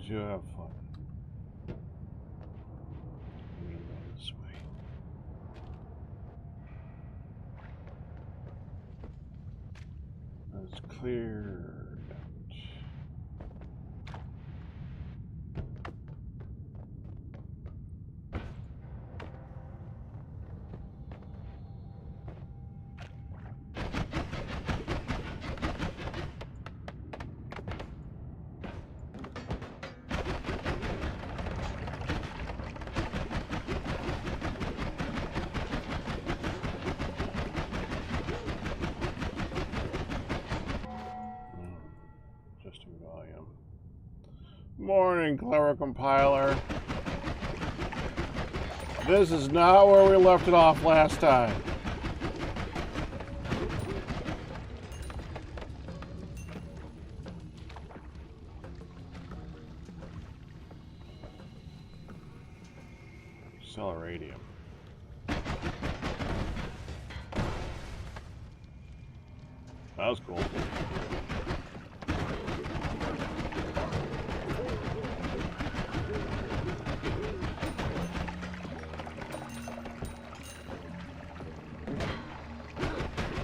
you have fun. I'm gonna go this way. That's clear. Volume. Morning, clever compiler. This is not where we left it off last time. Accelerating. That was cool.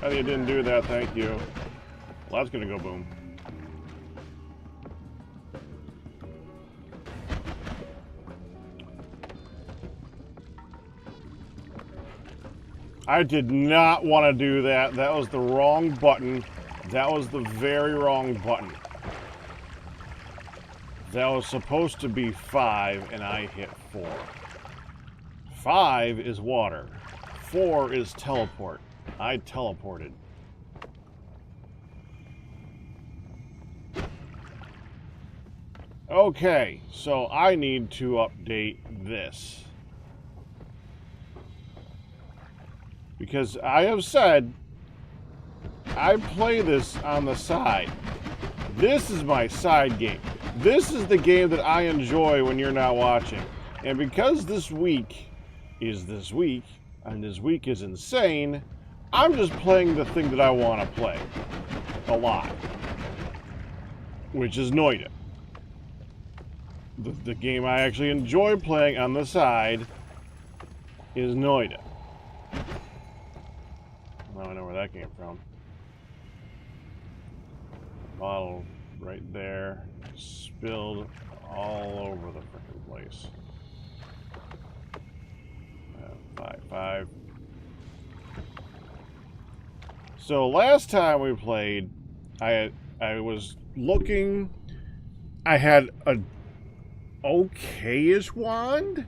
Oh, you didn't do that, thank you. Well, that's gonna go boom. I did not want to do that. That was the wrong button. That was the very wrong button. That was supposed to be 5, and I hit 4. 5 is water. 4 is teleport. I teleported. Okay, so I need to update this. Because I have said, I play this on the side. This is my side game. This is the game that I enjoy when you're not watching. And because this week is this week, and this week is insane, I'm just playing the thing that I want to play a lot, which is Noita. The game I actually enjoy playing on the side is Noita. Now I know where that came from. Bottle right there, spilled all over the frickin' place. 5. So last time we played, I was looking. I had a okay-ish wand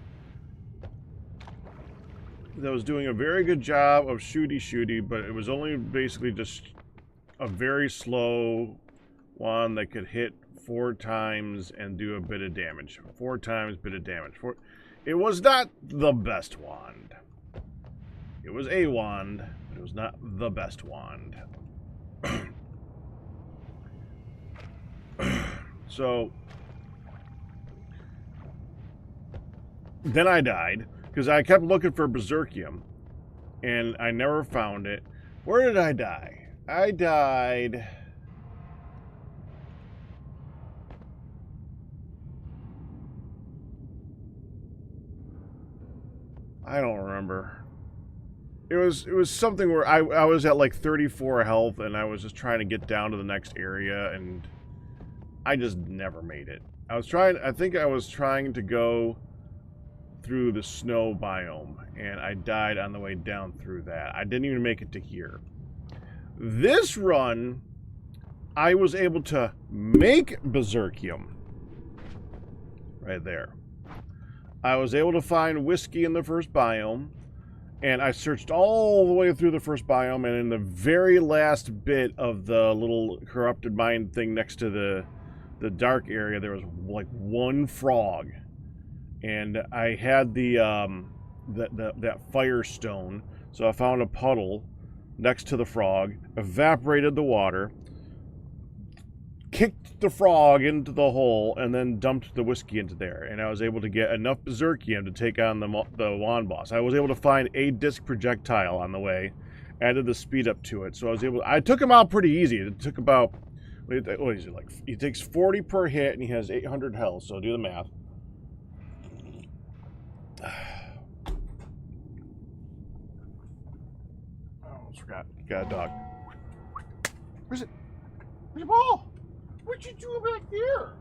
that was doing a very good job of shooty, but it was only basically just a very slow wand that could hit 4 times and do a bit of damage. 4 times, bit of damage. It was not the best wand. It was a wand, but it was not the best wand. So then I died because I kept looking for Berserkium and I never found it. Where did I die? I died... I don't remember. It was something where I was at like 34 health and I was just trying to get down to the next area and I just never made it. I think I was trying to go through the snow biome and I died on the way down through that. I didn't even make it to here. This run, I was able to make Berserkium right there. I was able to find whiskey in the first biome, and I searched all the way through the first biome, and in the very last bit of the little corrupted mine thing next to the dark area, there was like 1 frog. And I had that firestone, so I found a puddle next to the frog, evaporated the water, kicked the frog into the hole, and then dumped the whiskey into there. And I was able to get enough Berserkium to take on the wand boss. I was able to find a disc projectile on the way, added the speed up to it. So I took him out pretty easy. It took about What is it like? He takes 40 per hit, and he has 800 health. So do the math. I almost forgot. Got a dog. Where's it? Where's your ball? What you doing back there?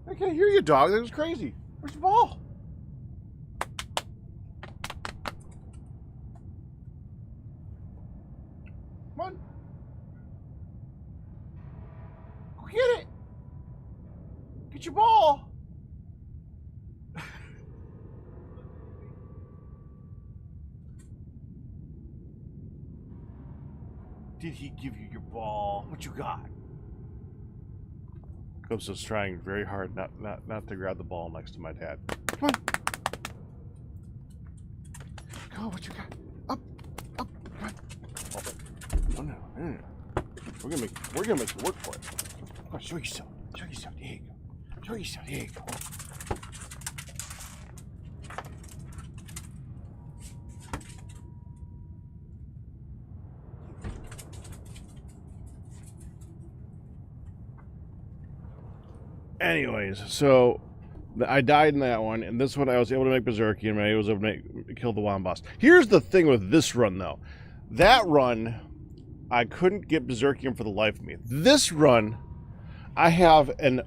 I can't hear you, dog. That was crazy. Where's the ball? Come on. Go get it. Get your ball. Did he give you your ball? What you got? Ghost is trying very hard not to grab the ball next to my dad. Come on. Go, what you got? Up. Come on. No. We're gonna make you work for it. Come on, show yourself. There you go. There you go. Anyways, so I died in that one, and this one I was able to make Berserky, and I was able to kill the Wand boss. Here's the thing with this run, though. That run, I couldn't get Berserkium for the life of me. This run, I have an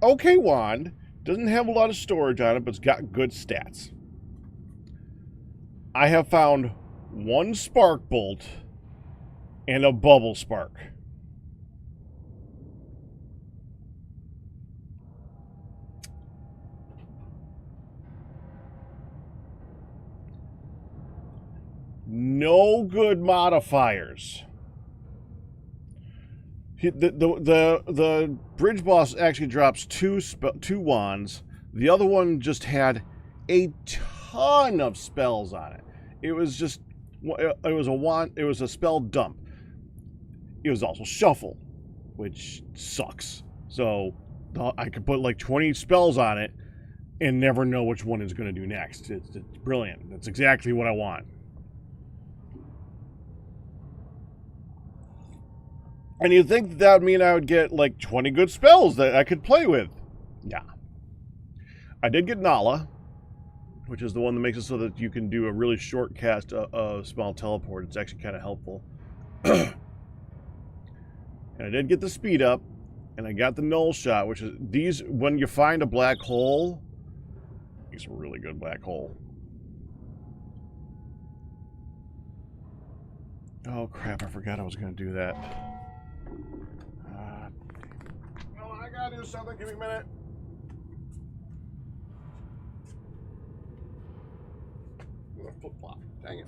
okay wand, doesn't have a lot of storage on it, but it's got good stats. I have found one Spark Bolt and a Bubble Spark. No good modifiers. The bridge boss actually drops two wands. The other one just had a ton of spells on it. It was a wand. It was a spell dump. It was also shuffle, which sucks. So I could put like 20 spells on it and never know which one is going to do next. It's brilliant. That's exactly what I want. And you'd think that would mean I would get like 20 good spells that I could play with. Yeah. I did get Nala, which is the one that makes it so that you can do a really short cast of small teleport. It's actually kind of helpful. And I did get the speed up, and I got the null shot, which is these, when you find a black hole, it's a really good black hole. Oh crap, I forgot I was going to do that. No, I gotta do something. Give me a minute. Flip flop. Dang it.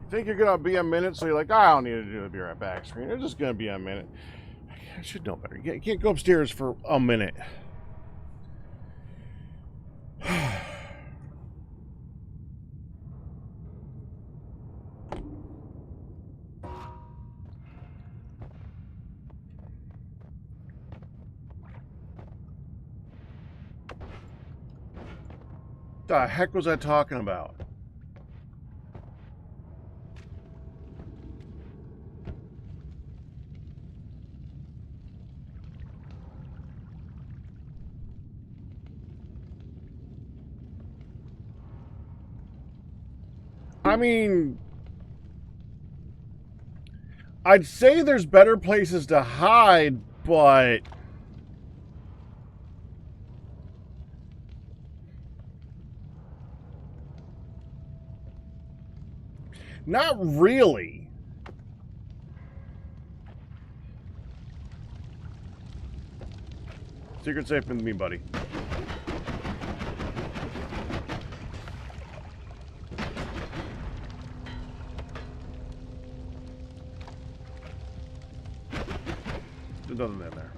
Think you're gonna be a minute, so you're like, I don't need to do the be right back screen. It's just gonna be a minute. I should know better. You can't go upstairs for a minute. The heck was I talking about? I mean, I'd say there's better places to hide, but not really. Secret safe with me, buddy. There's nothing in there.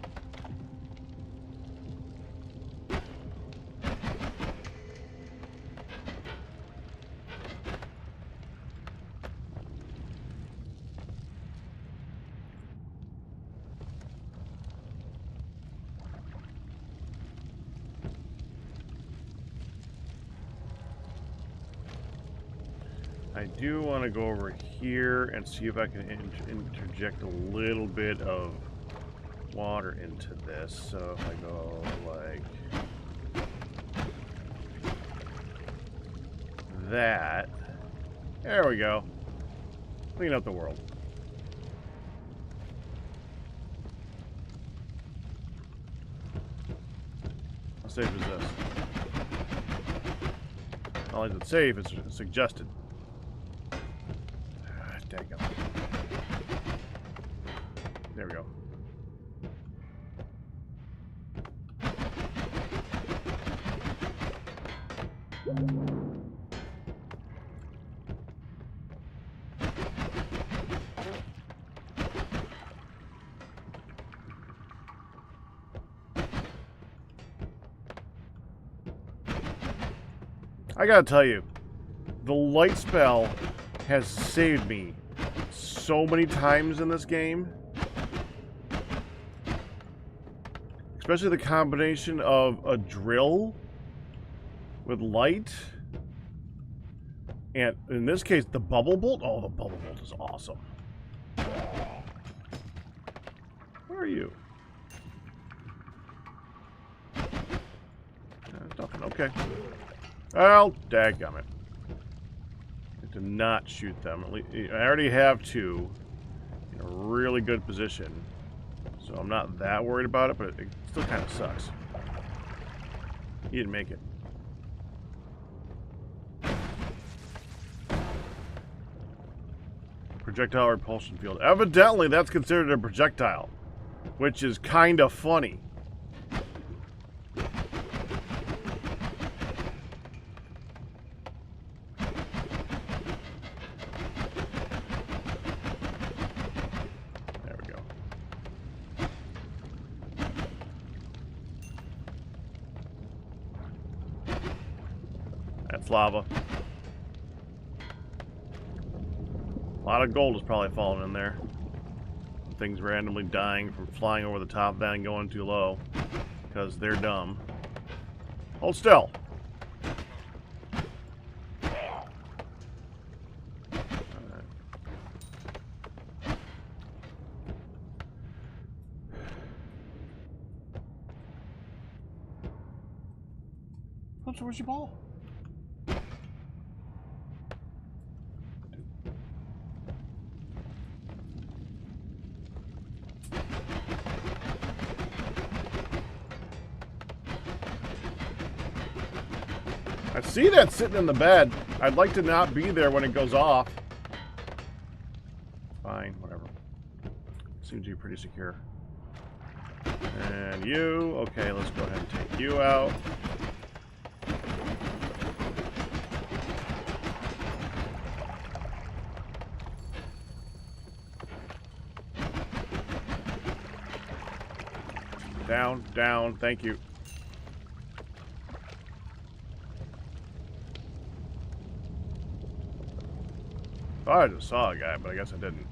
I do want to go over here and see if I can interject a little bit of water into this. So if I go like that, there we go. Clean up the world. How safe is this? Not only is it safe, it's suggested. Daggum. There we go. I gotta tell you, the light spell has saved me so many times in this game. Especially the combination of a drill with light. And in this case, the bubble bolt. Oh, the bubble bolt is awesome. Where are you? Nothing. Okay. Well, dadgummit. To not shoot them. At least, I already have two in a really good position, so I'm not that worried about it, but it still kind of sucks. He didn't make it. Projectile repulsion field. Evidently, that's considered a projectile, which is kind of funny. Lava. A lot of gold is probably falling in there. Things randomly dying from flying over the top of that and going too low because they're dumb. Hold still. Where's your ball? I see that sitting in the bed. I'd like to not be there when it goes off. Fine, whatever. Seems to be pretty secure. And you, okay, let's go ahead and take you out. Down, down, thank you. Thought I just saw a guy, but I guess I didn't.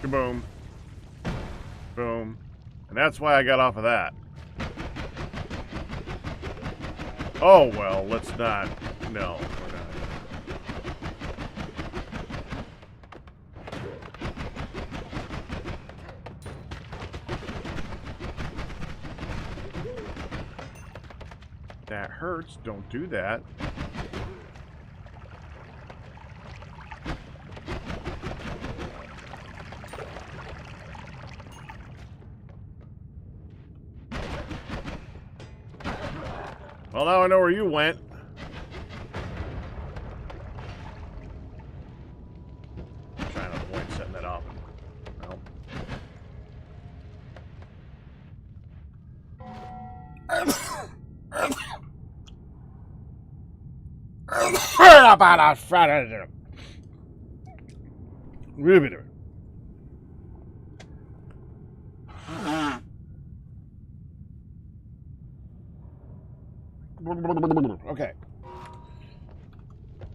Kaboom. Boom. And that's why I got off of that. Oh, well, let's not. No, we're not. That hurts. Don't do that. Well, now I know where you went. I'm trying to avoid setting that off. Well. Okay.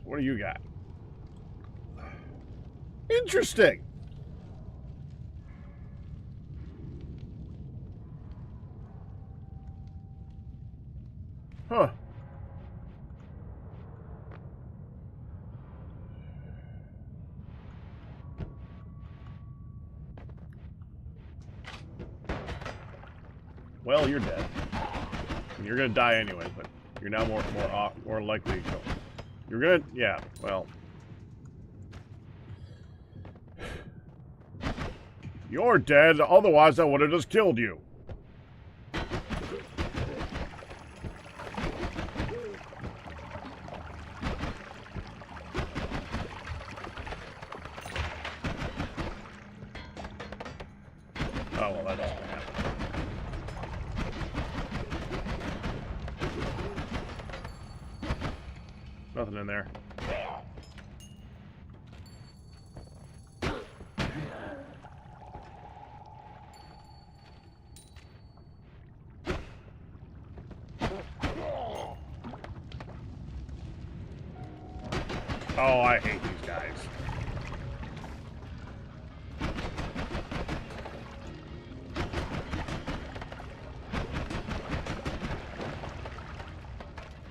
What do you got? Interesting. Huh. Well, you're dead. You're gonna die anyway, but you're now more likely to go. You're gonna, yeah. Well, you're dead. Otherwise, I would have just killed you. Oh well, that doesn't happen. Nothing in there. Oh, I hate these guys.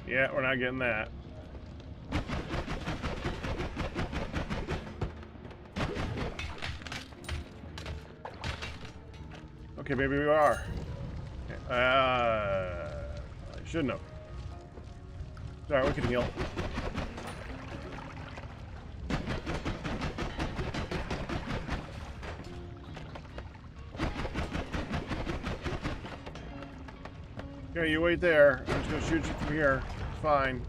Yeah, we're not getting that. Okay, maybe we are. Okay. I shouldn't have. Sorry, we can heal. Okay, you wait there. I'm just gonna shoot you from here. It's fine.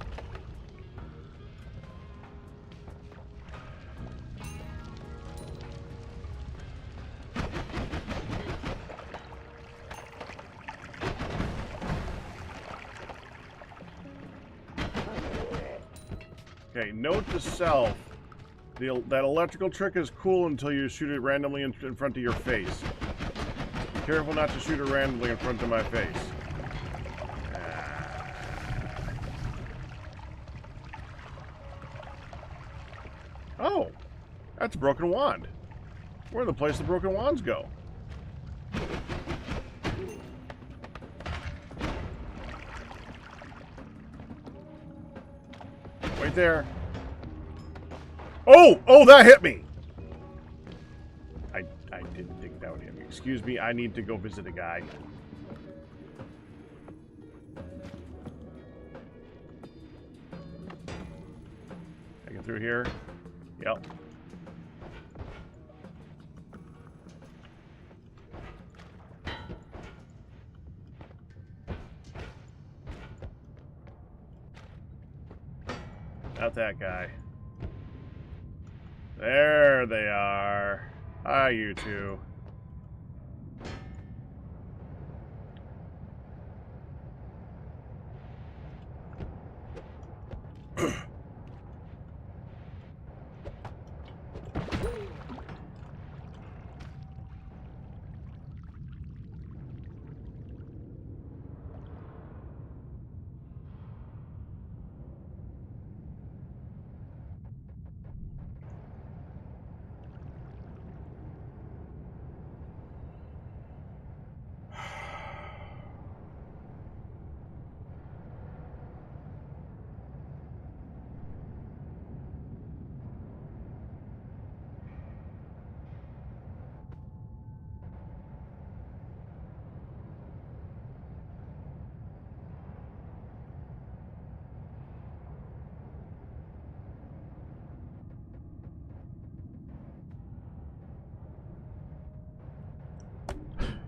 Okay, note to self. That electrical trick is cool until you shoot it randomly in front of your face. Be careful not to shoot it randomly in front of my face. Oh, that's a broken wand. We're in the place the broken wands go. Wait there. Oh! Oh, that hit me! I didn't think that would hit me. Excuse me, I need to go visit a guy. I get through here? Yep. Not that guy. There they are. Hi, you two.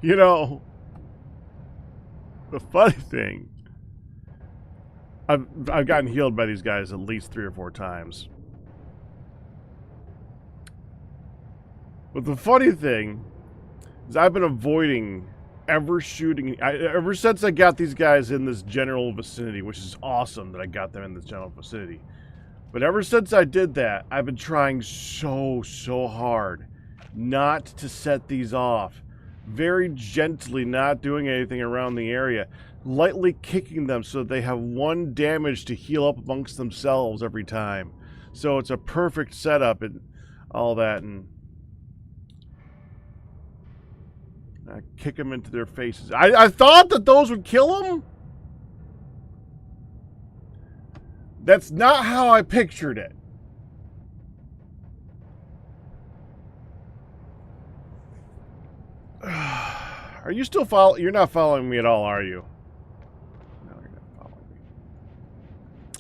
You know, the funny thing, I've gotten healed by these guys at least 3 or 4 times. But the funny thing is I've been avoiding ever shooting, ever since I got these guys in this general vicinity, which is awesome that I got them in this general vicinity. But ever since I did that, I've been trying so hard not to set these off. Very gently, not doing anything around the area. Lightly kicking them so that they have 1 damage to heal up amongst themselves every time. So it's a perfect setup and all that. And I kick them into their faces. I thought that those would kill them. That's not how I pictured it. Are you still following? You're not following me at all, are you? No, you're not following me.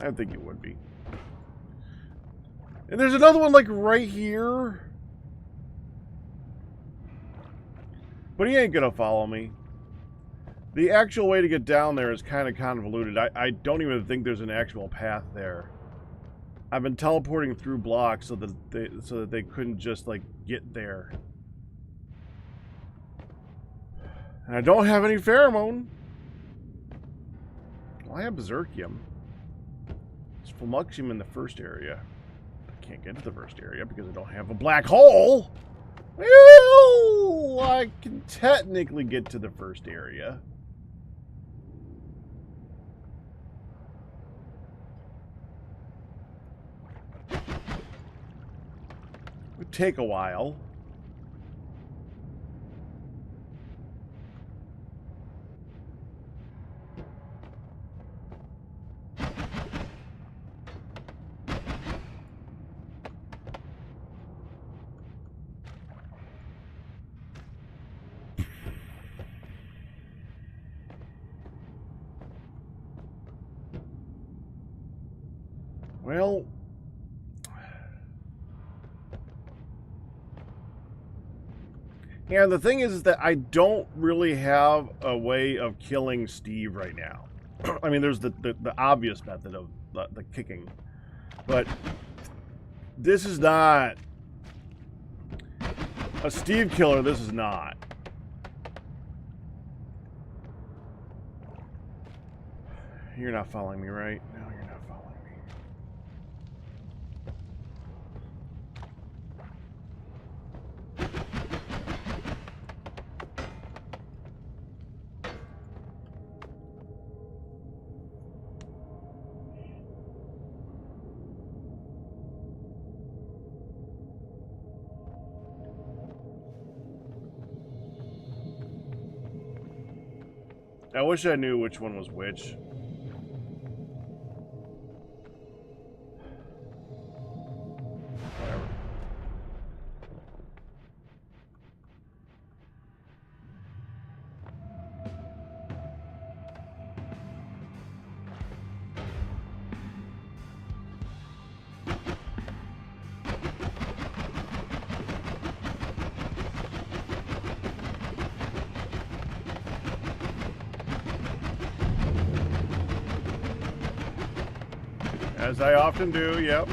I didn't think you would be. And there's another one like right here. But he ain't gonna follow me. The actual way to get down there is kind of convoluted. I don't even think there's an actual path there. I've been teleporting through blocks so that they couldn't just like get there. And I don't have any pheromone. Well, I have Berserkium. It's Flumuxium in the first area. I can't get to the first area because I don't have a black hole. Well, I can technically get to the first area. It would take a while. Well, yeah, the thing is that I don't really have a way of killing Steve right now. I mean, there's the obvious method of the kicking, but this is not a Steve killer. This is not. You're not following me, right? No, you're not following me. I wish I knew which one was which. Whatever. As I often do, yep.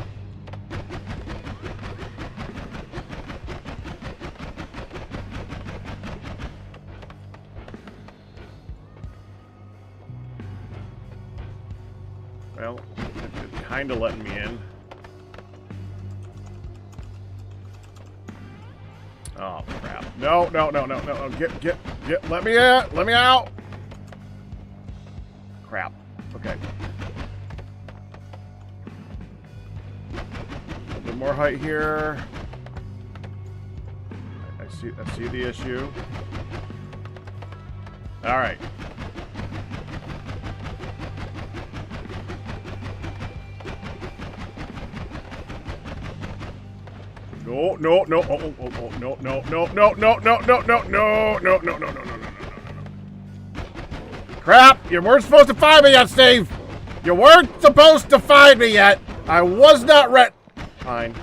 Well, it's kind of letting me in. Oh, crap. No, no, no, no, no. Get, let me out. Let me out. Crap. Okay. More height here. I see the issue. All right. No, no, no. Oh, no, no, no, no, no, no, no, no, no, no, no, no, no, no. Crap! You weren't supposed to find me yet, Steve. You weren't supposed to find me yet. I was not ready. Fine.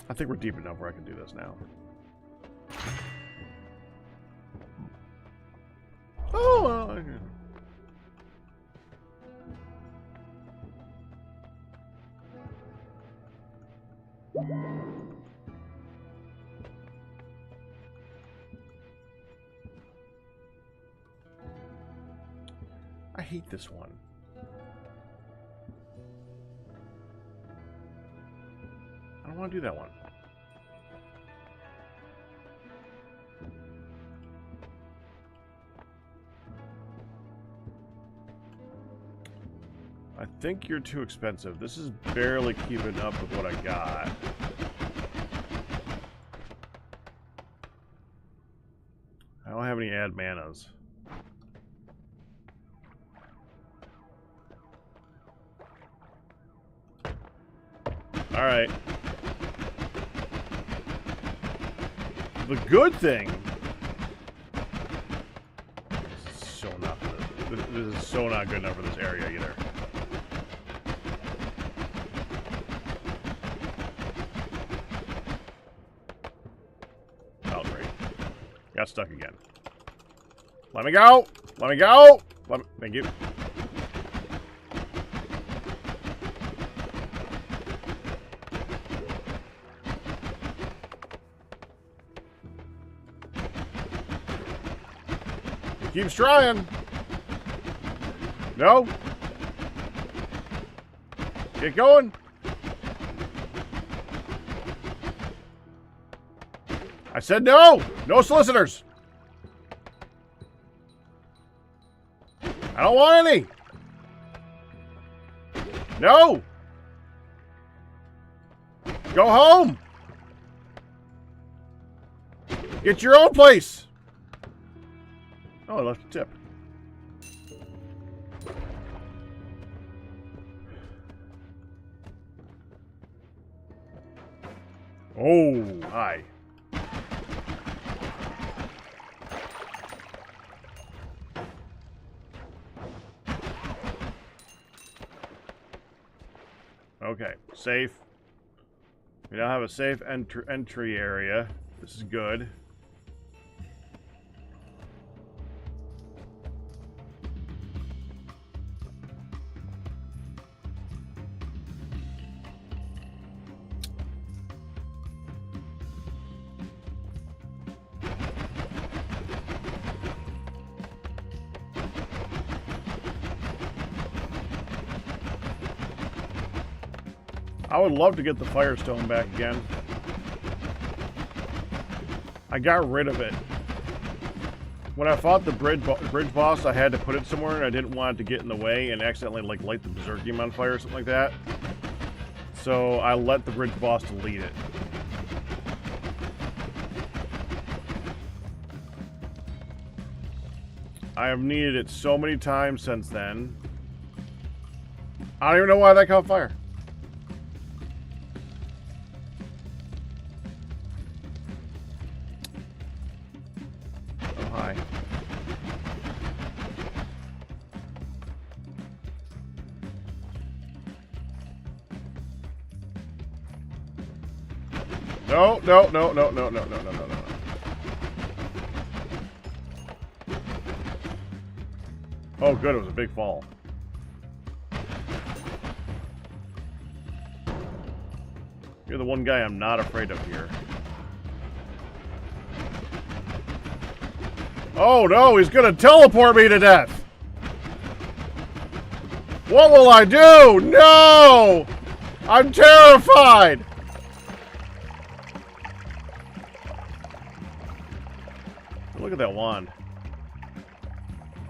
I think we're deep enough where I can do this now. Oh, well, I hate this one. I don't want to do that one. I think you're too expensive. This is barely keeping up with what I got. I don't have any ad manas. Alright. The good thing... This is so not good. This is so not good enough for this area either. Oh, great. Got stuck again. Let me go! Let me go! Thank you. Keeps trying. No. Get going. I said no. No solicitors. I don't want any. No. Go home. Get your own place. Oh, I left a tip. Oh, hi. Okay, safe. We now have a safe entry area. This is good. I would love to get the Firestone back again. I got rid of it. When I fought the bridge boss, I had to put it somewhere, and I didn't want it to get in the way and accidentally like light the Berserkium on fire or something like that. So I let the bridge boss delete it. I have needed it so many times since then. I don't even know why that caught fire. No, no, no, no, no, no, no, no, no, no. Oh, good, it was a big fall. You're the one guy I'm not afraid of here. Oh, no, he's gonna teleport me to death! What will I do? No! I'm terrified! Look at that wand.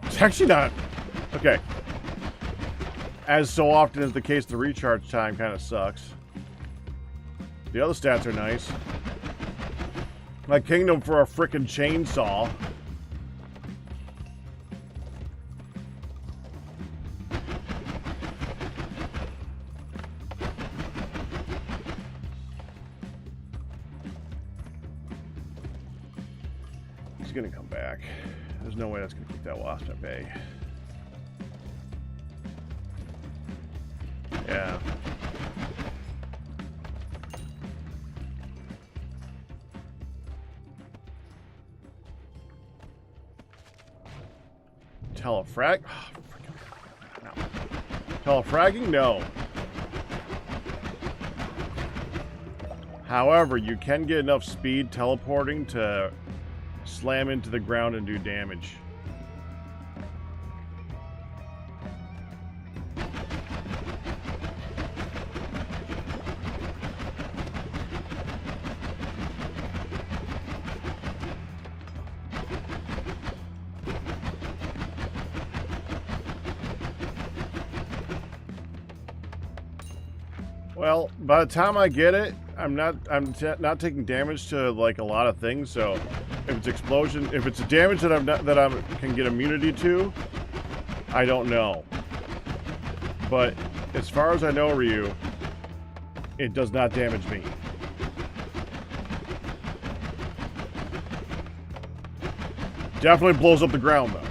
It's actually not... Okay. As so often is the case, the recharge time kind of sucks. The other stats are nice. My kingdom for a frickin' chainsaw. He's gonna come back. There's no way that's gonna keep that wasp at bay. Yeah. Telefrag? No. Telefragging? No. However, you can get enough speed teleporting to slam into the ground and do damage. Well, by the time I get it, I'm not taking damage to like a lot of things. So if it's explosion, if it's a damage that I can get immunity to, I don't know. But as far as I know, Ryu, it does not damage me. Definitely blows up the ground though.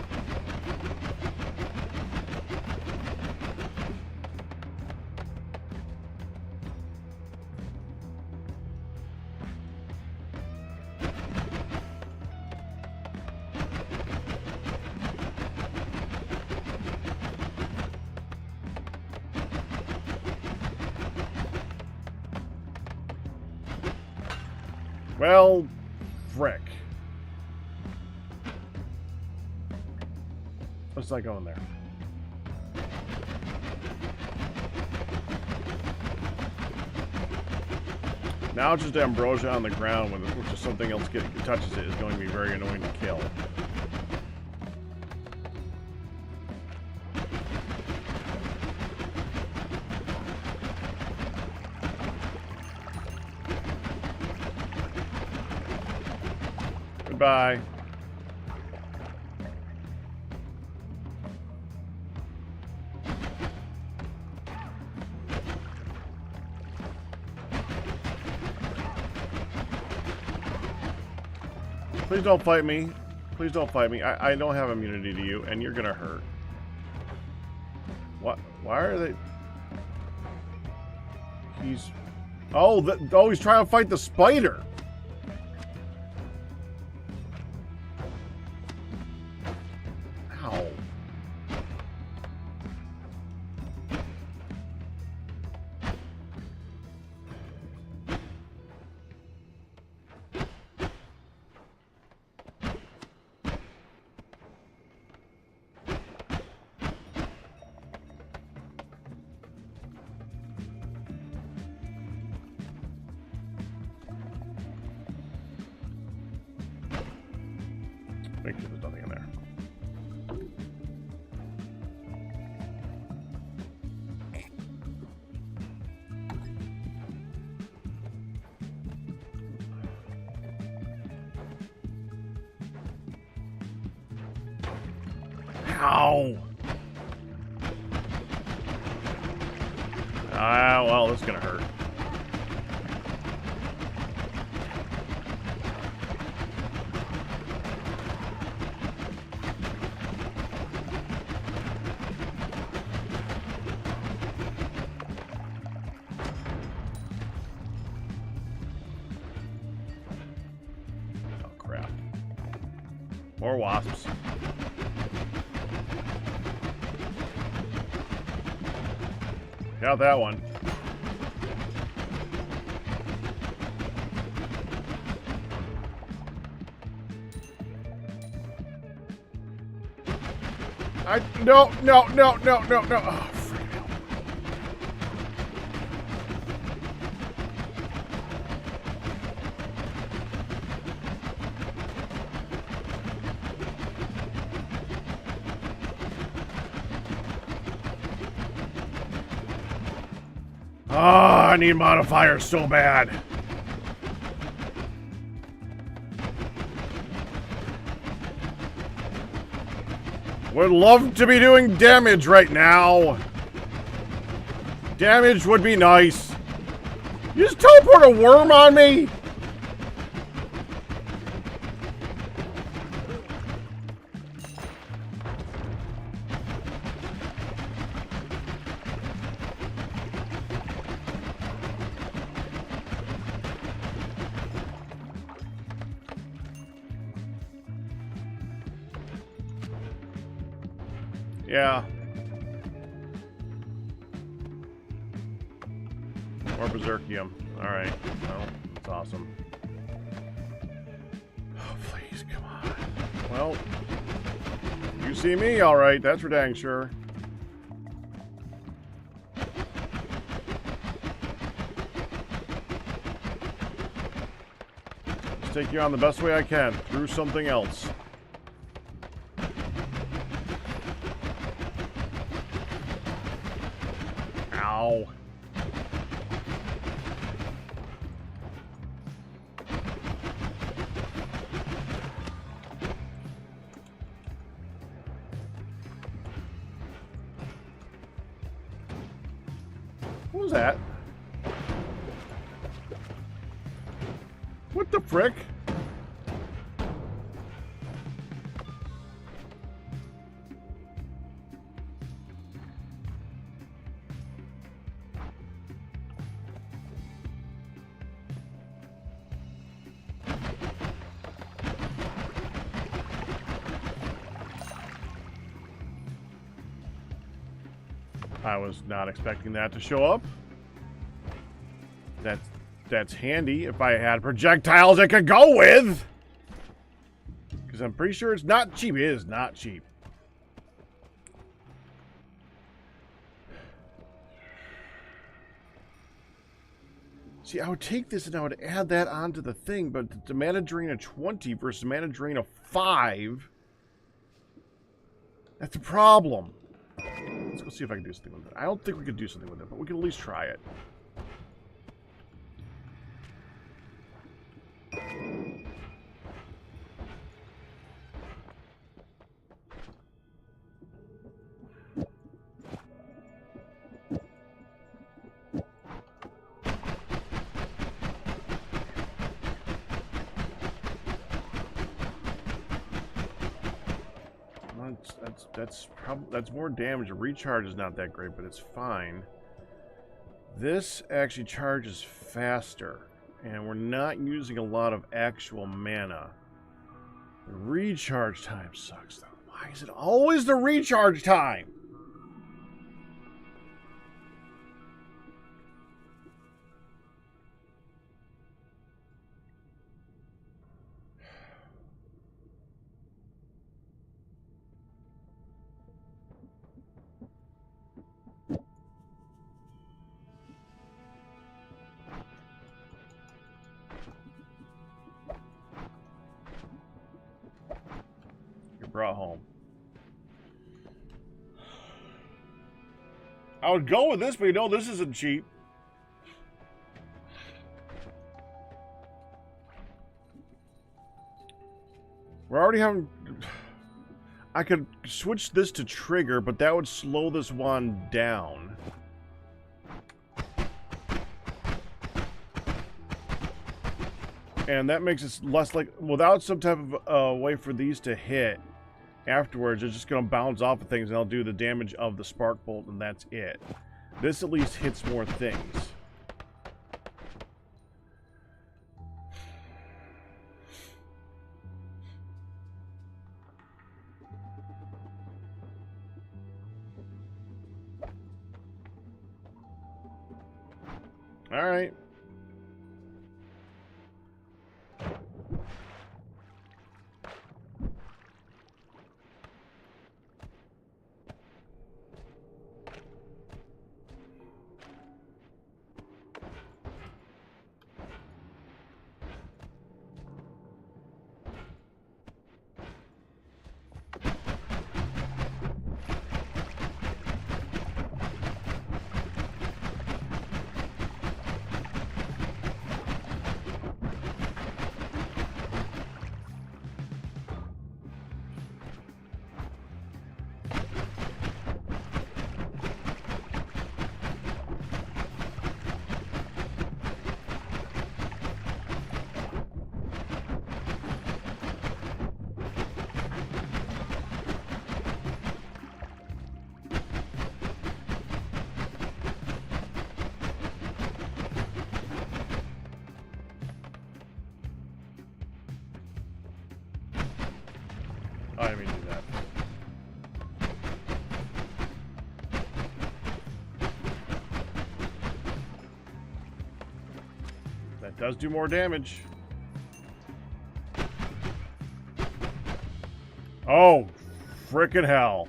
Well, frick. Let's not go in there. Now just ambrosia on the ground, which is something else touches it, is going to be very annoying to kill. Goodbye. Please don't fight me. Please don't fight me. I don't have immunity to you, and you're gonna hurt. What? Why are they? He's... Oh, he's trying to fight the spider. Ow. Make sure there's nothing in there. Ow! Ah, well, this is gonna hurt. More wasps. Got that one. No. Oh, freaking hell. Oh, I need modifiers so bad. Would love to be doing damage right now. Damage would be nice. You just teleport a worm on me? Yeah. More Berserkium. Alright. Well, that's awesome. Oh, please, come on. Well, you see me, alright. That's for dang sure. Let's take you on the best way I can. Through something else. Ow. What was that? What the frick? I was not expecting that to show up. That's handy if I had projectiles I could go with. Because I'm pretty sure it's not cheap. It is not cheap. See, I would take this and I would add that onto the thing, but the mana drain of 20 versus mana drain of 5. That's a problem. Let's go see if I can do something with it. I don't think we could do something with it, but we can at least try it. That's more damage. The recharge is not that great, but it's fine. This actually charges faster, and we're not using a lot of actual mana. The recharge time sucks, though. Why is it always the recharge time? Brought home. I would go with this, but you know this isn't cheap. We're already having... I could switch this to trigger, but that would slow this one down. And that makes it less like... Without some type of way for these to hit... Afterwards, it's just going to bounce off of things and I'll do the damage of the spark bolt and that's it. This at least hits more things. All right. I didn't mean to do that. That does do more damage. Oh, frickin' hell.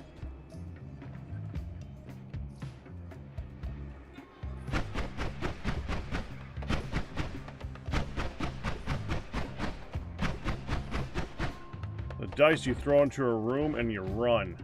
The dice you throw into a room and you run.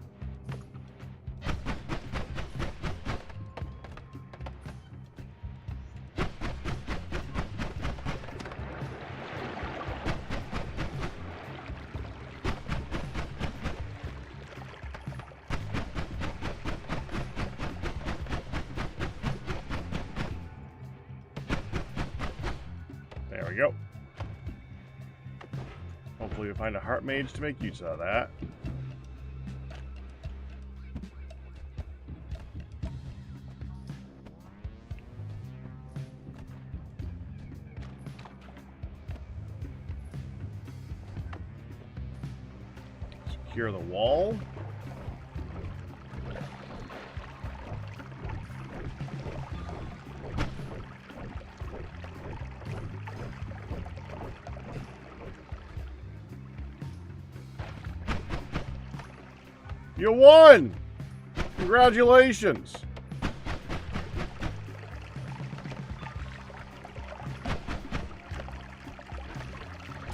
There we go. Hopefully we find a heart mage to make use of that. Secure the wall. You won! Congratulations!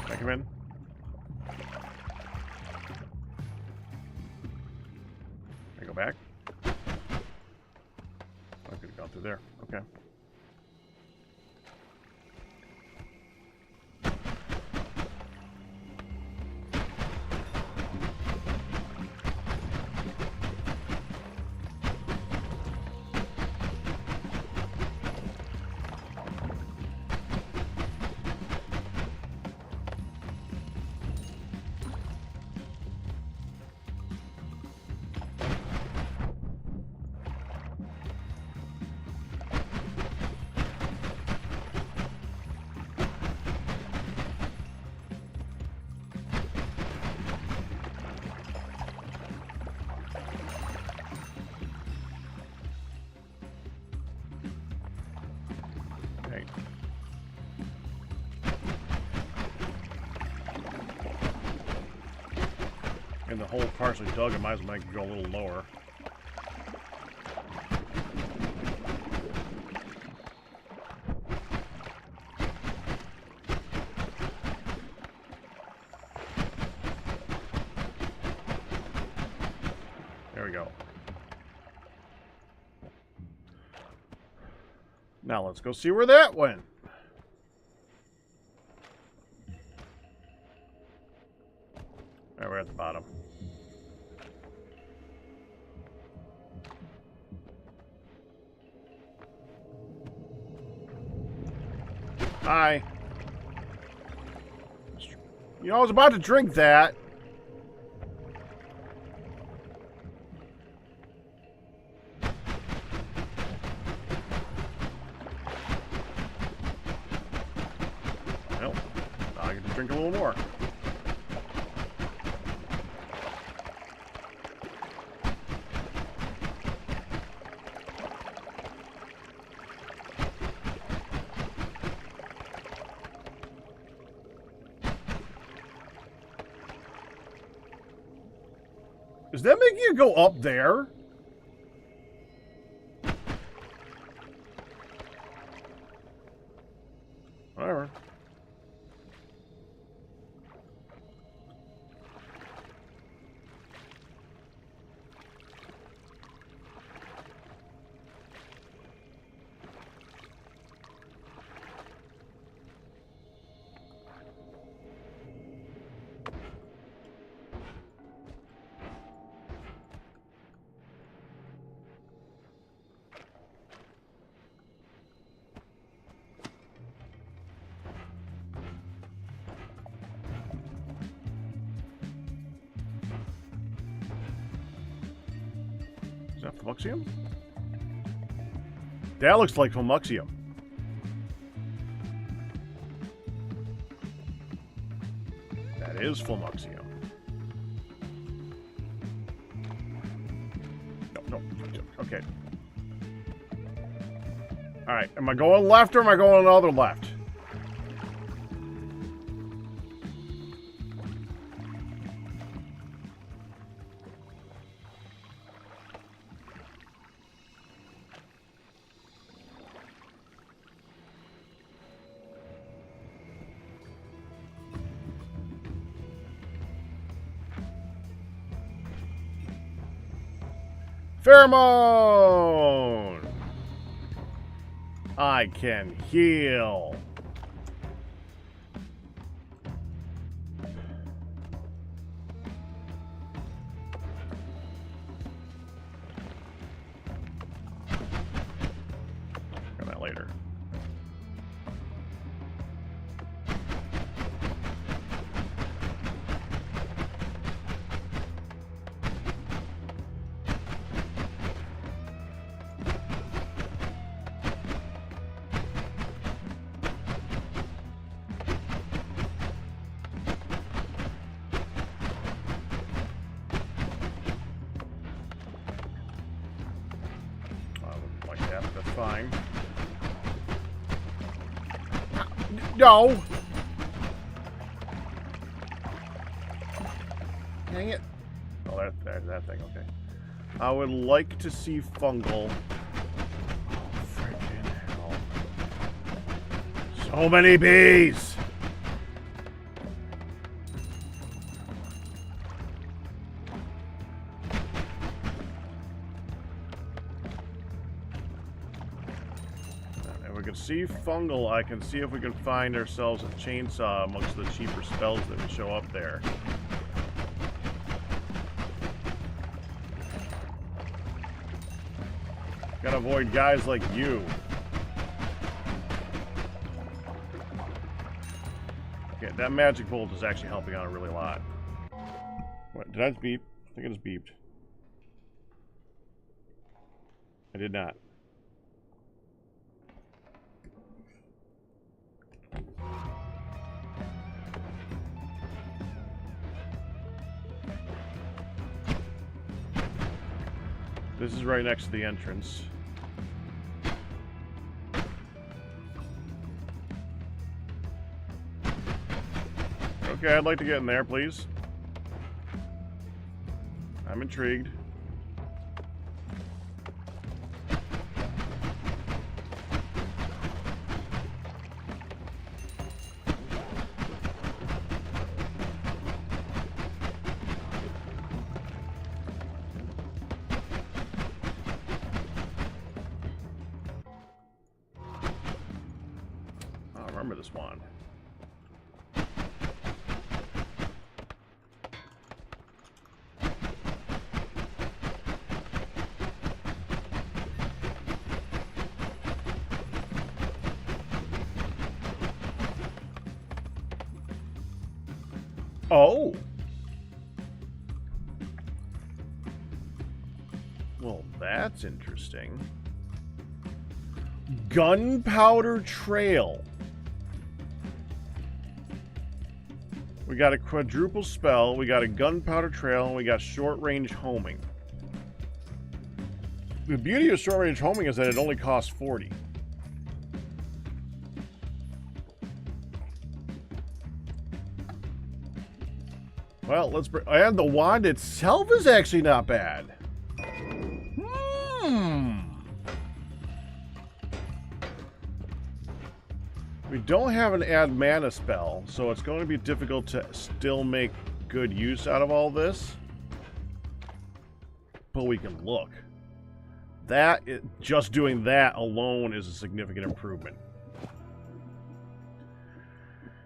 Can I come in? Can I go back? I could have gone through there. Okay. And the hole partially dug, I might as well make it go a little lower. There we go. Now let's go see where that went. Alright, we're at the bottom. Hi. You know, I was about to drink that. Well, now I get to drink a little more. Does that make you go up there? Whatever. Is that Flumuxium? That looks like Flumuxium. That is Flumuxium. No. Okay. Alright, am I going left or am I going on the other left? Pheromone! I can heal. Got that later. Like that, but that's fine. No! Dang it. Oh, that thing, okay. I would like to see fungal. Oh, freaking hell. So many bees! If we can see fungal, I can see if we can find ourselves a chainsaw amongst the cheaper spells that would show up there. Gotta avoid guys like you. Okay, that magic bolt is actually helping out a really lot. What, did I just beep? I think I just beeped. I did not. This is right next to the entrance. Okay, I'd like to get in there, please. I'm intrigued. I don't remember this one. Oh! Well, that's interesting. Gunpowder Trail. We got a quadruple spell, we got a gunpowder trail, and we got short-range homing. The beauty of short-range homing is that it only costs 40. Well, let's bring... And the wand itself is actually not bad. We don't have an add mana spell, so it's going to be difficult to still make good use out of all this. But we can look. Just doing that alone is a significant improvement.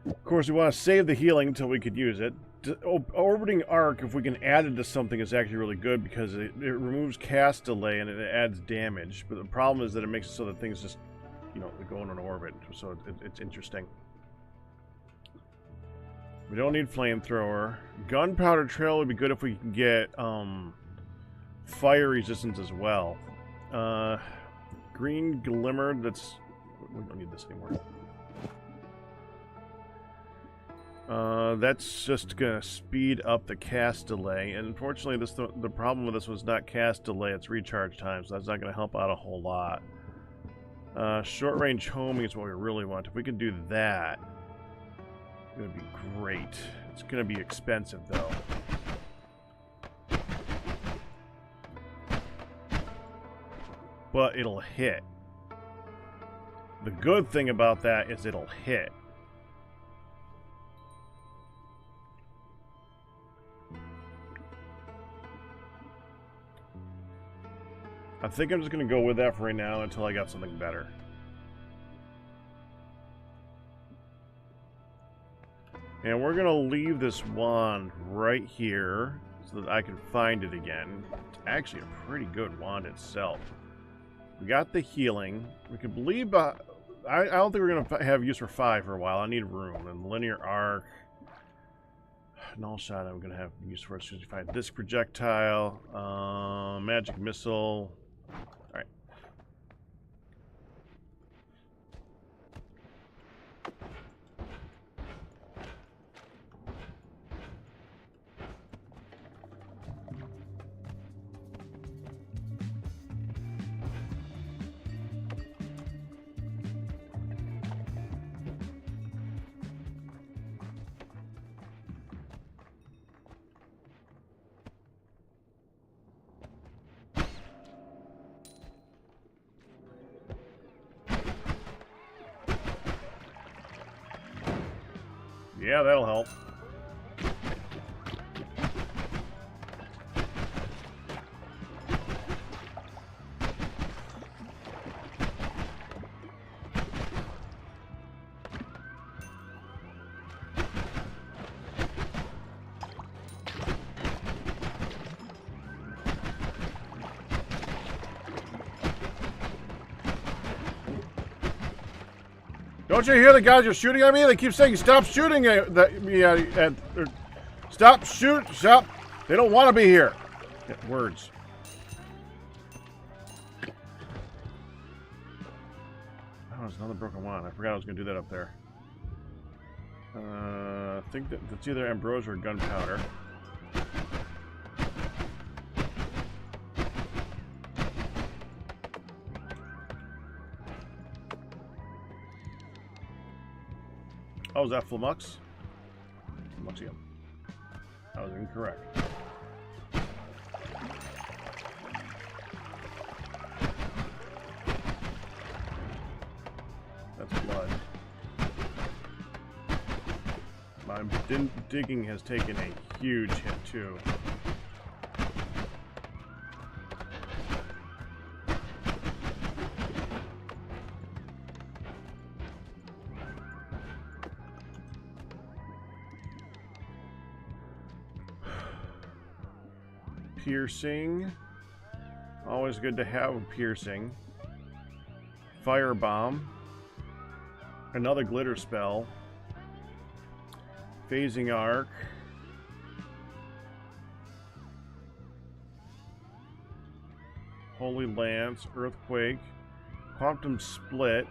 Of course, we want to save the healing until we could use it. Orbiting Arc, if we can add it to something, is actually really good because it removes cast delay and it adds damage. But the problem is that it makes it so that things just, you know, go in an orbit. So it's interesting. We don't need Flamethrower. Gunpowder Trail would be good if we can get fire resistance as well. Green Glimmer, that's... We don't need this anymore. That's just gonna speed up the cast delay, and unfortunately the problem with this was not cast delay, it's recharge time, so that's not gonna help out a whole lot. Short range homing is what we really want. If we can do that, it's gonna be great. It's gonna be expensive though. But it'll hit. The good thing about that is it'll hit. I think I'm just going to go with that for right now until I got something better. And we're going to leave this wand right here so that I can find it again. It's actually a pretty good wand itself. We got the healing. We can believe... I don't think we're going to have use for 5 for a while. I need room. And linear arc. Null shot I'm going to have use for 65. Disc projectile. Magic missile. Alright. Yeah, that'll help. Don't you hear the guys are shooting at me? They keep saying, stop shooting at me. Stop, shoot, stop. They don't want to be here. Yeah, words. Oh, there's another broken wand. I forgot I was going to do that up there. I think that's either ambrosia or gunpowder. Oh, is that Flumux? Flumaxium. I was incorrect. That's blood. My digging has taken a huge hit, too. Piercing. Always good to have a piercing. Firebomb. Another glitter spell. Phasing arc. Holy Lance. Earthquake. Quantum Split.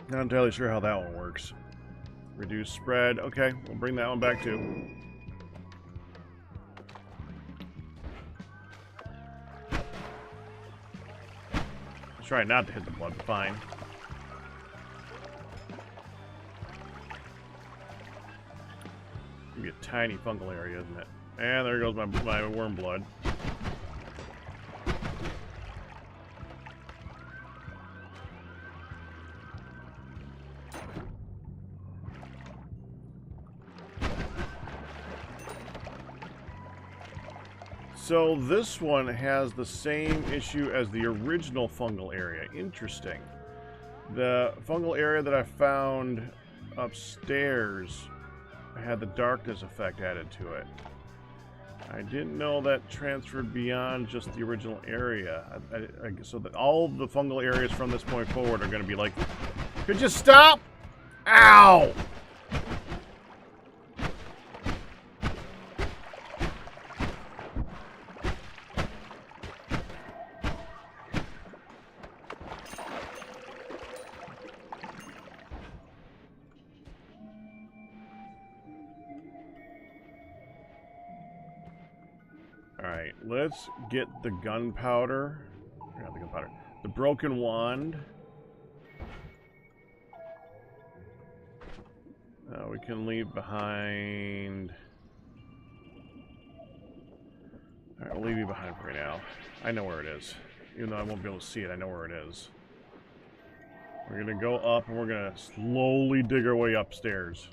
Not entirely sure how that one works. Reduce spread. Okay, we'll bring that one back too. Try not to hit the blood. Fine. It'll be a tiny fungal area, isn't it? And there goes my worm blood. So this one has the same issue as the original fungal area. Interesting. The fungal area that I found upstairs had the darkness effect added to it. I didn't know that transferred beyond just the original area. So that all of the fungal areas from this point forward are going to be like, could you stop? Ow! Alright, let's get the gunpowder. Not the gunpowder. The broken wand. We can leave behind... Alright, we'll leave you behind for right now. I know where it is. Even though I won't be able to see it, I know where it is. We're gonna go up and we're gonna slowly dig our way upstairs.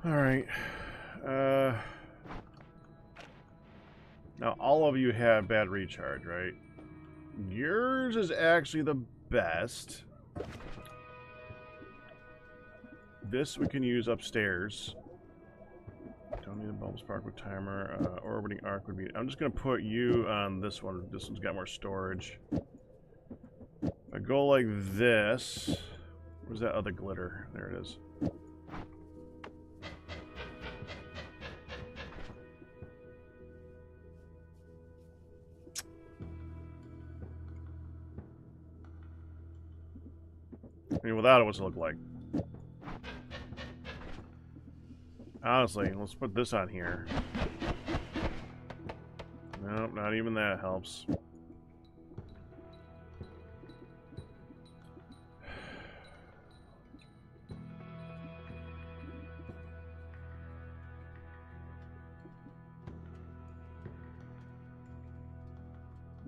Alright. Now, all of you have bad recharge, right? Yours is actually the best. This we can use upstairs. Don't need a bubble spark with timer. Orbiting arc would be... I'm just going to put you on this one. This one's got more storage. If I go like this... Where's that other glitter? There it is. I mean, without it, what's it look like? Honestly, let's put this on here. Nope, not even that helps.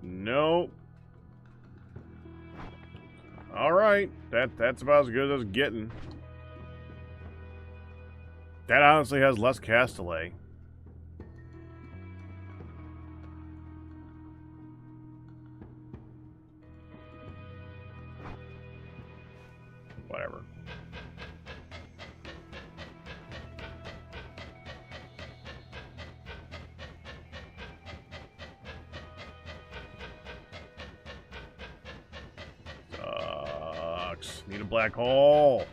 Nope. Alright, that's about as good as it's getting. That honestly has less cast delay. Whatever. Sucks. Need a black hole.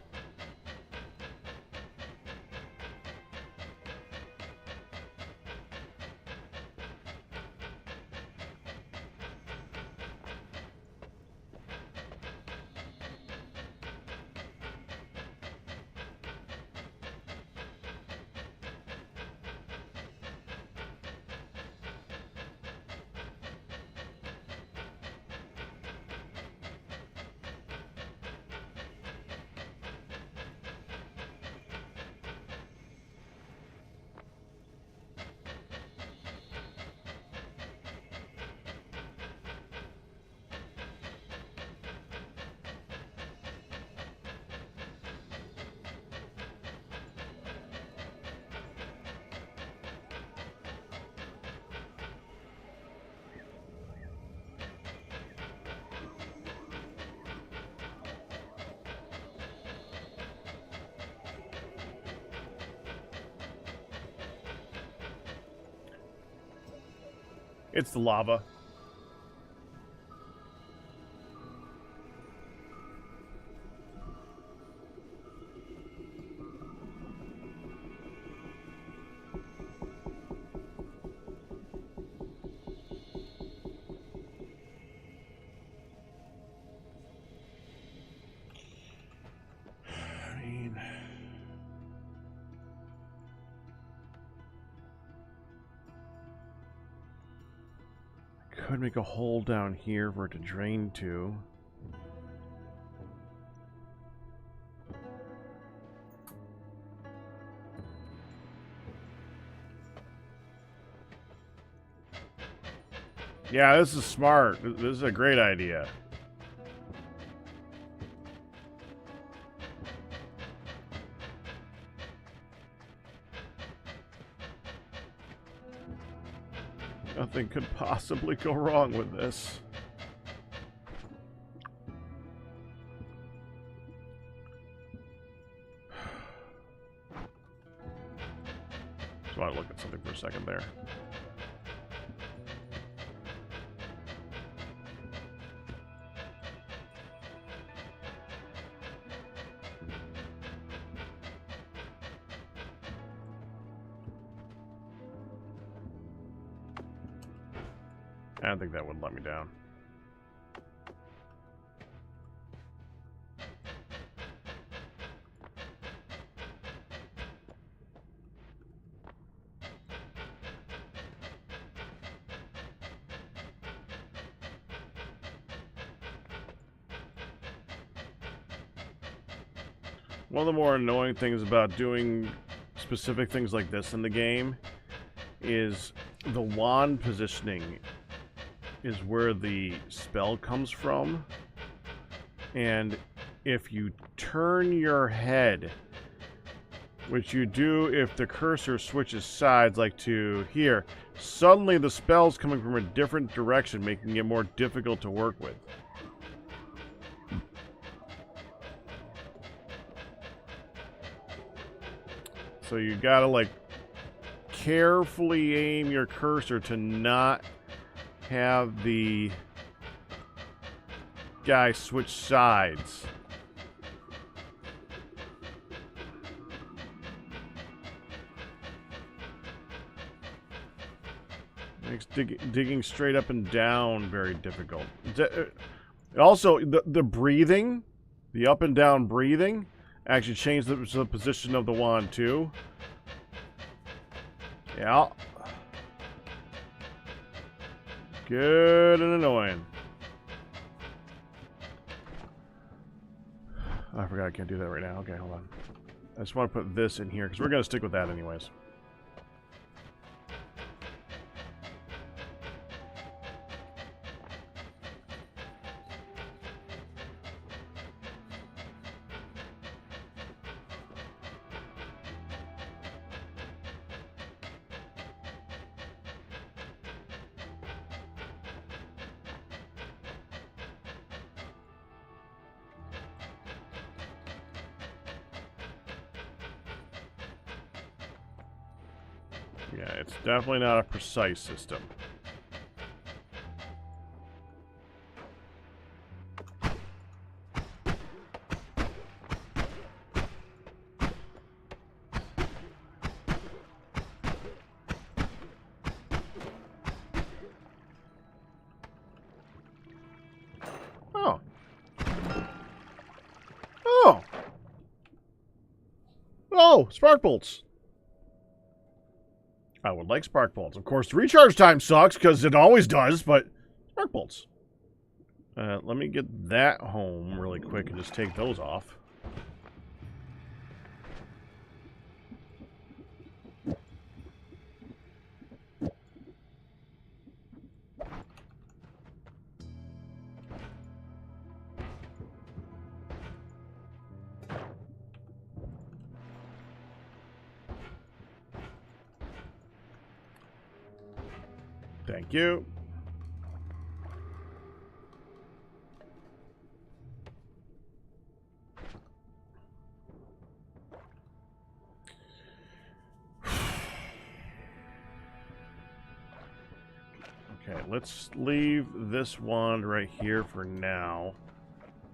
It's the lava. Could make a hole down here for it to drain to. Yeah, this is smart. This is a great idea. Nothing could possibly go wrong with this. Just want to look at something for a second there. I don't think that would let me down. One of the more annoying things about doing specific things like this in the game is the wand positioning is where the spell comes from, and if you turn your head which you do if the cursor switches sides, like to here. Suddenly the spell's coming from a different direction, making it more difficult to work with. So you gotta, like, carefully aim your cursor to not have the guy switch sides. Makes digging straight up and down very difficult. Also, the breathing, the up and down breathing, actually changed the position of the wand too. Yeah. Good and annoying. Oh, I forgot I can't do that right now. Okay, hold on. I just want to put this in here because we're going to stick with that anyways. Yeah, it's definitely not a precise system. Oh. Oh. Oh, spark bolts. I would like spark bolts. Of course, the recharge time sucks because it always does, but spark bolts. Let me get that home really quick and just take those off. Thank you. Okay, let's leave this wand right here for now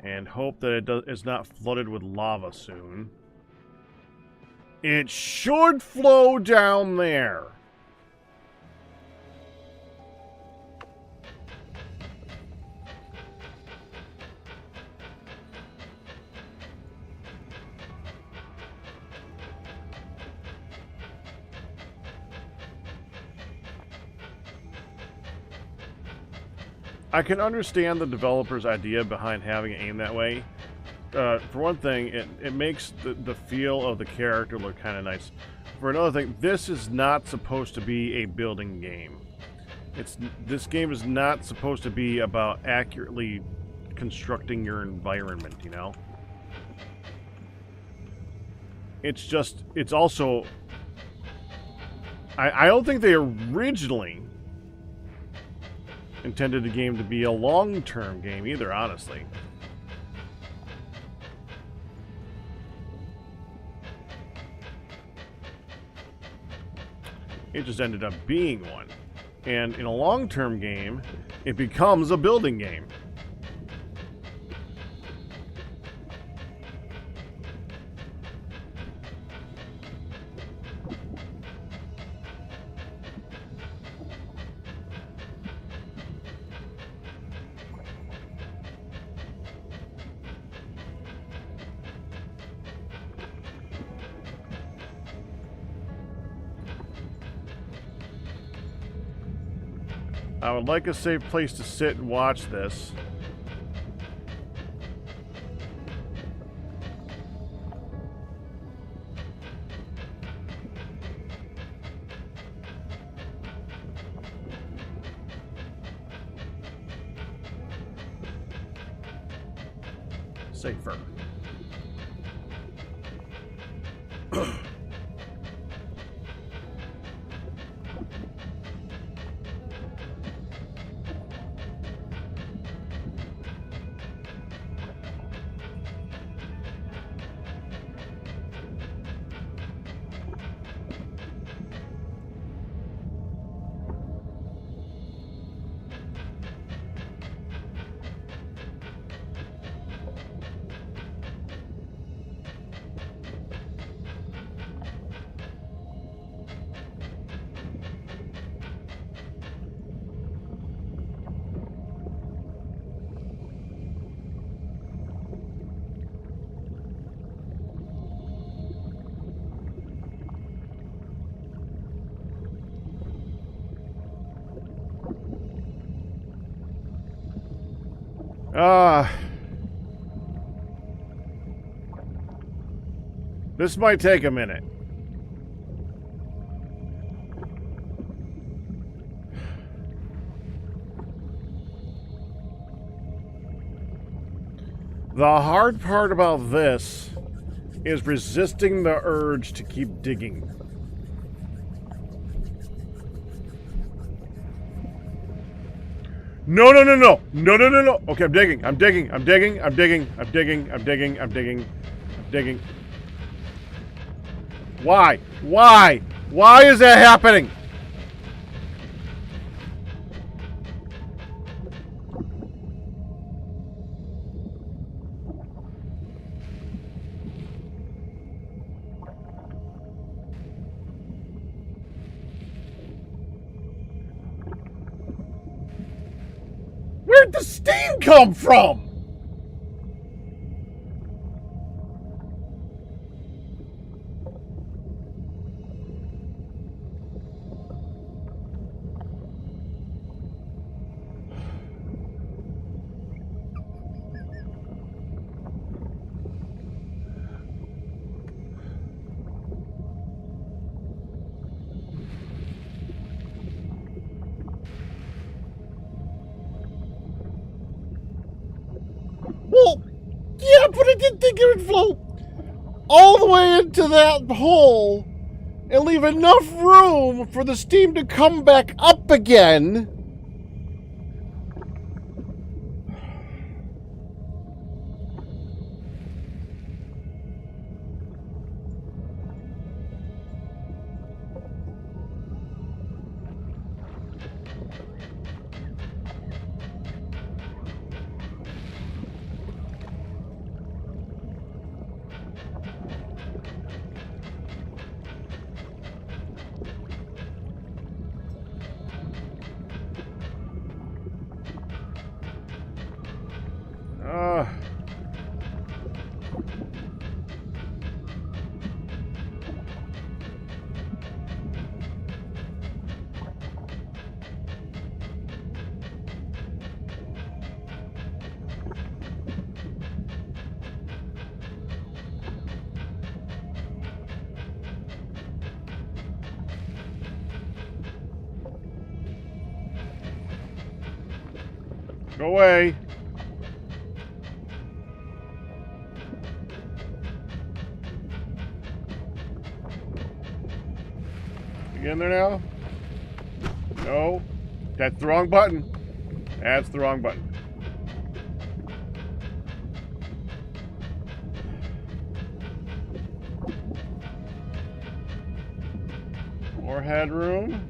and hope that it is not flooded with lava soon. It should flow down there. I can understand the developer's idea behind having it aimed that way. For one thing, it makes the feel of the character look kind of nice. For another thing, this is not supposed to be a building game. This game is not supposed to be about accurately constructing your environment, you know? It's also... I don't think they originally intended the game to be a long-term game either, honestly. It just ended up being one. And in a long-term game, it becomes a building game. I would like a safe place to sit and watch this. Safer. This might take a minute. The hard part about this is resisting the urge to keep digging. No, no, no, no. No, no, no, no. Okay, I'm digging. I'm digging. I'm digging. I'm digging. I'm digging. I'm digging. I'm digging. I'm digging. Why? Why? Why is that happening? Where'd the steam come from? Well, yeah, but I didn't think it would flow all the way into that hole and leave enough room for the steam to come back up again. Go away. You in there now? No. That's the wrong button. That's the wrong button. More headroom.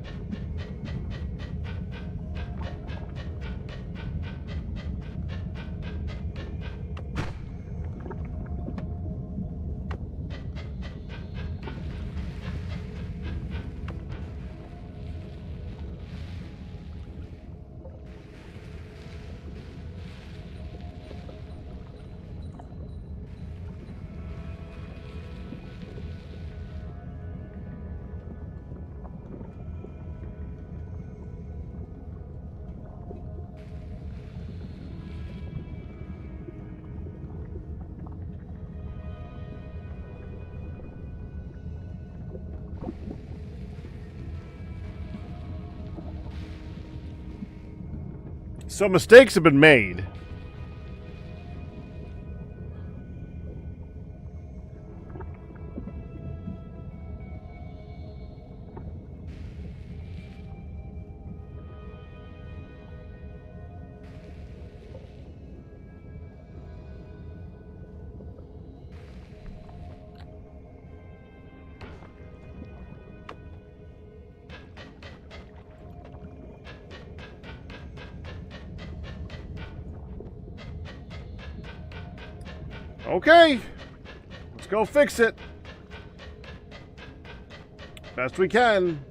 So mistakes have been made. Okay, let's go fix it. Best we can.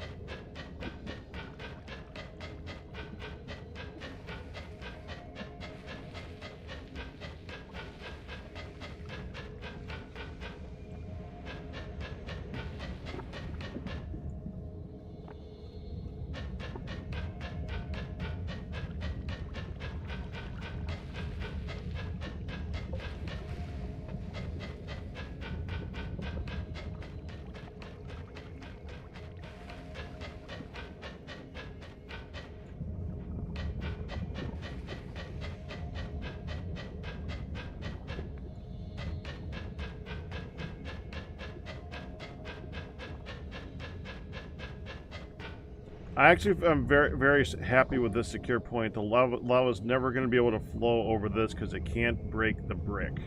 I actually am very happy with this secure point. The lava's never going to be able to flow over this because it can't break the brick.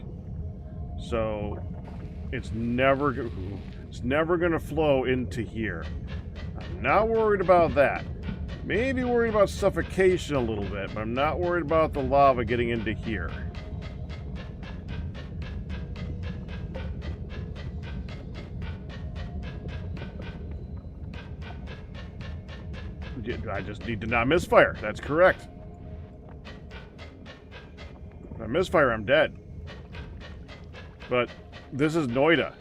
So it's never going to flow into here. I'm not worried about that. Maybe worried about suffocation a little bit, but I'm not worried about the lava getting into here. I just need to not misfire. That's correct. If I misfire, I'm dead. But this is Noita.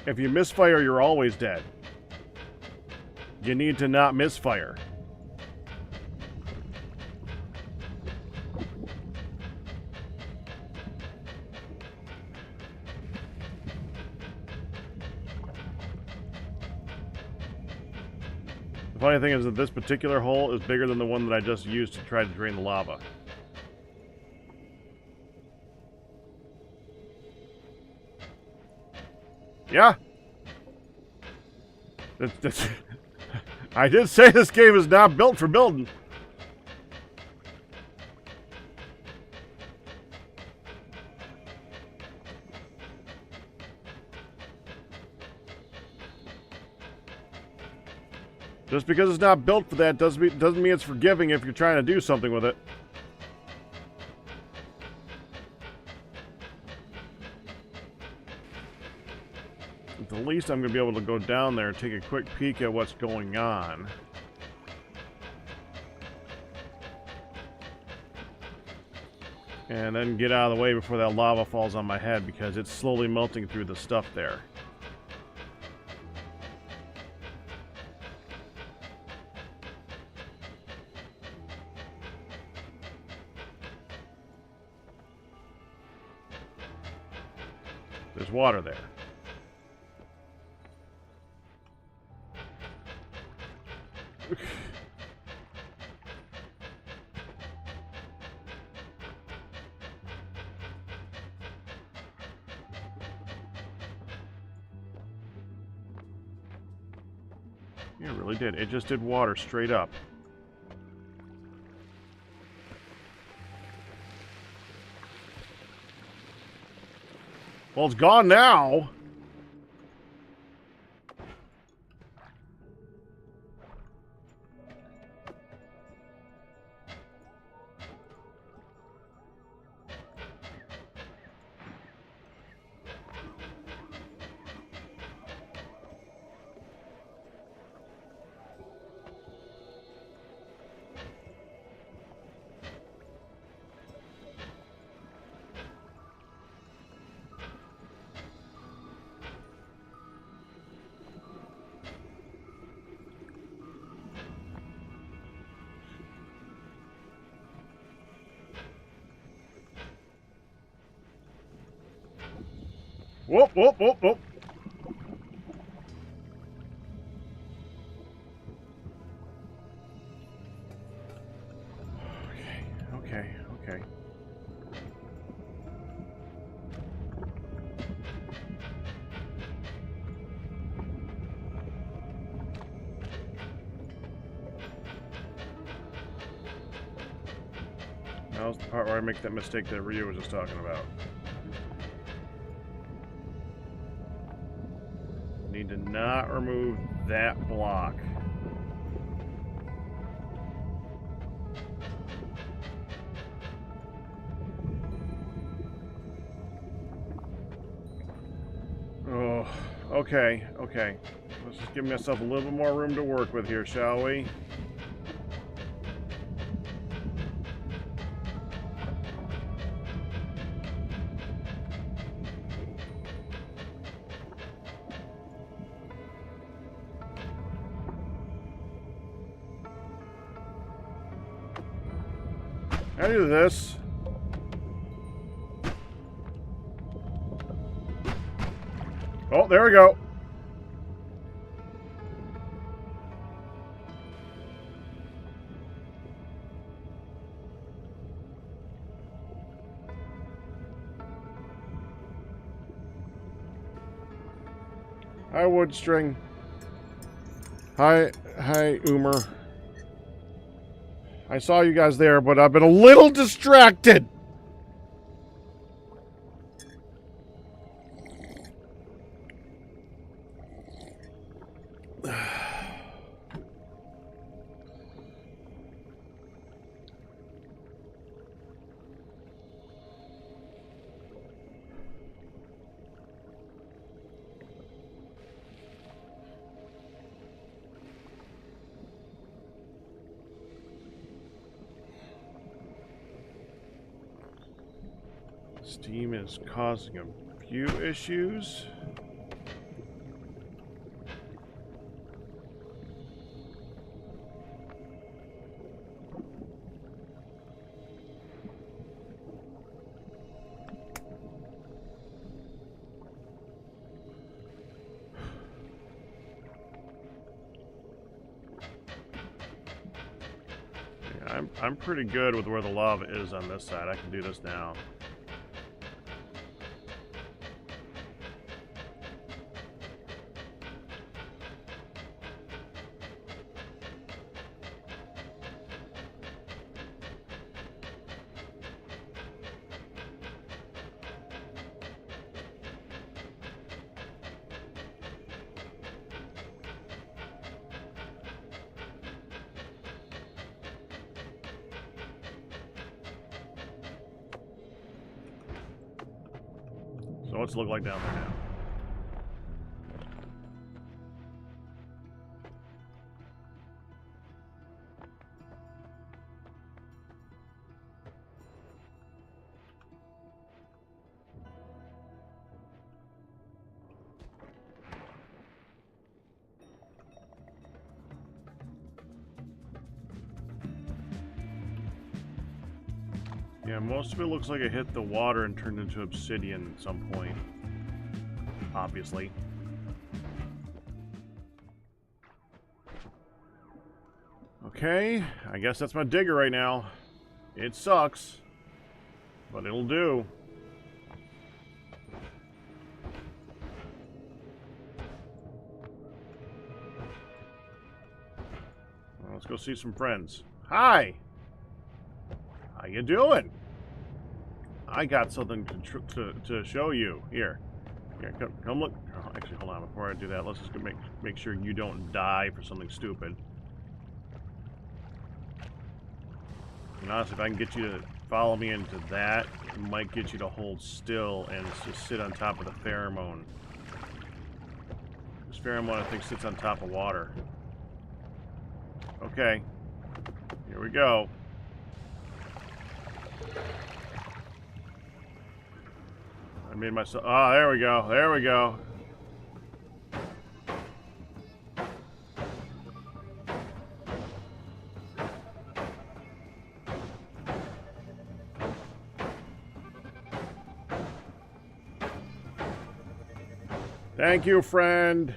If you misfire, you're always dead. You need to not misfire. The funny thing is that this particular hole is bigger than the one that I just used to try to drain the lava. Yeah. I did say this game is not built for building. Just because it's not built for that doesn't mean it's forgiving if you're trying to do something with it. At the least I'm going to be able to go down there and take a quick peek at what's going on. And then get out of the way before that lava falls on my head because it's slowly melting through the stuff there. There's water there. Yeah, it really did. It just did water straight up. Well, it's gone now. Whoop, whoop, whoop, whoop. Okay. Now's the part where I make that mistake that Ryu was just talking about. Need to not remove that block. Oh, okay. Let's just give myself a little bit more room to work with here, shall we? I do this. Oh, there we go. Hi, Woodstring. Hi, Umer. I saw you guys there, but I've been a little distracted. Steam is causing a few issues. Yeah, I'm pretty good with where the lava is on this side. I can do this now. So what's it look like down there now? Yeah, most of it looks like it hit the water and turned into obsidian at some point. Obviously. Okay, I guess that's my digger right now. It sucks, but it'll do. Well, let's go see some friends. Hi! How you doing? I got something to show you. Here, come look. Oh, actually, hold on. Before I do that, let's just go make sure you don't die for something stupid. And honestly, if I can get you to follow me into that, it might get you to hold still and just sit on top of the pheromone. This pheromone, I think, sits on top of water. Okay, here we go. I made myself... Oh, there we go. There we go. Thank you, friend.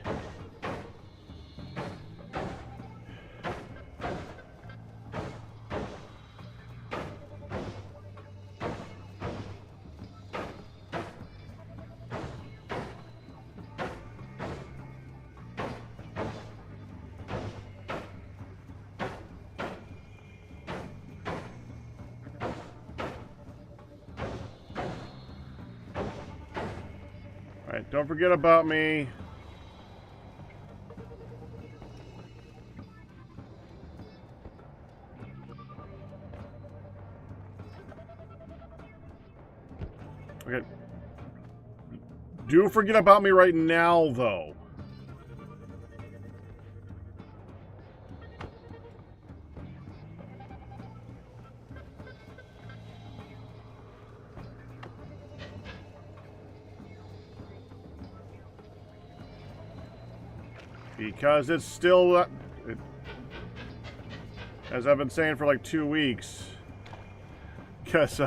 Alright, don't forget about me. Okay. Do forget about me right now, though. Because it's still, as I've been saying for like 2 weeks, because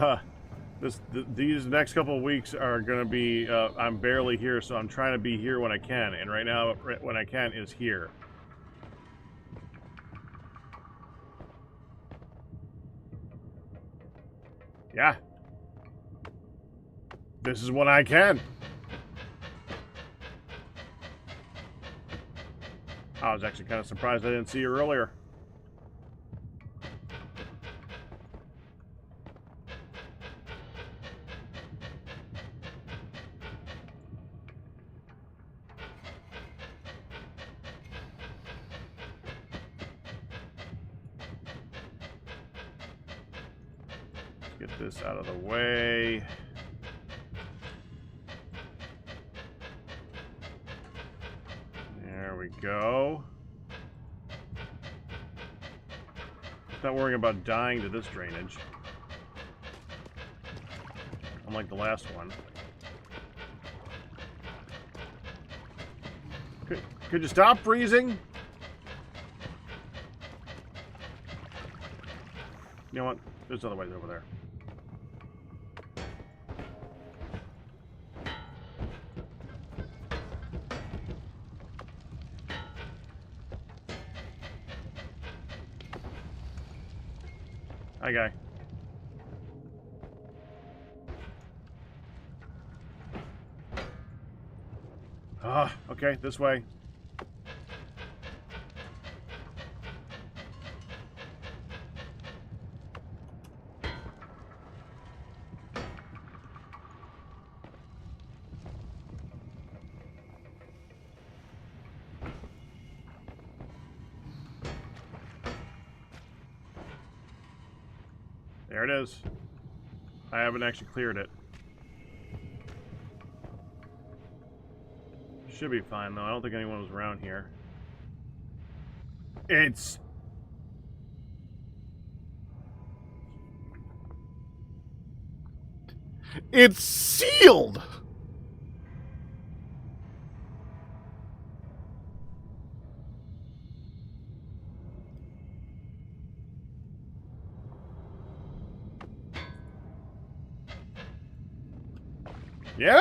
these next couple of weeks are going to be, I'm barely here, so I'm trying to be here when I can, and right now, when I can is here. Yeah. This is when I can. I was actually kind of surprised I didn't see you earlier. Get this out of the way. There we go. Not worrying about dying to this drainage. Unlike the last one. Could you stop freezing? You know what? There's other ways over there. Hi, guy. Ah, okay, this way. There it is. I haven't actually cleared it. Should be fine, though. I don't think anyone was around here. It's sealed! Yeah?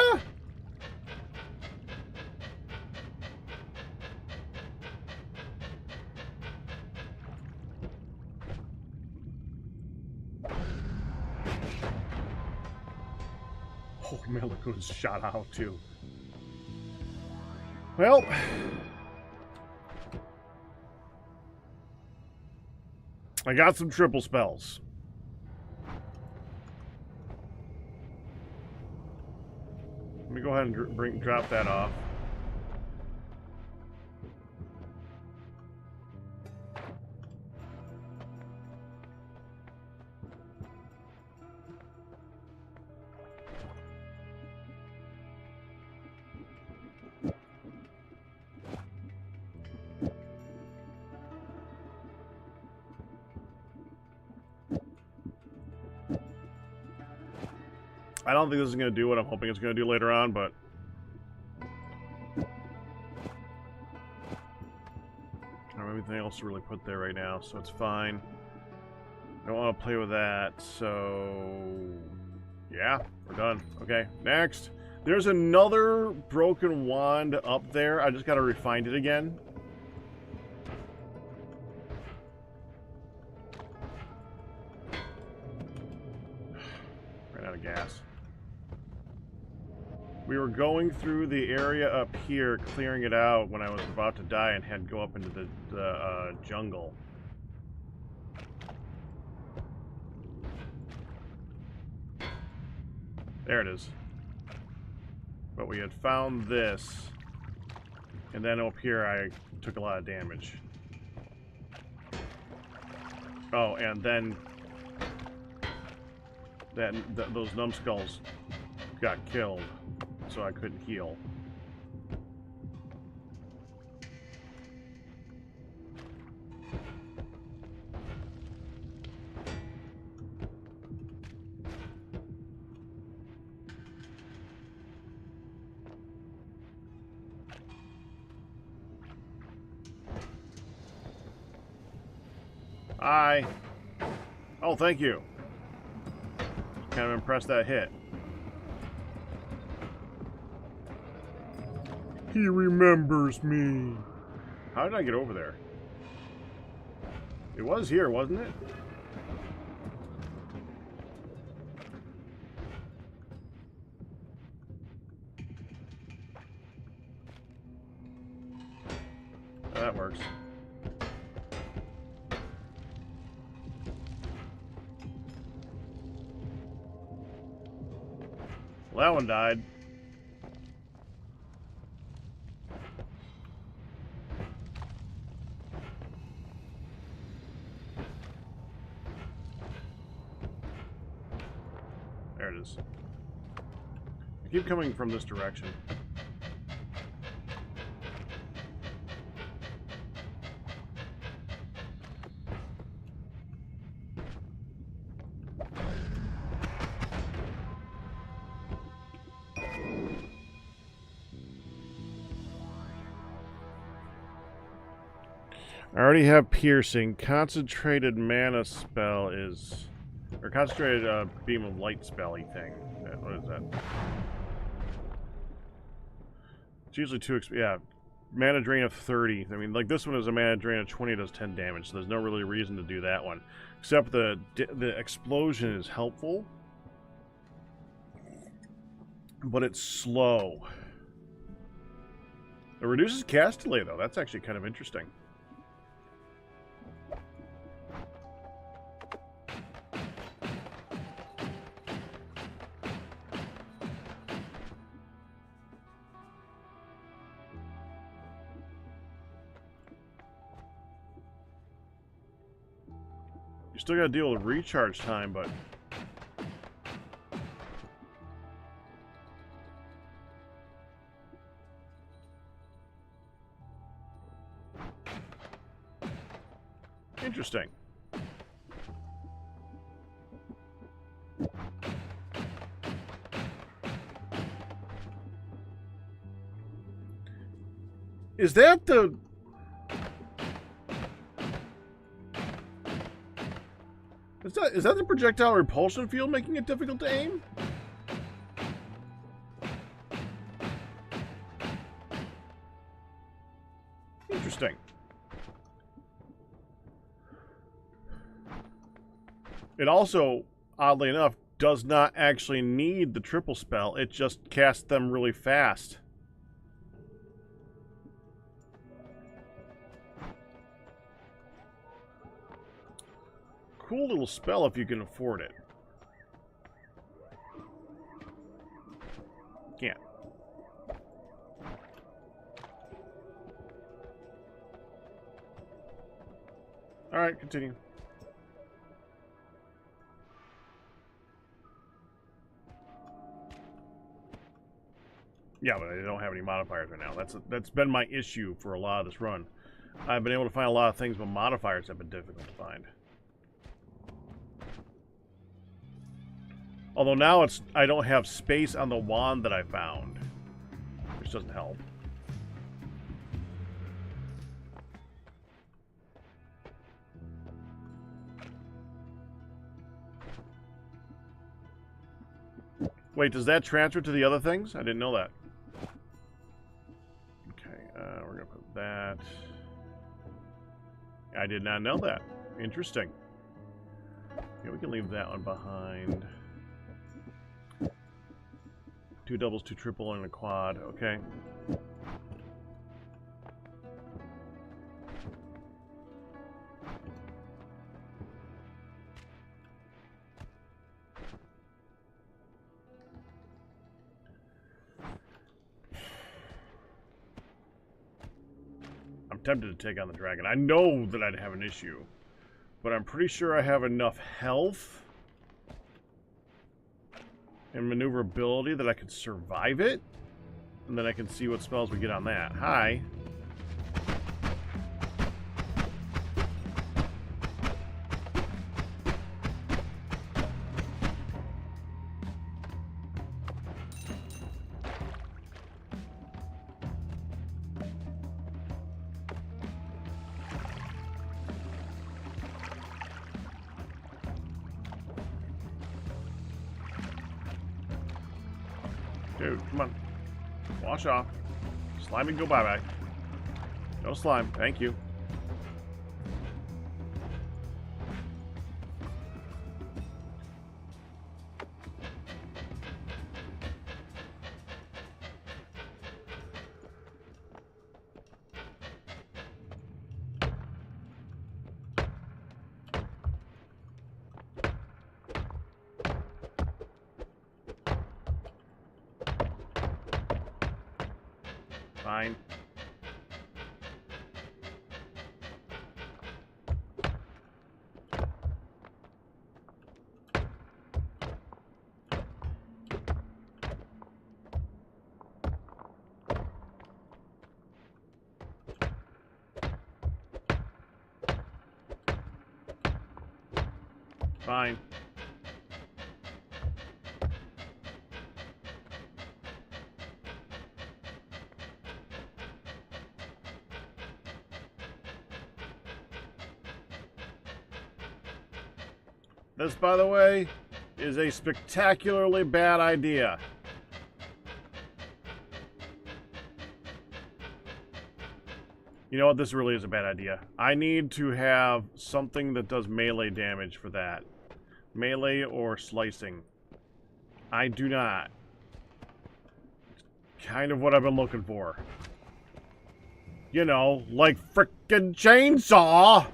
Oh man, look who's shot out too. Well, I got some triple spells. Let me go ahead and drop that off. I don't think this is going to do what I'm hoping it's going to do later on, but... I don't have anything else to really put there right now, so it's fine. I don't want to play with that, so... yeah, we're done. Okay, next. There's another broken wand up there. I just got to refine it again. Ran out of gas. We were going through the area up here, clearing it out when I was about to die and had to go up into the jungle. There it is. But we had found this, and then up here I took a lot of damage. Oh, and then those numbskulls got killed. So I couldn't heal. Hi. Oh, thank you. Kind of impressed that hit. He remembers me. How did I get over there? It was here, wasn't it? Oh, that works. Well, that one died. is. I keep coming from this direction. I already have piercing. Concentrated mana spell is... Or concentrated beam of light spell-y thing. What is that? It's usually yeah. Mana drain of 30. I mean, like this one is a mana drain of 20, does 10 damage, so there's no really reason to do that one. Except the explosion is helpful. But it's slow. It reduces cast delay, though. That's actually kind of interesting. Still got to deal with recharge time, but... Interesting. Is that the... Is that the projectile repulsion field making it difficult to aim? Interesting. It also, oddly enough, does not actually need the triple spell. It just casts them really fast. Cool little spell if you can afford it. Can't. Alright, continue. Yeah, but I don't have any modifiers right now. That's been my issue for a lot of this run. I've been able to find a lot of things, but modifiers have been difficult to find. Although now I don't have space on the wand that I found, which doesn't help. Wait, does that transfer to the other things? I didn't know that. Okay, we're gonna put that. I did not know that. Interesting. Yeah, we can leave that one behind. 2 doubles, 2 triple, and a quad. Okay. I'm tempted to take on the dragon. I know that I'd have an issue, but I'm pretty sure I have enough health and maneuverability that I could survive it, and then I can see what spells we get on that. Hi. Dude, come on. Wash off. Slime and go bye-bye. No slime. Thank you. Fine. fine. This, by the way, is a spectacularly bad idea. You know what? This really is a bad idea. I need to have something that does melee damage for that. Melee or slicing. I do not. It's kind of what I've been looking for. You know, like frickin' chainsaw!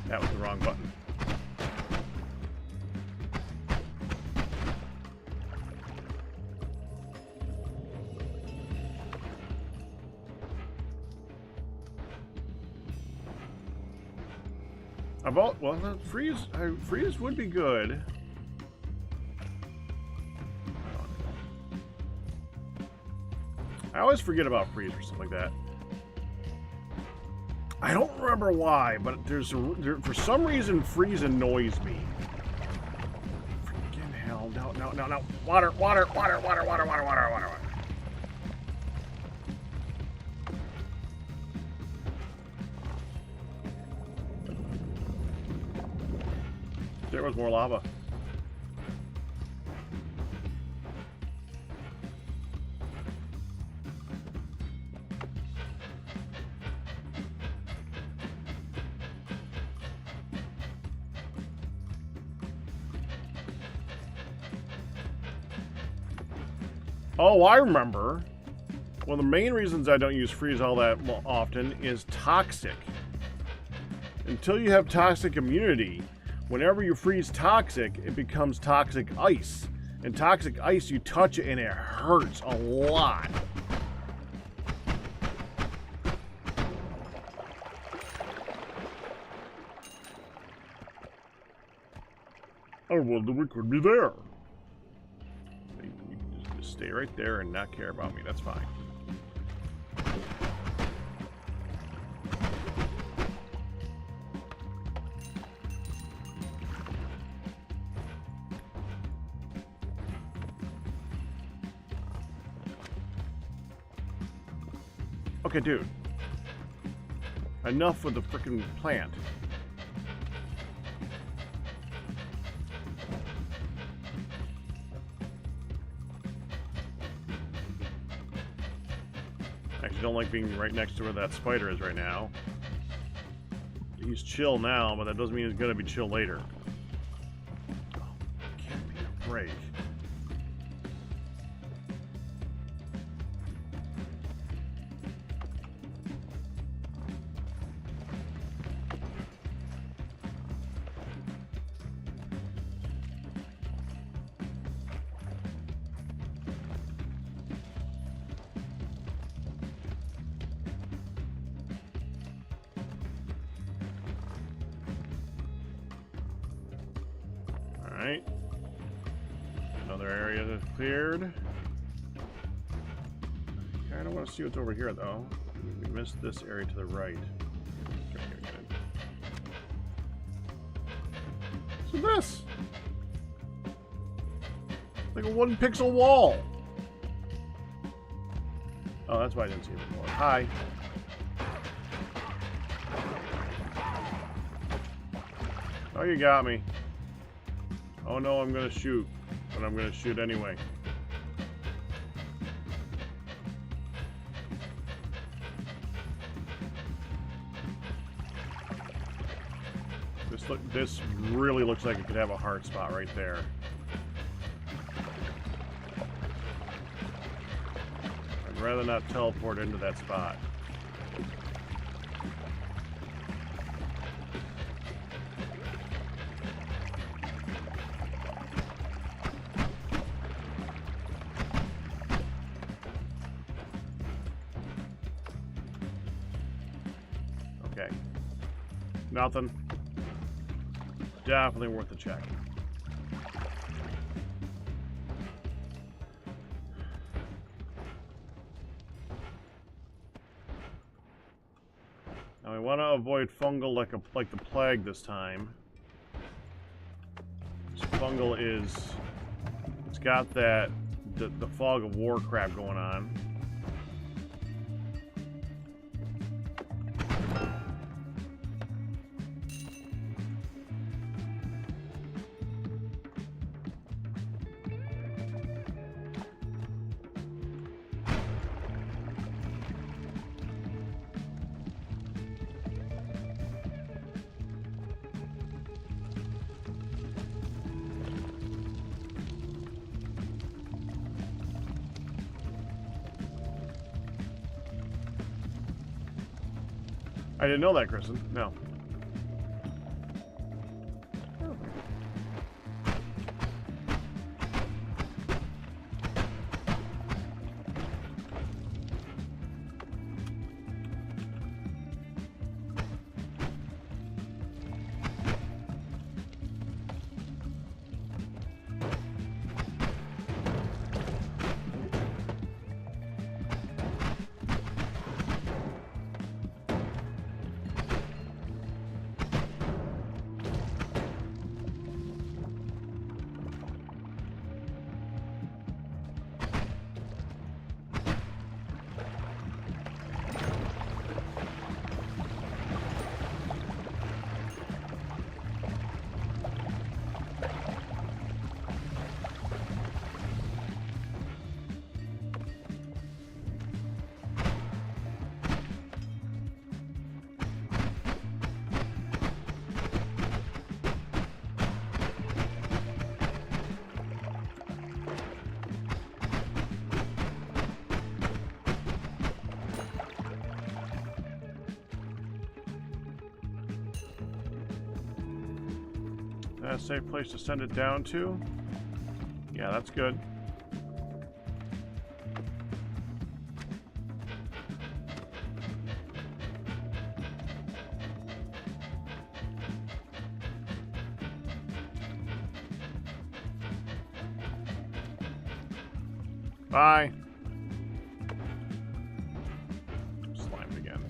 That was the wrong button. Well, freeze would be good. I always forget about freeze or something like that. I don't remember why, but for some reason freeze annoys me. Freaking hell! No! Water! There was more lava. Oh, I remember. One of the main reasons I don't use freeze all that often is toxic. Until you have toxic immunity, whenever you freeze toxic, it becomes toxic ice. And toxic ice, you touch it and it hurts a lot. Oh, well, we could be there. You can just stay right there and not care about me. That's fine. Okay, dude. Enough with the frickin' plant. I actually don't like being right next to where that spider is right now. He's chill now, but that doesn't mean he's gonna be chill later. Oh, give me a break. Alright. Another area that's cleared. I kinda want to see what's over here, though. We missed this area to the right. What's this? Like a 1-pixel wall. Oh, that's why I didn't see it before. Hi. Oh, you got me. Oh no, I'm gonna shoot. But I'm gonna shoot anyway. This really looks like it could have a hard spot right there. I'd rather not teleport into that spot. Okay. Nothing. Definitely worth a check. Now we want to avoid fungal like the plague this time. This fungal it's got the fog of war crap going on. I didn't know that, Kristen. No. A safe place to send it down to? Yeah, that's good. Bye. Slimed again.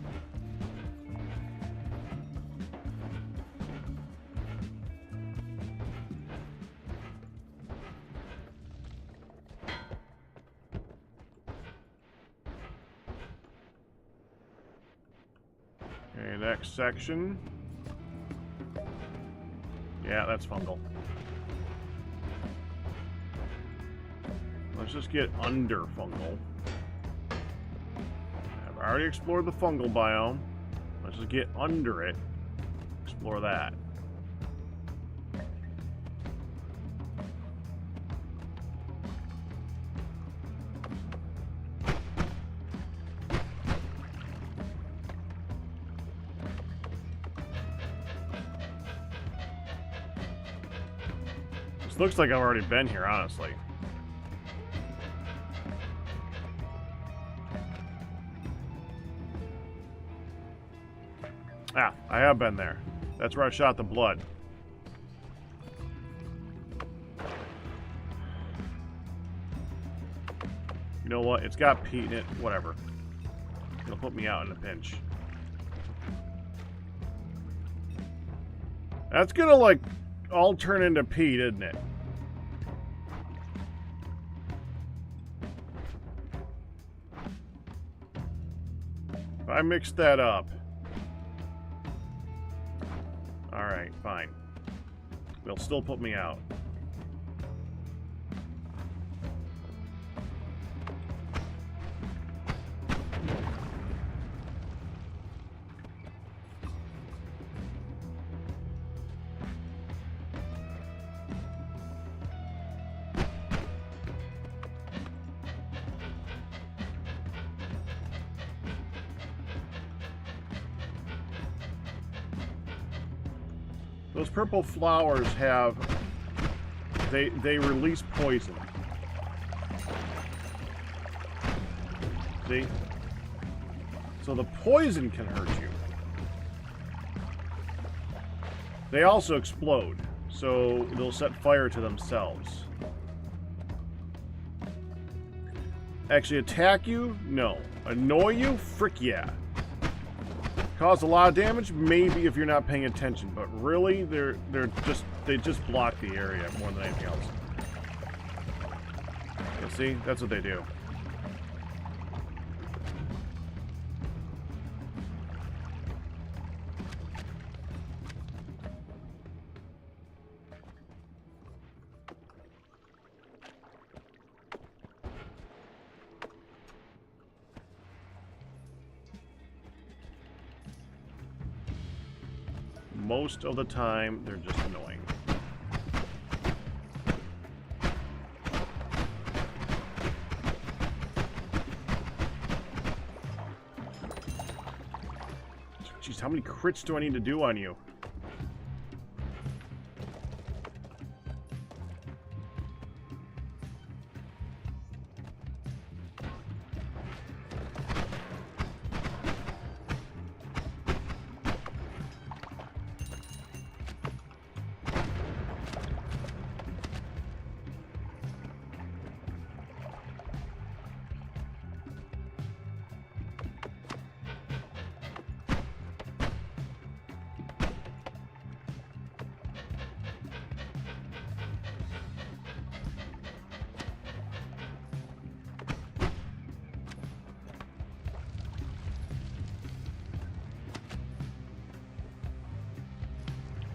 Okay, next section. Yeah, that's fungal. Let's just get under fungal. I've already explored the fungal biome. Let's just get under it. Explore that. This looks like I've already been here, honestly. Ah, I have been there. That's where I shot the blood. You know what? It's got peat in it. Whatever. It'll put me out in a pinch. That's gonna, like, all turn into peat, isn't it? If I mix that up. Alright, fine. They'll still put me out. Those purple flowers have... They release poison. See? So the poison can hurt you. They also explode, so they'll set fire to themselves. Actually attack you? No. Annoy you? Frick yeah. Cause a lot of damage, maybe if you're not paying attention, but really, they just block the area more than anything else. You see, that's what they do. Most of the time, they're just annoying. Jeez, how many crits do I need to do on you?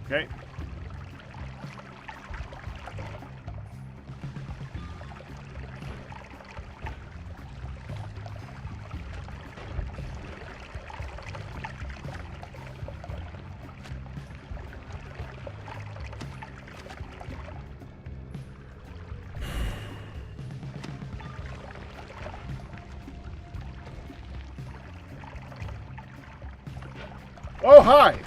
Okay. Oh, hi!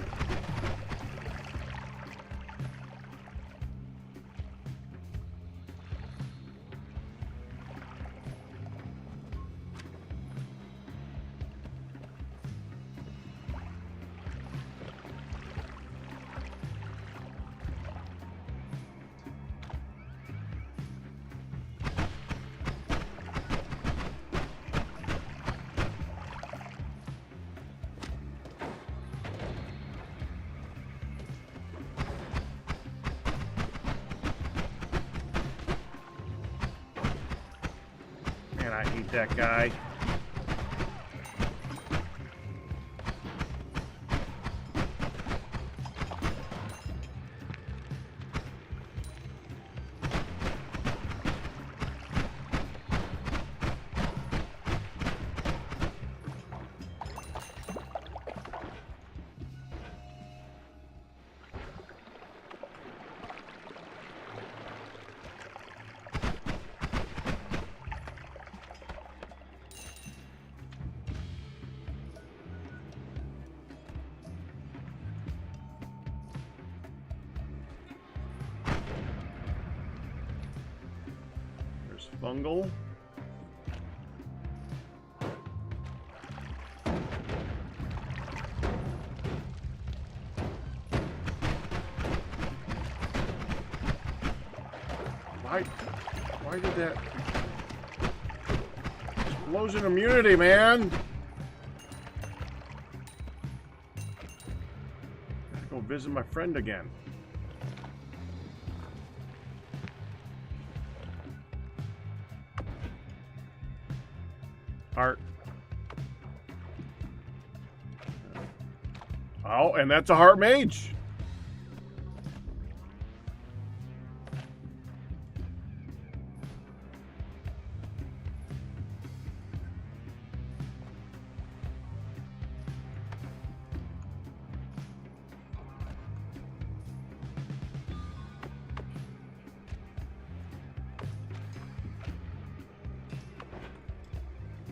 Man, I hate that guy. Fungal. Why did that explosion immunity, man? Gotta go visit my friend again. Heart. Oh, and that's a heart mage.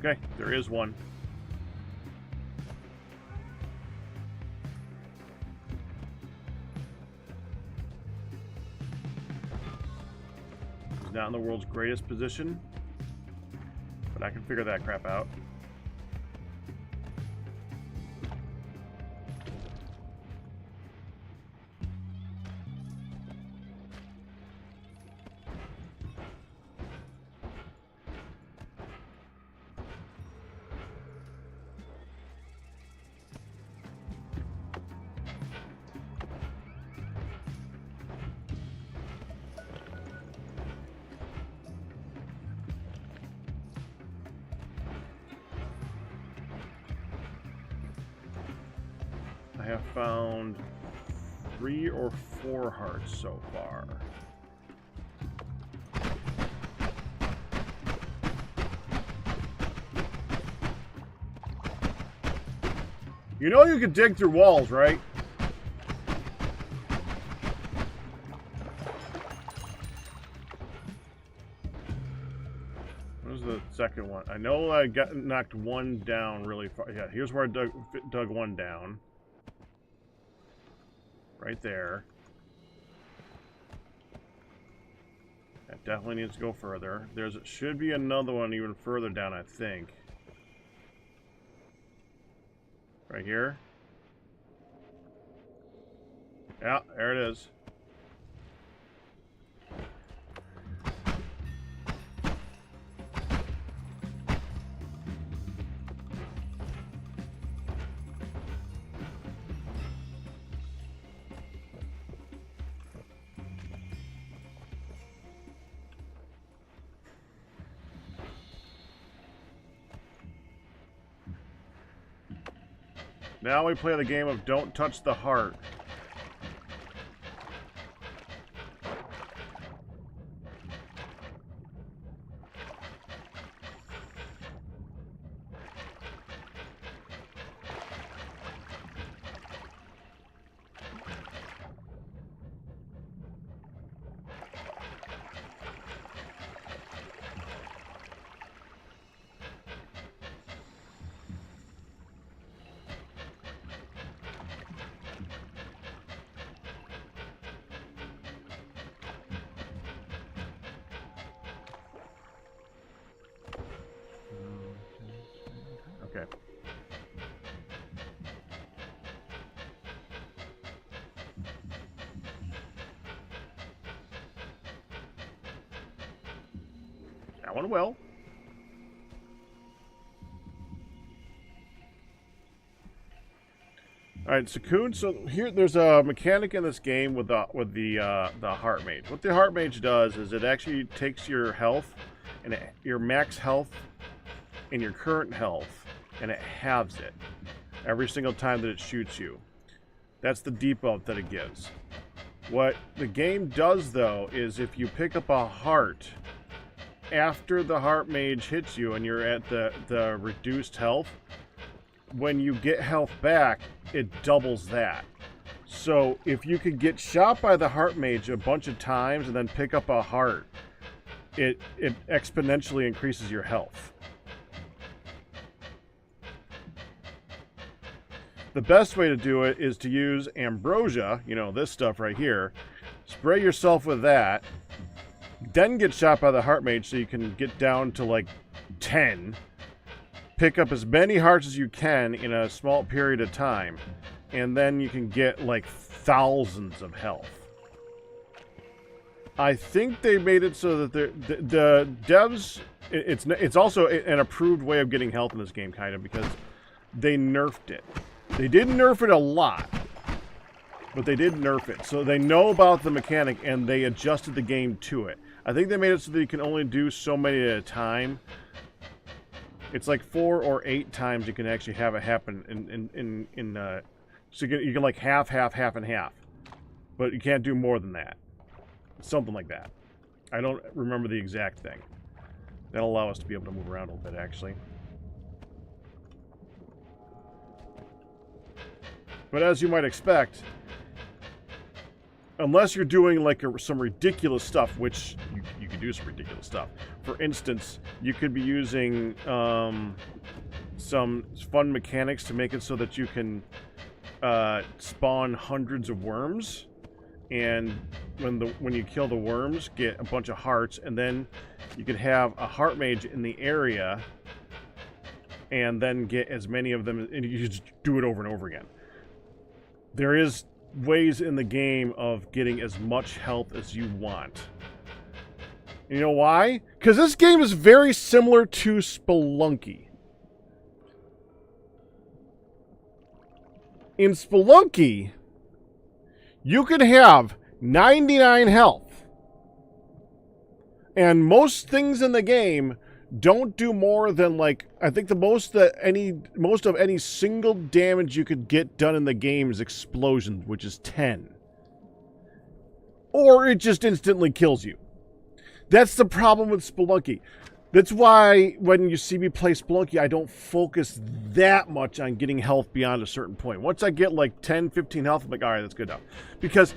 Okay, there is one. He's not in the world's greatest position, but I can figure that crap out. I have found 3 or 4 hearts so far. You know you can dig through walls, right? Where's the second one? I know I got knocked one down really far. Yeah, here's where I dug one down. Right there. That definitely needs to go further. Should be another one even further down, I think. Right here. Yeah, there it is. Now we play the game of don't touch the heart. Okay. That one will. All right, Sakun. So here, there's a mechanic in this game with the heart mage. What the heart mage does is it actually takes your health and your max health and your current health, and it halves it every single time that it shoots you. That's the debuff that it gives. What the game does, though, is if you pick up a heart after the heart mage hits you and you're at the reduced health, when you get health back, it doubles that. So if you could get shot by the heart mage a bunch of times and then pick up a heart, it exponentially increases your health. The best way to do it is to use ambrosia, you know, this stuff right here. Spray yourself with that, then get shot by the heart mage so you can get down to like 10. Pick up as many hearts as you can in a small period of time, and then you can get like thousands of health. I think they made it so that the devs, it's also an approved way of getting health in this game, kind of, because they nerfed it. They didn't nerf it a lot, but they did nerf it. So they know about the mechanic, and they adjusted the game to it. I think they made it so that you can only do so many at a time. It's like 4 or 8 times you can actually have it happen so you can like half, and half. But you can't do more than that. Something like that. I don't remember the exact thing. That'll allow us to be able to move around a little bit, actually. But as you might expect, unless you're doing like some ridiculous stuff, which you could do some ridiculous stuff. For instance, you could be using some fun mechanics to make it so that you can spawn hundreds of worms, and when you kill the worms, get a bunch of hearts, and then you could have a heart mage in the area, and then get as many of them, and you just do it over and over again. There is ways in the game of getting as much health as you want. You know why? Because this game is very similar to Spelunky. In Spelunky, you could have 99 health. And most things in the game Don't do more than, like, I think the most of any single damage you could get done in the game is explosion, which is 10. Or it just instantly kills you. That's the problem with Spelunky. That's why when you see me play Spelunky, I don't focus that much on getting health beyond a certain point. Once I get like 10, 15 health, I'm like, all right, that's good enough. Because,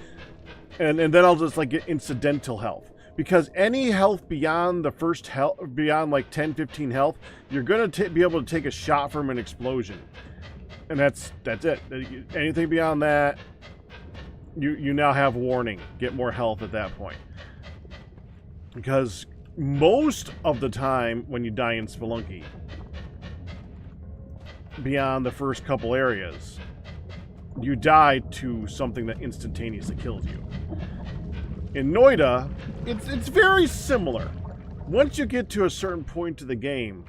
and then I'll just like get incidental health. Because any health beyond the first health, beyond like 10, 15 health, you're going to be able to take a shot from an explosion. And that's it. Anything beyond that, you now have warning. Get more health at that point. Because most of the time when you die in Spelunky, beyond the first couple areas, you die to something that instantaneously kills you. In Noita, it's very similar. Once you get to a certain point of the game,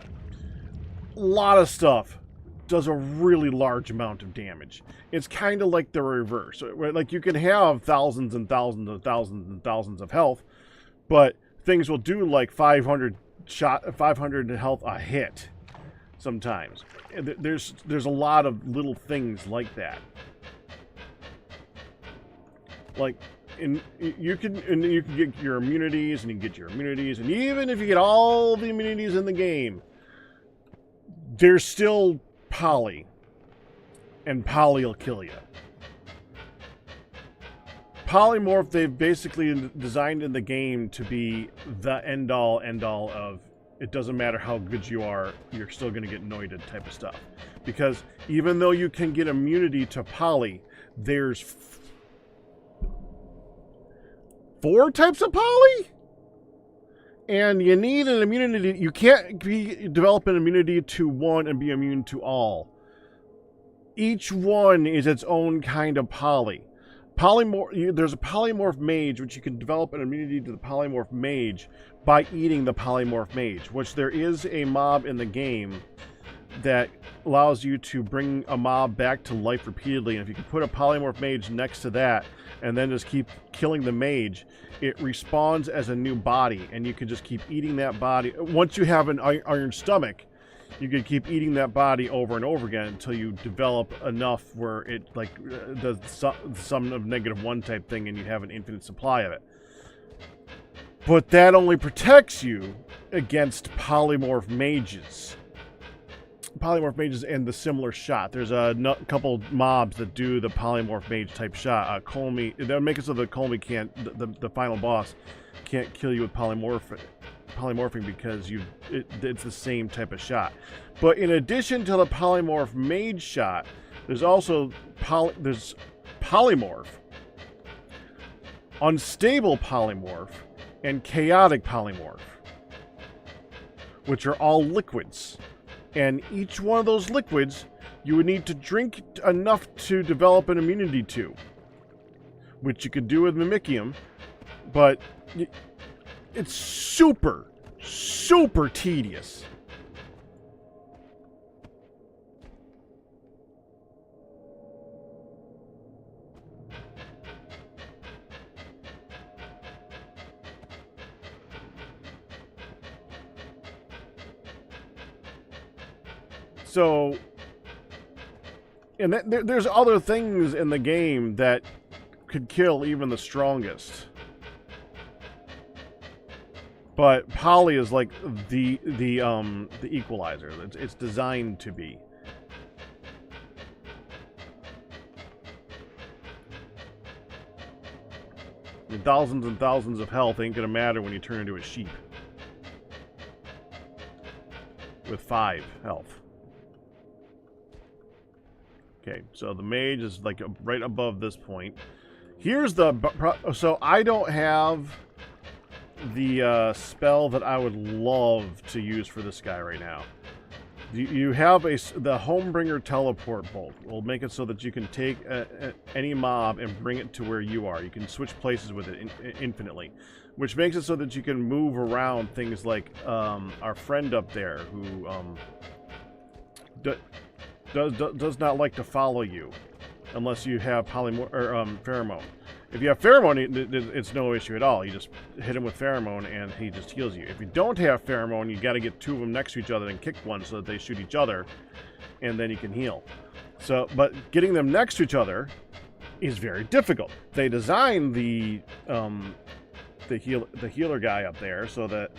a lot of stuff does a really large amount of damage. It's kind of like the reverse. Like, you can have thousands and thousands and thousands and thousands of health, but things will do like 500 health a hit sometimes. There's a lot of little things like that. Like, you can get your immunities, and you can get your immunities, and even if you get all the immunities in the game, there's still poly, and poly will kill you. Polymorph, they've basically designed in the game to be the end-all of, it doesn't matter how good you are, you're still going to get Noita type of stuff. Because even though you can get immunity to poly, there's 4 types of poly? And you need an immunity. You can't develop an immunity to one and be immune to all. Each one is its own kind of poly. There's a polymorph mage, which you can develop an immunity to the polymorph mage by eating the polymorph mage, which there is a mob in the game that allows you to bring a mob back to life repeatedly. And if you can put a polymorph mage next to that and then just keep killing the mage, it respawns as a new body, and you can just keep eating that body. Once you have an iron stomach, you can keep eating that body over and over again until you develop enough where it like does some of -1 type thing, and you have an infinite supply of it. But that only protects you against polymorph mages. Polymorph mages and the similar shot. There's a couple mobs that do the polymorph mage type shot. Colmy, that'll make it so that Colmy can't, the final boss can't kill you with polymorphing because it's the same type of shot. But in addition to the polymorph mage shot, there's also there's polymorph, unstable polymorph, and chaotic polymorph, which are all liquids. And each one of those liquids, you would need to drink enough to develop an immunity to, which you could do with Mimicium, but it's super, super tedious. So, and there's other things in the game that could kill even the strongest. But poly is like the equalizer. It's designed to be. And thousands and thousands of health ain't gonna matter when you turn into a sheep with 5 health. Okay, so the mage is like right above this point. Here's the... So I don't have the spell that I would love to use for this guy right now. You have the Homebringer Teleport Bolt. Will make it so that you can take any mob and bring it to where you are. You can switch places with it infinitely. Which makes it so that you can move around things like our friend up there who... does not like to follow you unless you have pheromone. If you have pheromone, it's no issue at all. You just hit him with pheromone and he just heals you. If you don't have pheromone, you got to get two of them next to each other and kick one so that they shoot each other, and then you can heal. So, but getting them next to each other is very difficult. They designed the healer guy up there so that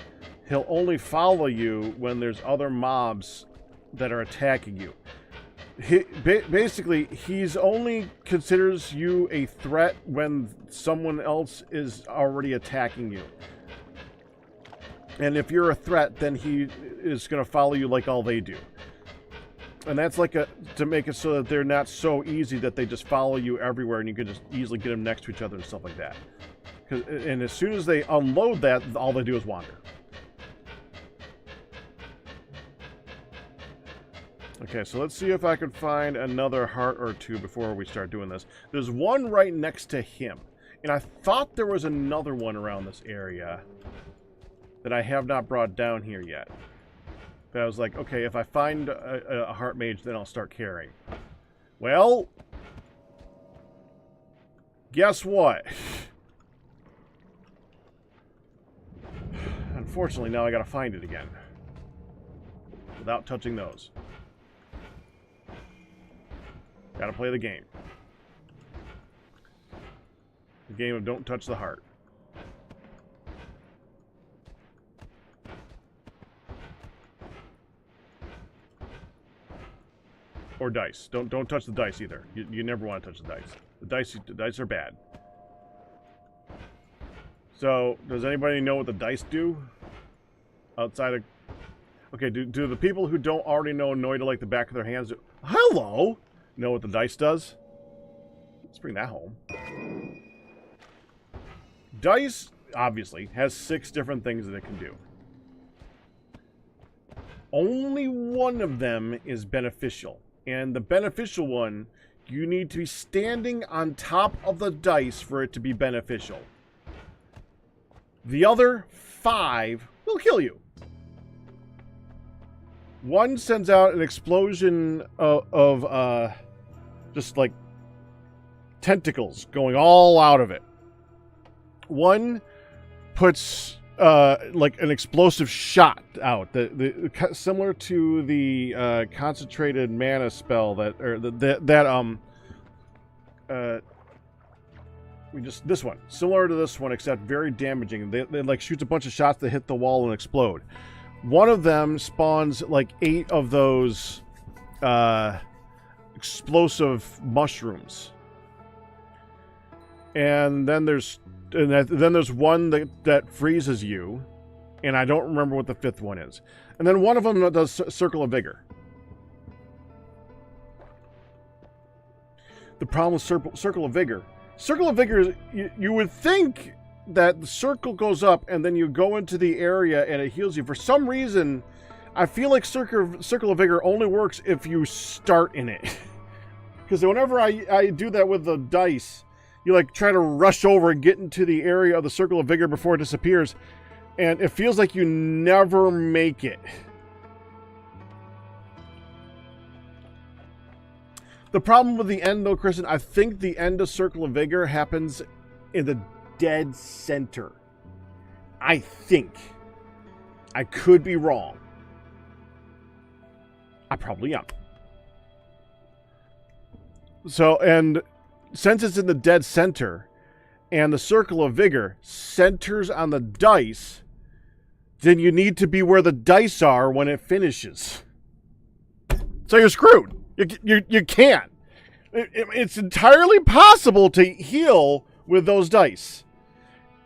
he'll only follow you when there's other mobs that are attacking you. Basically, he's only considers you a threat when someone else is already attacking you. And if you're a threat, then he is going to follow you like all they do. And that's like to make it so that they're not so easy that they just follow you everywhere and you can just easily get them next to each other and stuff like that. And as soon as they unload that, all they do is wander. Okay, so let's see if I can find another heart or two before we start doing this. There's one right next to him. And I thought there was another one around this area that I have not brought down here yet. But I was like, okay, if I find a heart mage, then I'll start carrying. Well, guess what? Unfortunately, now I gotta find it again. Without touching those. Gotta play the game. The game of don't touch the heart. Or dice. Don't touch the dice either. You never want to touch the dice. The dice are bad. So, does anybody know what the dice do? Outside of... Okay, do the people who don't already know Noita like the back of their hands do... Hello! Know what the dice does? Let's bring that home. Dice, obviously, has 6 different things that it can do. Only one of them is beneficial. And the beneficial one, you need to be standing on top of the dice for it to be beneficial. The other 5 will kill you. One sends out an explosion of just like tentacles going all out of it. One puts like an explosive shot out, similar to the concentrated mana spell this one, similar to this one, except very damaging. They like shoots a bunch of shots that hit the wall and explode. One of them spawns like 8 of those explosive mushrooms, and then there's one that freezes you, and I don't remember what the 5th one is. And then one of them does Circle of Vigor. The problem with Circle of Vigor is you would think that the circle goes up and then you go into the area and it heals you. For some reason, I feel like Circle of Vigor only works if you start in it. Because whenever I do that with the dice, you like try to rush over and get into the area of the Circle of Vigor before it disappears, and it feels like you never make it. The problem with the end, though, Kristen, I think the end of Circle of Vigor happens in the dead center. I think. I could be wrong. I probably am. So, and since it's in the dead center, and the Circle of Vigor centers on the dice, then you need to be where the dice are when it finishes. So you're screwed. You can't. It's entirely possible to heal with those dice.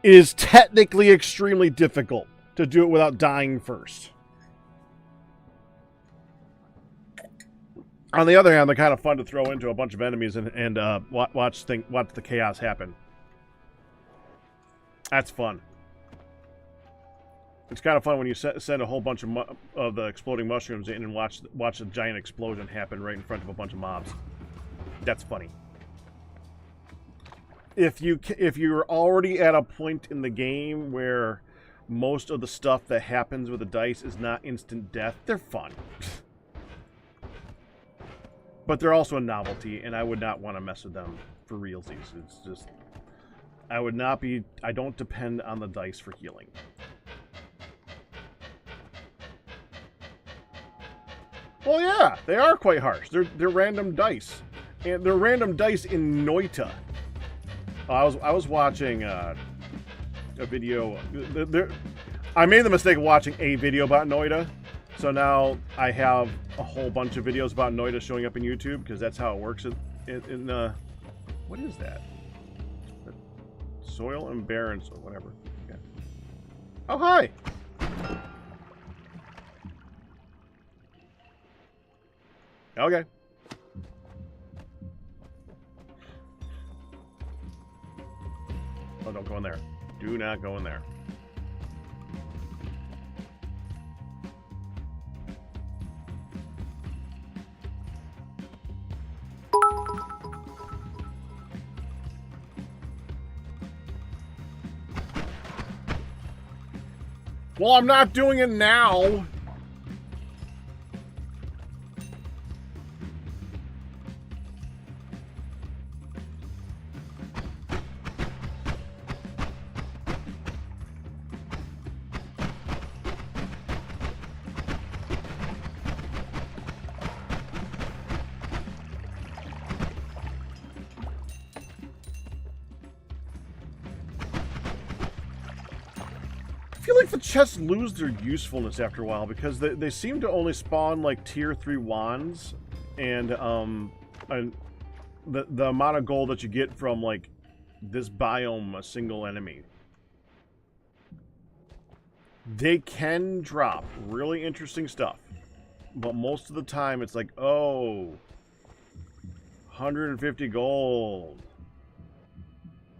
It is technically extremely difficult to do it without dying first. On the other hand, they're kind of fun to throw into a bunch of enemies and watch the chaos happen. That's fun. It's kind of fun when you send a whole bunch of the exploding mushrooms in and watch a giant explosion happen right in front of a bunch of mobs. That's funny. If you're already at a point in the game where most of the stuff that happens with the dice is not instant death, they're fun. But they're also a novelty, and I would not want to mess with them for realsies. It's just... I would not be... I don't depend on the dice for healing. Well, yeah, they are quite harsh. They're random dice. And they're random dice in Noita. I was watching a video... I made the mistake of watching a video about Noita. So now I have a whole bunch of videos about Noita showing up in YouTube, because that's how it works in what is that? Soil and barren, or whatever. Yeah. Oh, hi! Okay. Oh, don't go in there. Do not go in there. Well, I'm not doing it now. I feel like the chests lose their usefulness after a while, because they seem to only spawn like tier 3 wands, and the amount of gold that you get from like this biome, a single enemy. They can drop really interesting stuff, but most of the time it's like, oh, 150 gold.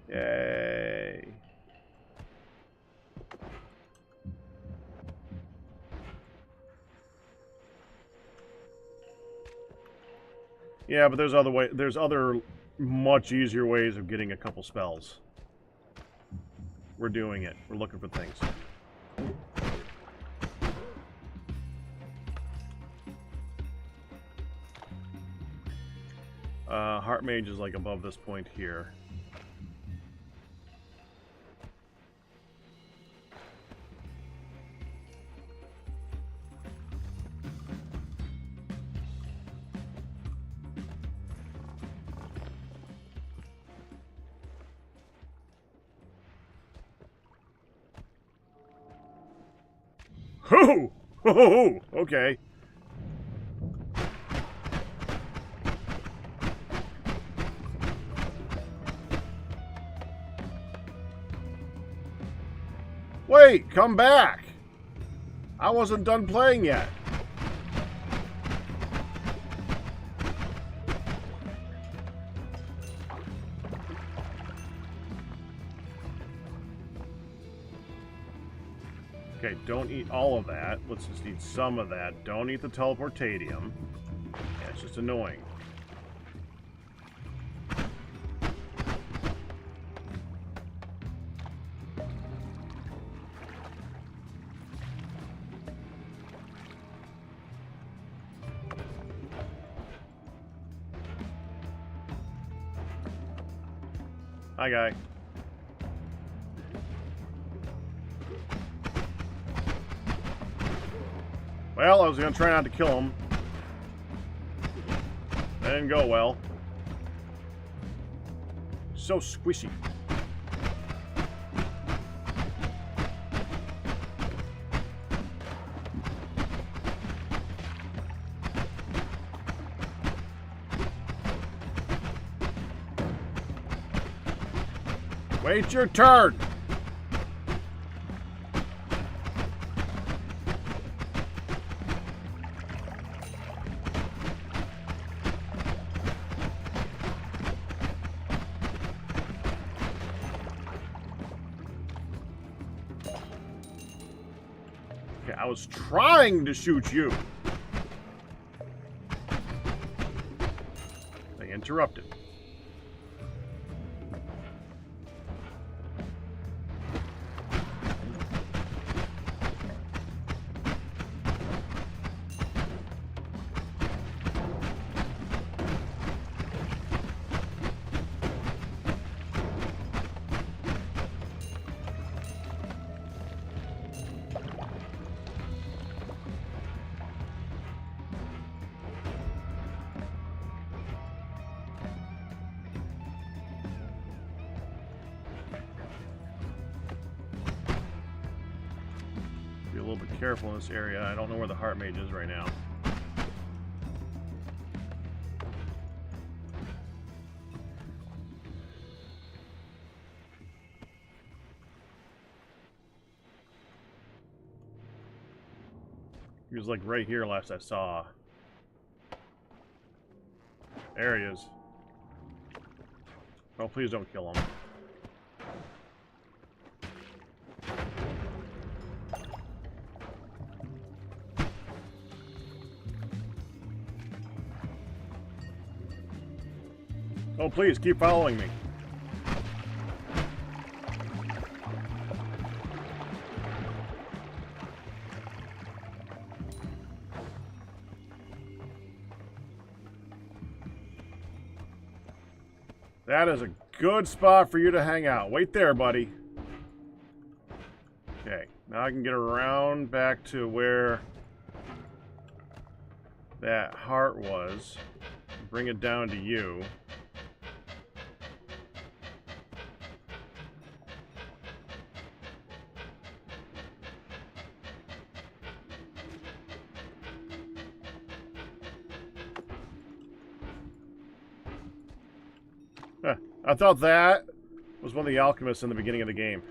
Yay. Yeah, but there's other much easier ways of getting a couple spells. We're doing it. We're looking for things. Heart Mage is like above this point here. Hoo! Ho! Okay. Wait, come back! I wasn't done playing yet. Okay, don't eat all of that. Let's just eat some of that. Don't eat the teleportadium. Yeah, it's just annoying. Hi, guy. Well, I was going to try not to kill him. That didn't go well. So squishy. Wait your turn! Okay, I was trying to shoot you. They interrupted. a little bit careful in this area. I don't know where the heart mage is right now. He was like right here last I saw. There he is. Oh, please don't kill him. Oh, please keep following me. That is a good spot for you to hang out. Wait there, buddy. Okay, now I can get around back to where that heart was. Bring it down to you. I thought that was one of the alchemists in the beginning of the game.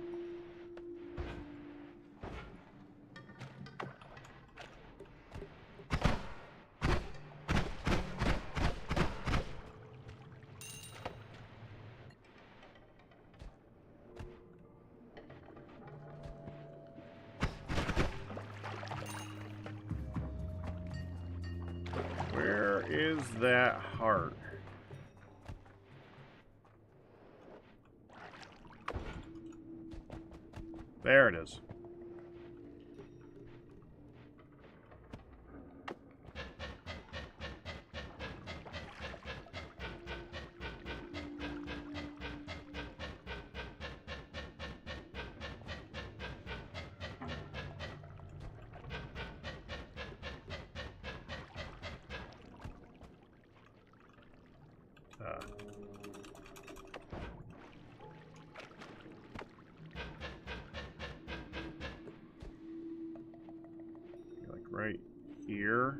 Where is that heart? There it is. Right here.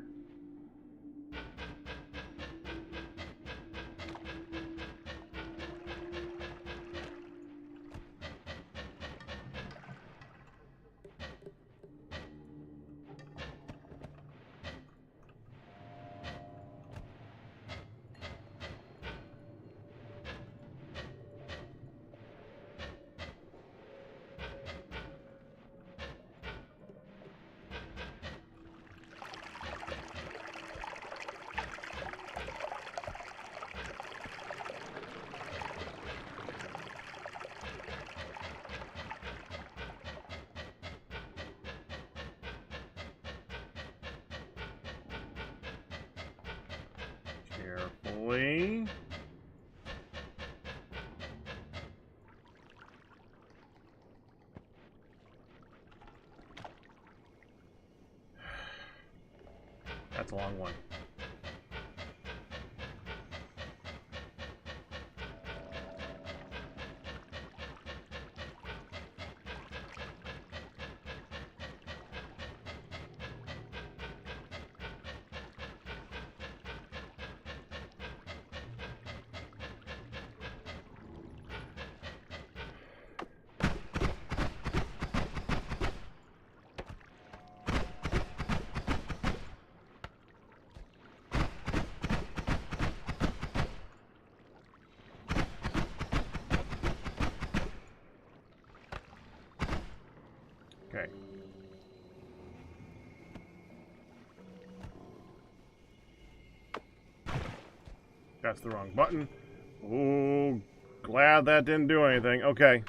Carefully. That's a long one. Okay. That's the wrong button. Oh, glad that didn't do anything. Okay.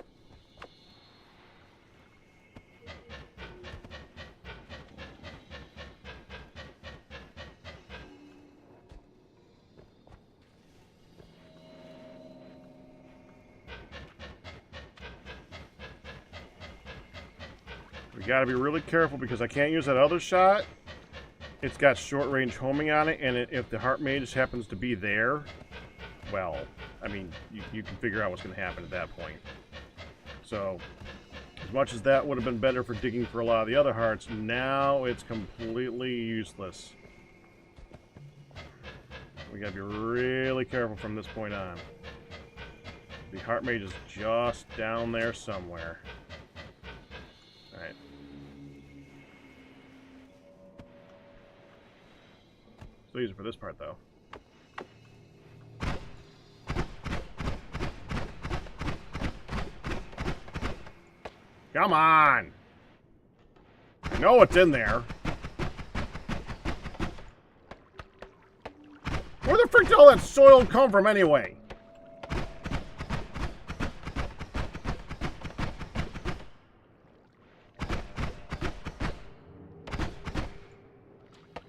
We gotta be really careful because I can't use that other shot. It's got short range homing on it, and if the heart mage happens to be there, well, I mean, you can figure out what's going to happen at that point. So, As much as that would have been better for digging for a lot of the other hearts, now it's completely useless. We gotta be really careful from this point on. The heart mage is just down there somewhere. Alright. Still use it for this part, though. Come on! I know what's in there. Where the frick did all that soil come from anyway?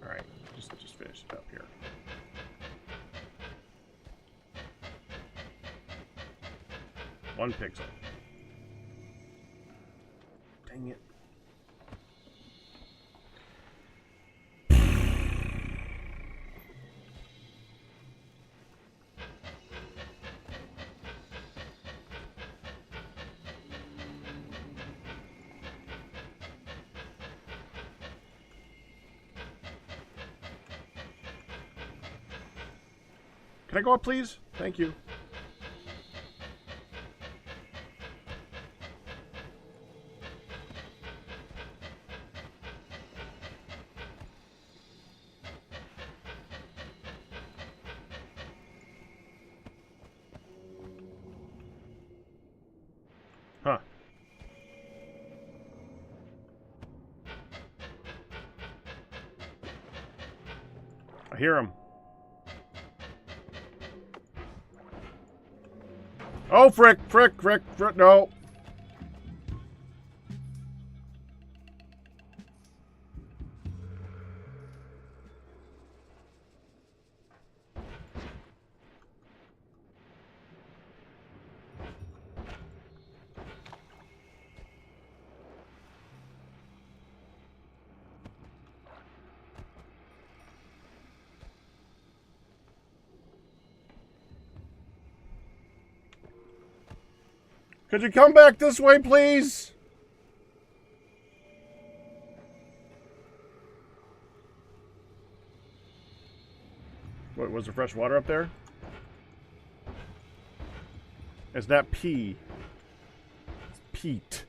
Alright, just finish it up here. One pixel. Dang it. Can I go up, please? Thank you. Huh. I hear him. Oh, frick, no. Could you come back this way, please? What, was there fresh water up there? It's not pee. It's peat.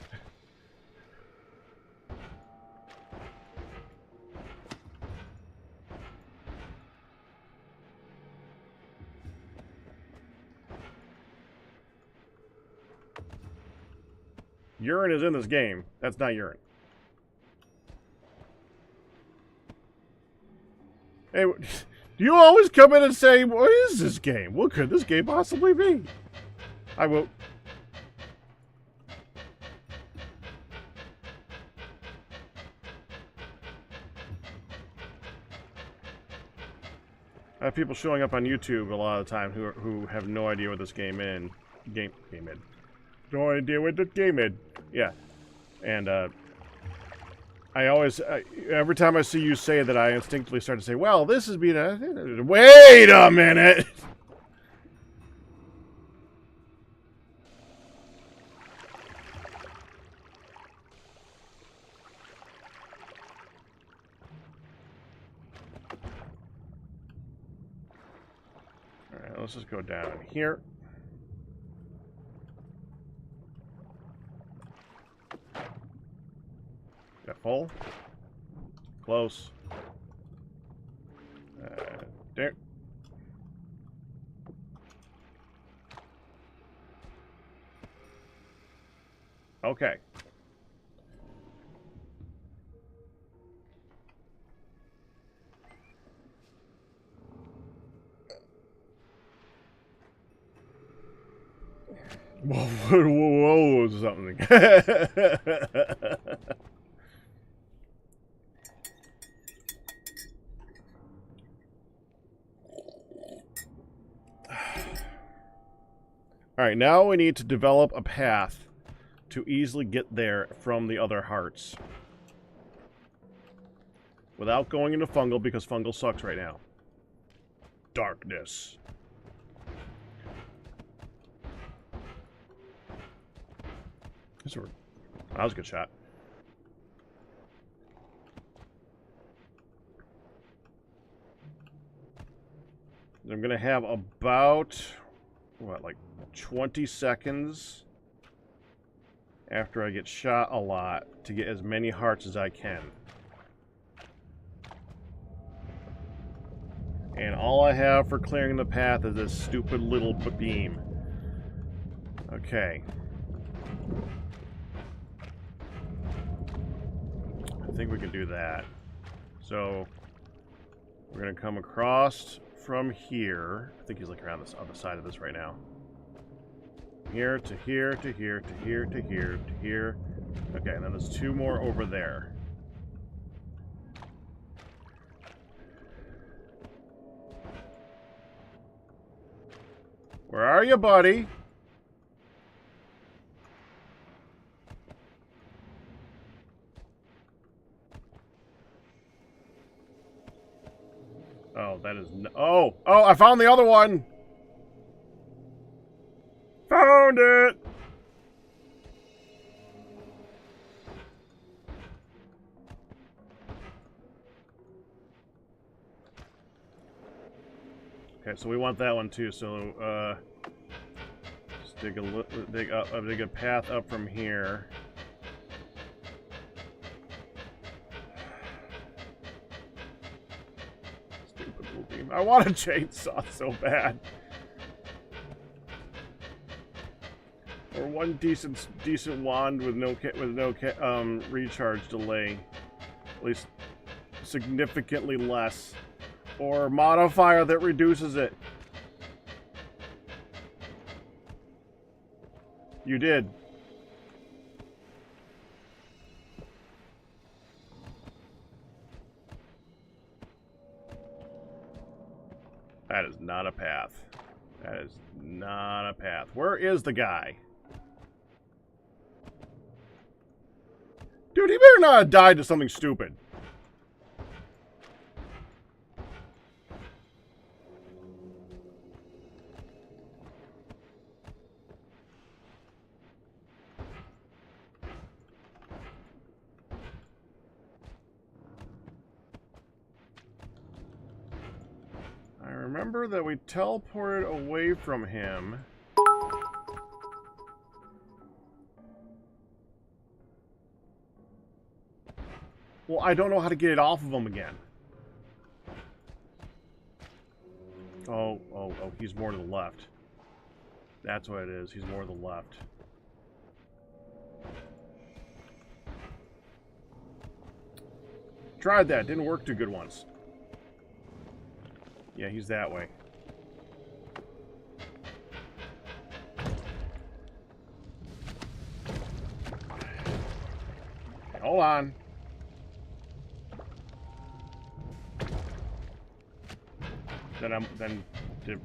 Urine is in this game. That's not urine. Hey, do you always come in and say, what is this game? What could this game possibly be? I will... I have people showing up on YouTube a lot of the time who have no idea what this game is. No idea what this game is. Yeah. And, I always, every time I see you say that, I instinctively start to say, well, this is being a... Wait a minute! Alright, let's just go down here. That full? Close. There. Okay. Whoa, something. Alright, now we need to develop a path to easily get there from the other hearts. Without going into fungal, because fungal sucks right now. Darkness. That was a good shot. I'm going to have about, what, like 20 seconds after I get shot a lot to get as many hearts as I can. And all I have for clearing the path is this stupid little beam. Okay. I think we can do that. So, we're going to come across from here. I think he's like around this on the side of this right now. Here to here to here to here to here to here. Okay, and then there's two more over there. Where are you, buddy? Oh, that is no— oh, I found the other one. Found it. Okay, so we want that one too. So just dig a path up from here. I want a chainsaw so bad. Or one decent wand with no recharge delay, at least significantly less, or a modifier that reduces it. You did. That is not a path. That is not a path. Where is the guy? Dude, he better not have died to something stupid. I remember that we teleported away from him. Well, I don't know how to get it off of him again. Oh, he's more to the left. That's what it is. He's more to the left. Tried that. Didn't work too good once. Yeah, he's that way. Hold on.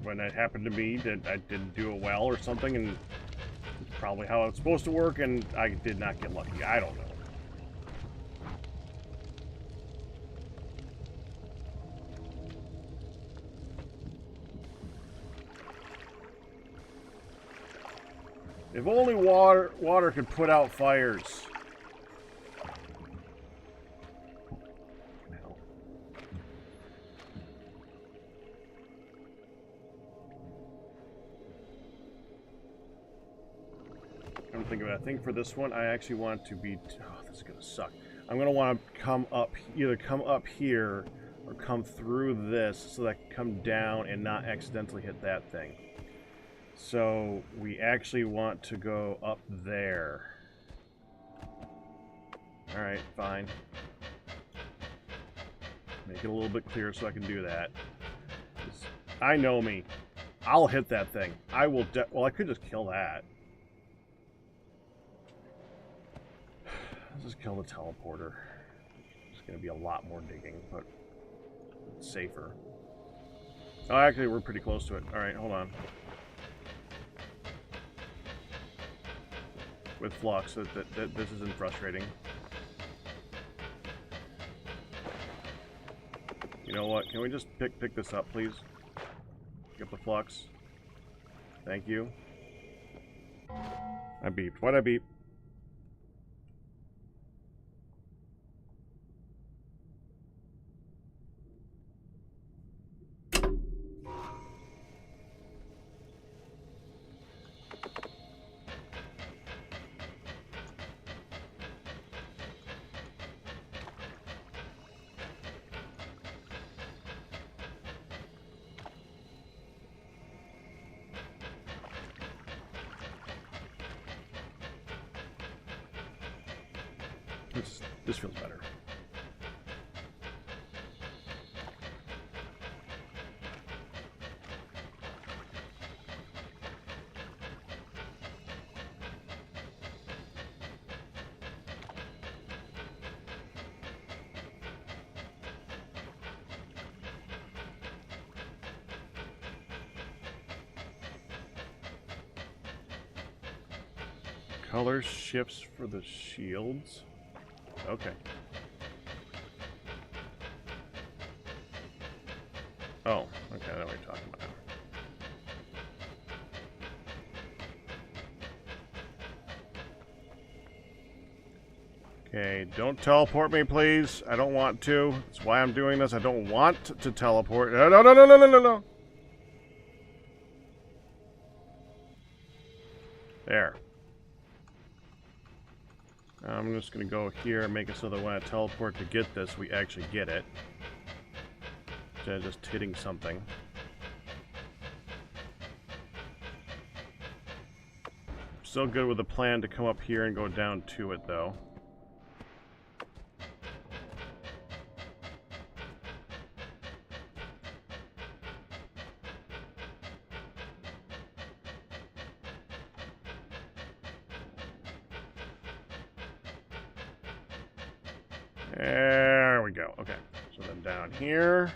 When it happened to me, that I didn't do it well or something, and it's probably how it's supposed to work, and I did not get lucky. I don't know. If only water could put out fires. I'm thinking about it. I think for this one, I actually want to be— oh, this is gonna suck. I'm gonna want to come up, either come up here or come through this, so that I can come down and not accidentally hit that thing. So we actually want to go up there. All right, fine. Make it a little bit clearer so I can do that. I know me. I'll hit that thing. I will. Well, I could just kill that. Let's just kill the teleporter. It's going to be a lot more digging, but it's safer. Oh, actually, we're pretty close to it. All right, hold on. With flux, this isn't frustrating. You know what? Can we just pick this up, please? Pick up the flux. Thank you. I beeped. Why'd I beep? This feels better. Color shifts for the shields. Okay. Oh, okay, I know what you're talking about. Okay, don't teleport me, please. I don't want to. That's why I'm doing this. I don't want to teleport. No, no, no, no, no, no, no. There. I'm just going to go here and make it so that when I teleport to get this, we actually get it. Instead of just hitting something. Still good with the plan to come up here and go down to it, though. There we go. Okay. So then down here.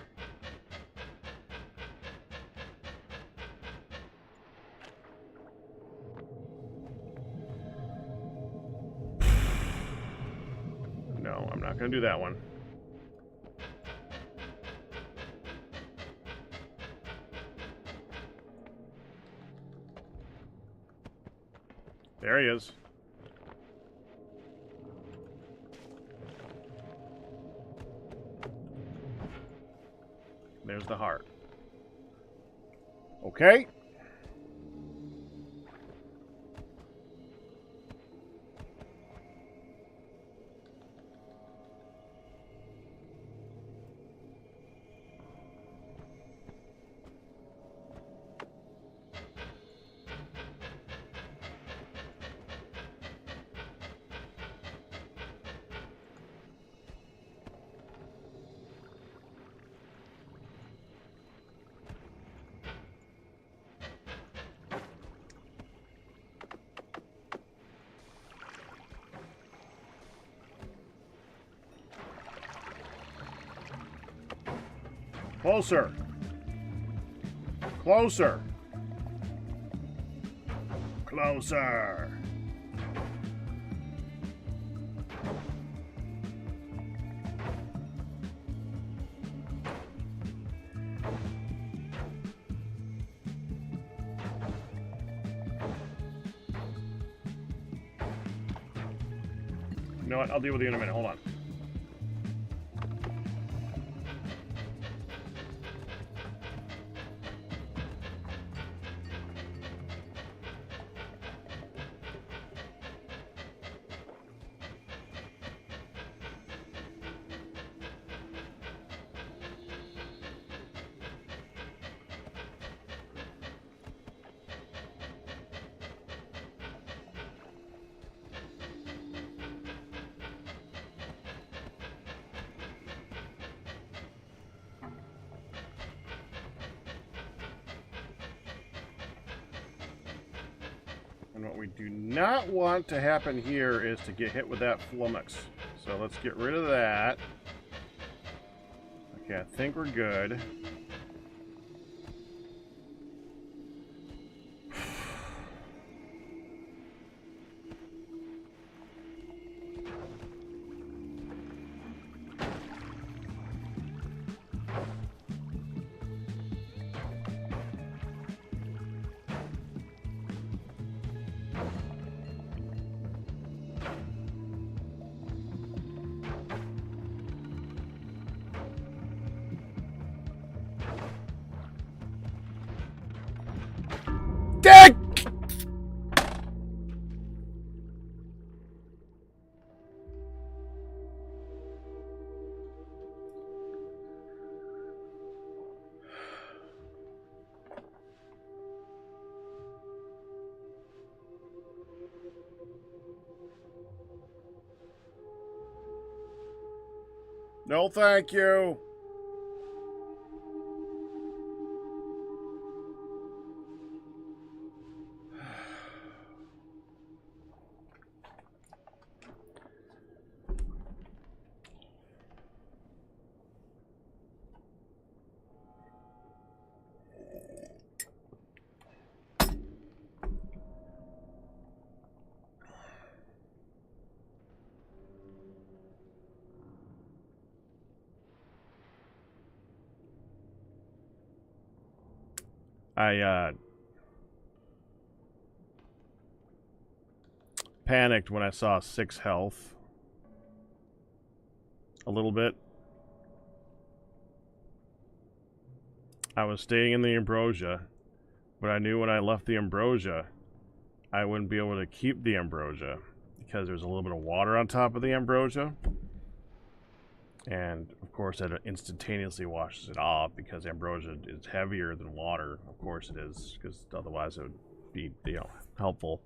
No, I'm not going to do that one. There he is. There's the heart. Okay. Closer. Closer. Closer. You know what? I'll deal with you in a minute. Hold on. And what we do not want to happen here is to get hit with that flummox. So let's get rid of that. Okay, I think we're good. No, thank you. I panicked when I saw 6 health. A little bit. I was staying in the ambrosia, but I knew when I left the ambrosia, I wouldn't be able to keep the ambrosia because there's a little bit of water on top of the ambrosia. And, of course, that instantaneously washes it off because ambrosia is heavier than water. Of course it is, because otherwise it would be, helpful.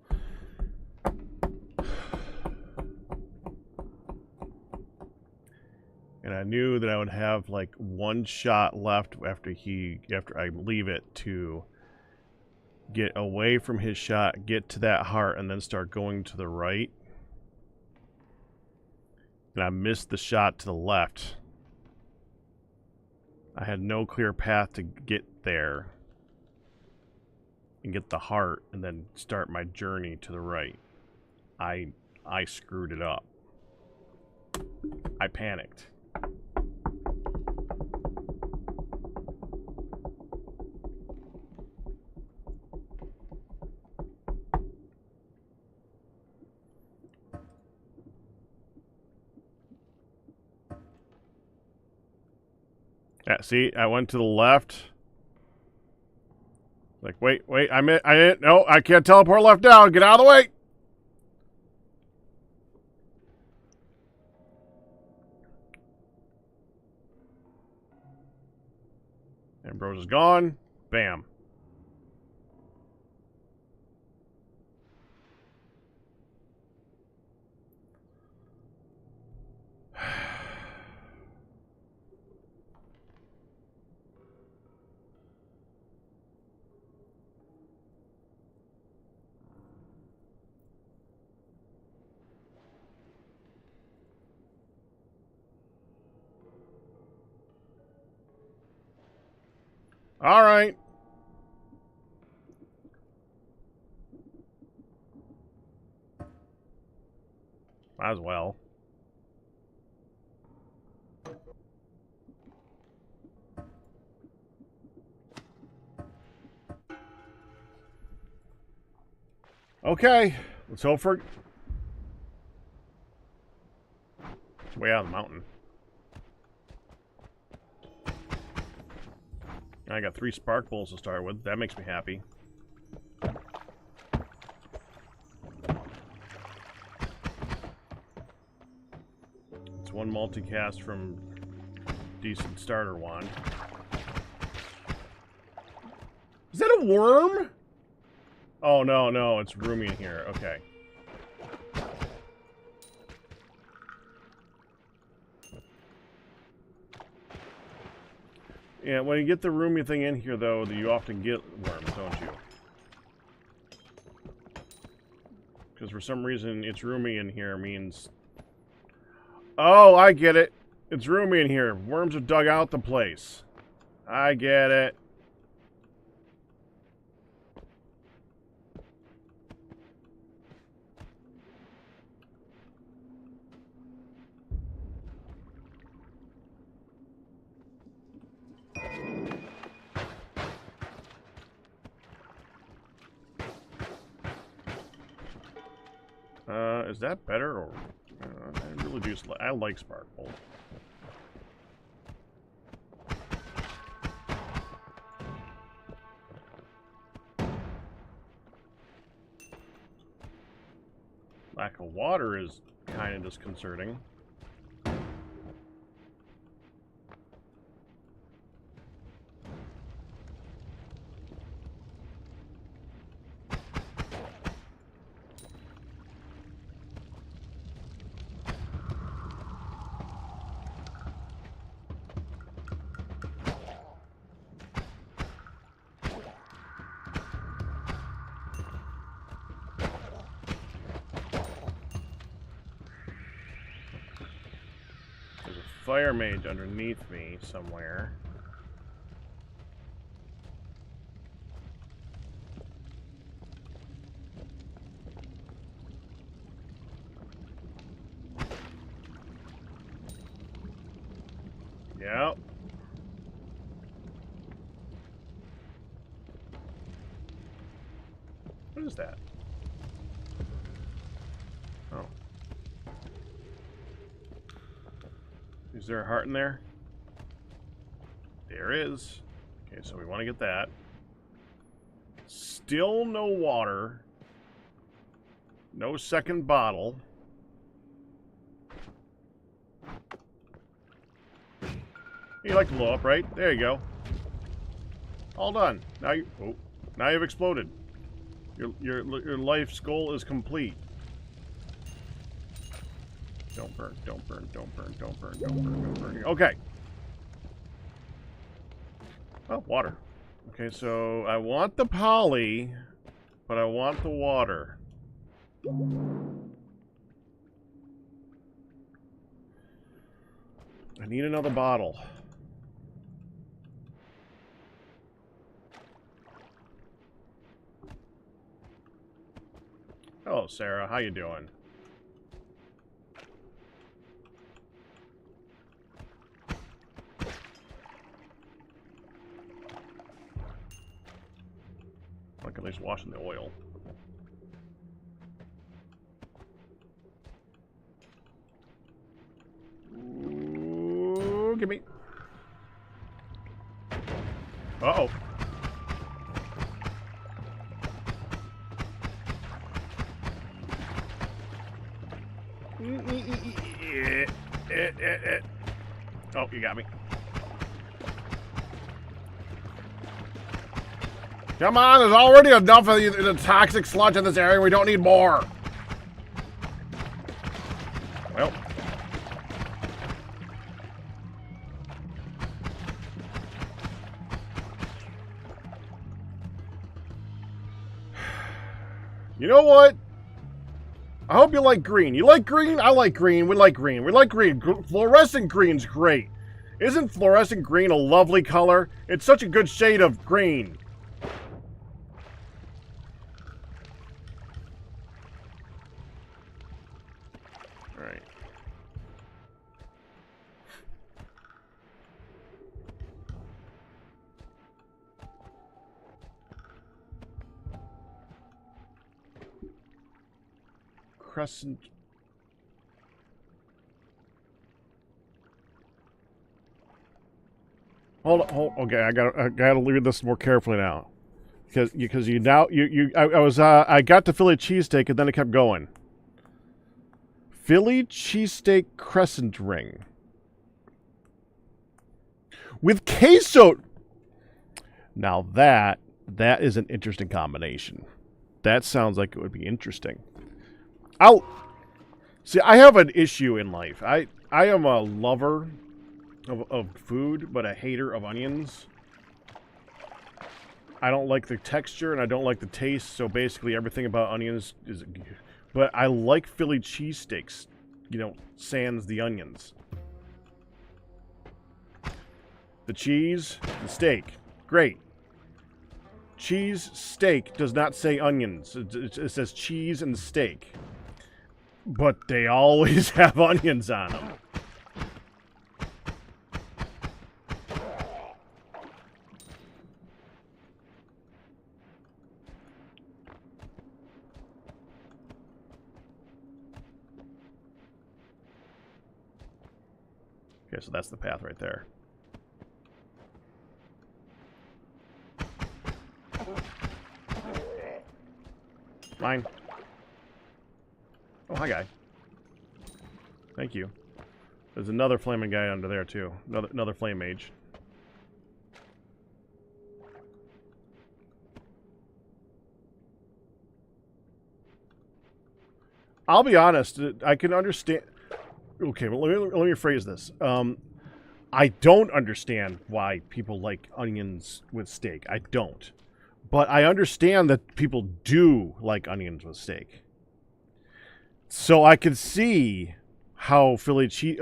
And I knew that I would have, like, 1 shot left after I leave it to get away from his shot, get to that heart, and then start going to the right. And I missed the shot to the left. I had no clear path to get there and get the heart and then start my journey to the right. I screwed it up. I panicked. Yeah, see, I went to the left. Like, wait, I didn't, no, I can't teleport left now. Get out of the way. Ambrosia's gone. Bam. All right. Might as well. Okay. Let's hope for... It's way out of the mountain. I got 3 spark bolts to start with. That makes me happy. It's 1 multicast from decent starter wand. Is that a worm? Oh, no, it's roomy in here. Okay. Yeah, when you get the roomy thing in here, though, you often get worms, don't you? Because for some reason, it's roomy in here means... Oh, I get it. It's roomy in here. Worms have dug out the place. I get it. Is that better, or... I really do... I like Sparkle. Lack of water is kind of disconcerting. fire mage underneath me somewhere. Yep. What is that? Oh. Is there a heart in there? There is. Okay, so we want to get that. Still no water. No second bottle. You like to blow up, right? There you go. All done. Now you. Oh, now you've exploded. Your life's goal is complete. Don't burn. Don't burn. Don't burn. Don't burn. Don't burn. Don't burn. Okay. Oh, water. Okay, so I want the poly, but I want the water. I need another bottle. Hello, Sarah. How you doing? Like at least washing the oil. Ooh, give me. Uh-oh. Oh, you got me. Come on, there's already enough of the toxic sludge in this area. We don't need more. Well. You know what? I hope you like green. You like green? I like green. We like green. We like green. Fluorescent green's great. Isn't fluorescent green a lovely color? It's such a good shade of green. All right. Crescent. Hold on, okay, I gotta read this more carefully now, because I got the Philly cheesesteak and then it kept going. Philly cheesesteak crescent ring with queso. Now that is an interesting combination. That sounds like it would be interesting. I have an issue in life. I am a lover of food, but a hater of onions. I don't like the texture and I don't like the taste, so basically everything about onions is... But I like Philly cheesesteaks, you know, sans the onions. The cheese, the steak, great. Cheese, steak does not say onions. It says cheese and steak. But they always have onions on them. Okay, so that's the path right there. Mine. Oh, hi, guy. Thank you. There's another flaming guy under there, too. Another flame mage. I'll be honest, I can understand... Okay, well, let me rephrase this. I don't understand why people like onions with steak. I don't. But I understand that people do like onions with steak. So I can see how Philly cheese.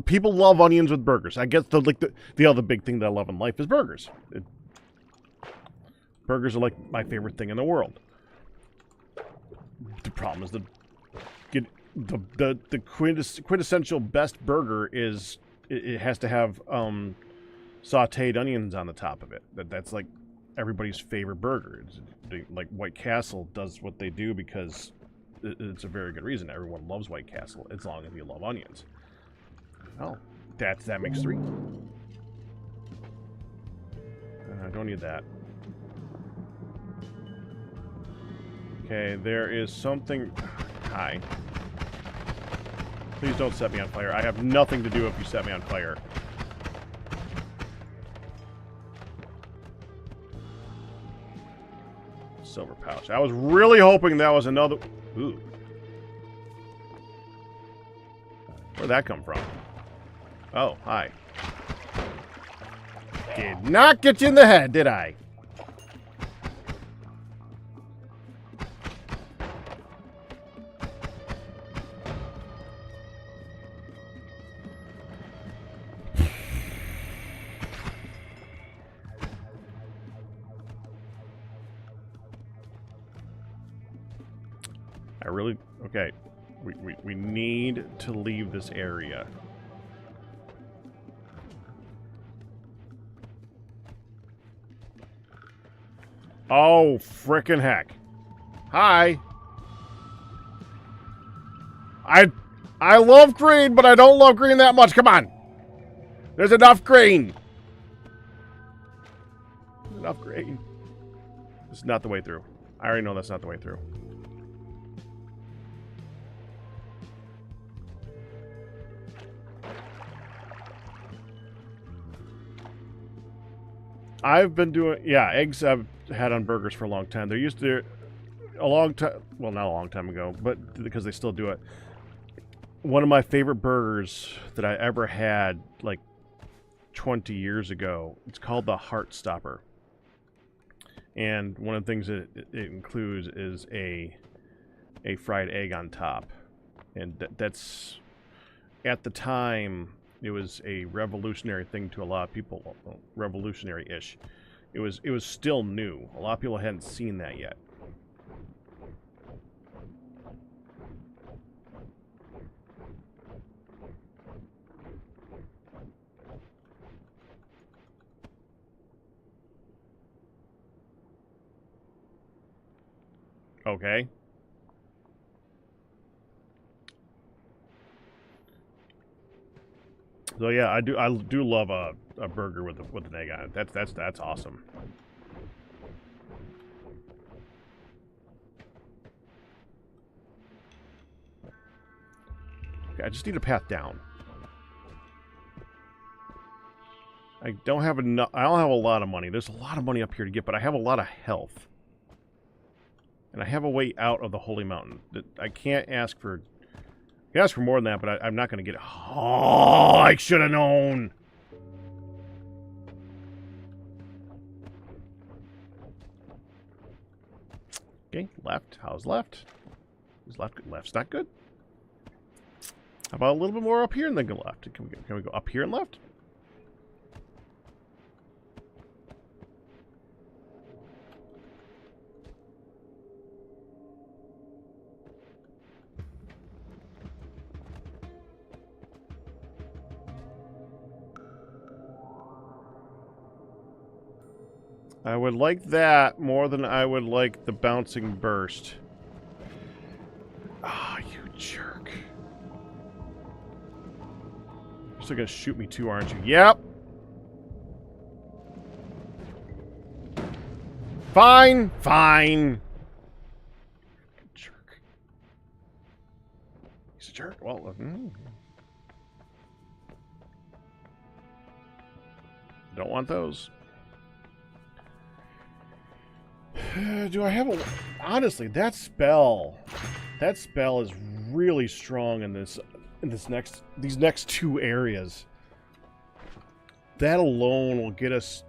People love onions with burgers. I guess the other big thing that I love in life is burgers. Burgers are like my favorite thing in the world. The problem is the quintessential best burger is it has to have sautéed onions on the top of it. That's like everybody's favorite burger. Like White Castle does what they do because it's a very good reason. Everyone loves White Castle as long as you love onions. Oh, that makes 3. I don't need that. Okay, there is something. Hi. Please don't set me on fire. I have nothing to do if you set me on fire. Silver pouch. I was really hoping that was another... Ooh. Where'd that come from? Oh, hi. Did not get you in the head, did I? Okay, we need to leave this area. Oh, frickin' heck. Hi. I love green, but I don't love green that much. Come on. There's enough green. There's enough green. This is not the way through. I already know that's not the way through. I've been doing, yeah, eggs I've had on burgers for a long time. They're used to, a long time, well, not a long time ago, but because they still do it. One of my favorite burgers that I ever had, like 20 years ago, it's called the Heart Stopper. And one of the things that it includes is a fried egg on top. And that's, at the time, it was a revolutionary thing to a lot of people. Well, revolutionary-ish. It was still new. A lot of people hadn't seen that yet. Okay. So yeah, I do love a burger with an egg on it. That's awesome. Okay, I just need a path down. I don't have enough. I don't have a lot of money. There's a lot of money up here to get, but I have a lot of health, and I have a way out of the Holy Mountain. I can't ask for. I can ask for more than that, but I'm not going to get it. Oh, I should have known. Okay, left. How's left? Is left good? Left's not good. How about a little bit more up here and then go left? Can we go up here and left? I would like that more than I would like the bouncing burst. Ah, you jerk. You're still gonna shoot me too, aren't you? Yep. Fine, fine. Jerk. He's a jerk. Well, don't want those. Do I have a... Honestly, that spell is really strong in these next 2 areas. That alone will get us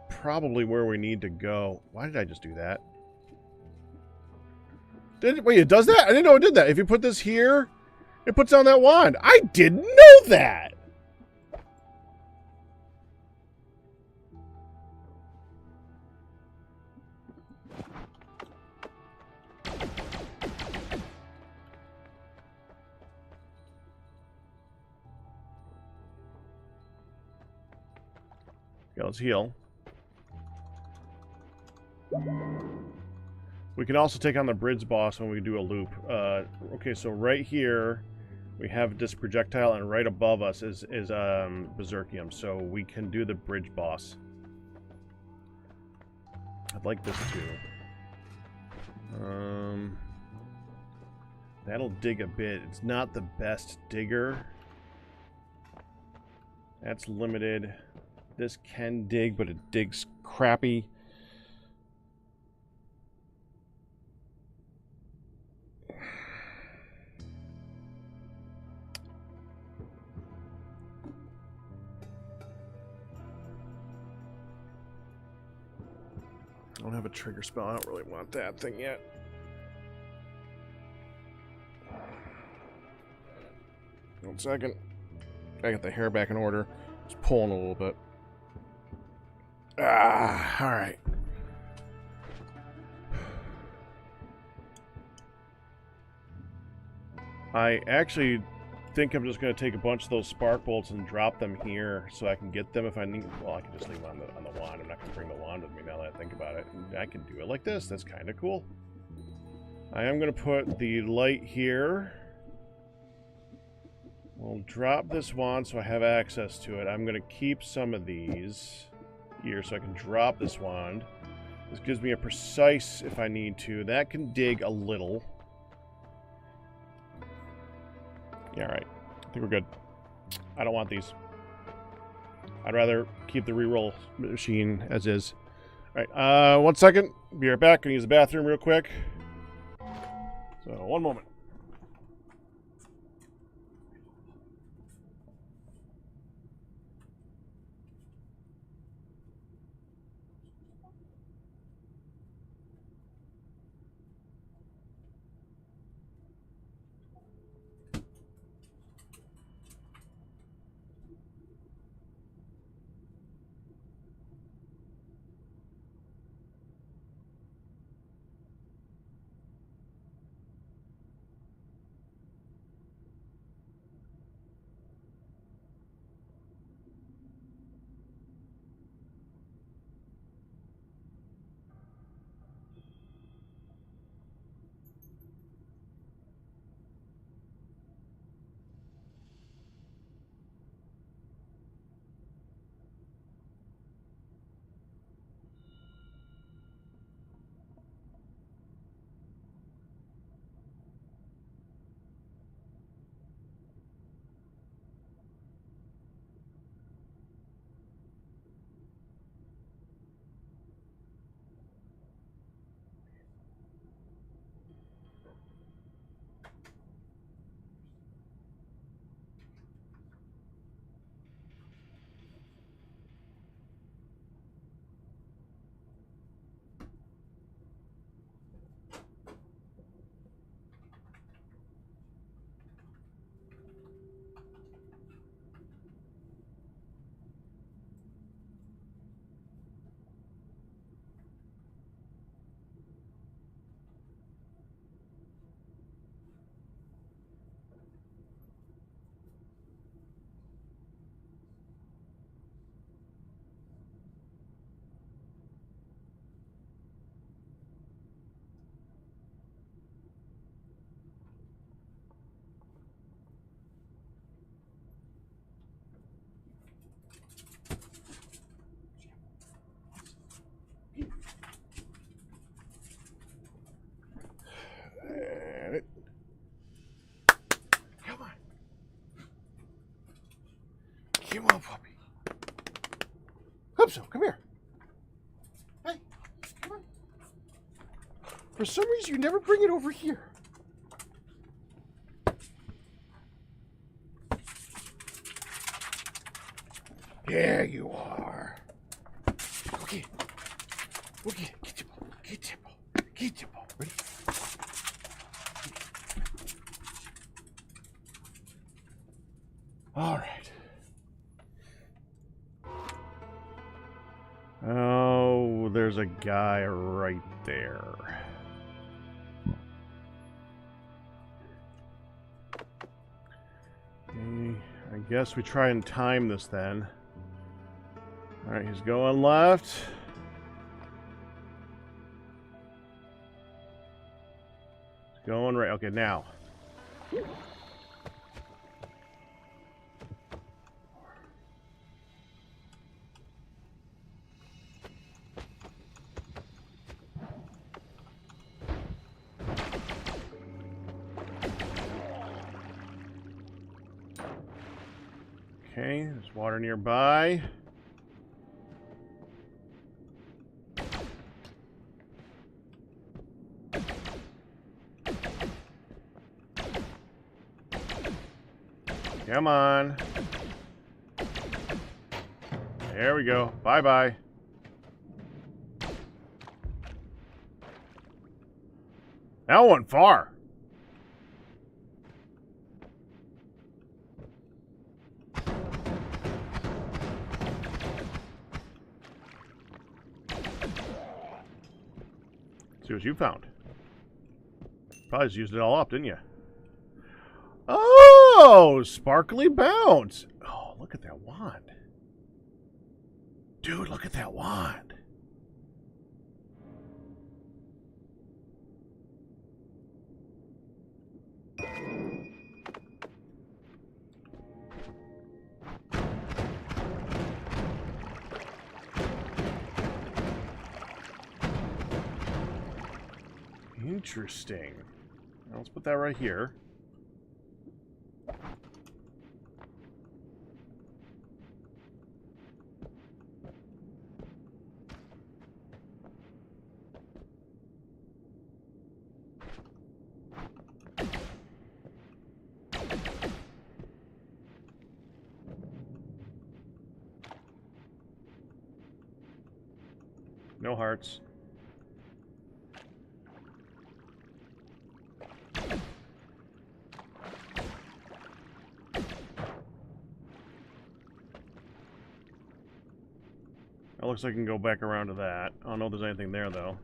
probably where we need to go. Why did I just do that? Wait, it does that? I didn't know it did that. If you put this here, It puts down that wand. I didn't know that. Okay, let's heal. We can also take on the bridge boss when we do a loop. Okay, so right here we have this projectile, and right above us is Berserkium, so we can do the bridge boss. I'd like this too. That'll dig a bit. It's not the best digger. That's limited. This can dig, but it digs crappy. I don't have a trigger spell. I don't really want that thing yet. One second. I got the hair back in order. Just pulling a little bit. Alright. I actually think I'm just going to take a bunch of those spark bolts and drop them here so I can get them if I need. Well, I can just leave them on the wand. I'm not going to bring the wand with me now that I think about it. And I can do it like this. That's kind of cool. I am going to put the light here. We'll drop this wand so I have access to it. I'm going to keep some of these here so I can drop this wand. This gives me a precise if I need to. That can dig a little. Yeah, alright. I think we're good. I don't want these. I'd rather keep the reroll machine as is. Alright, 1 second. Be right back. Gonna use the bathroom real quick. So, 1 moment. Come on, puppy. Hope so. Come here. Hey, come on. For some reason, you never bring it over here. There you are. Okay. Okay. Get your ball. Get your ball. Get your ball. Ready? Oh, there's a guy right there. Okay, I guess we try and time this then. Alright, he's going left. He's going right. Okay, now. Okay, there's water nearby. Come on. There we go. Bye-bye. That went far. See what you found. Probably just used it all up, didn't you? Oh, sparkly bounce. Oh, look at that wand. Dude, look at that wand. Interesting. Now let's put that right here. No hearts. It looks like I can go back around to that. I don't know if there's anything there, though.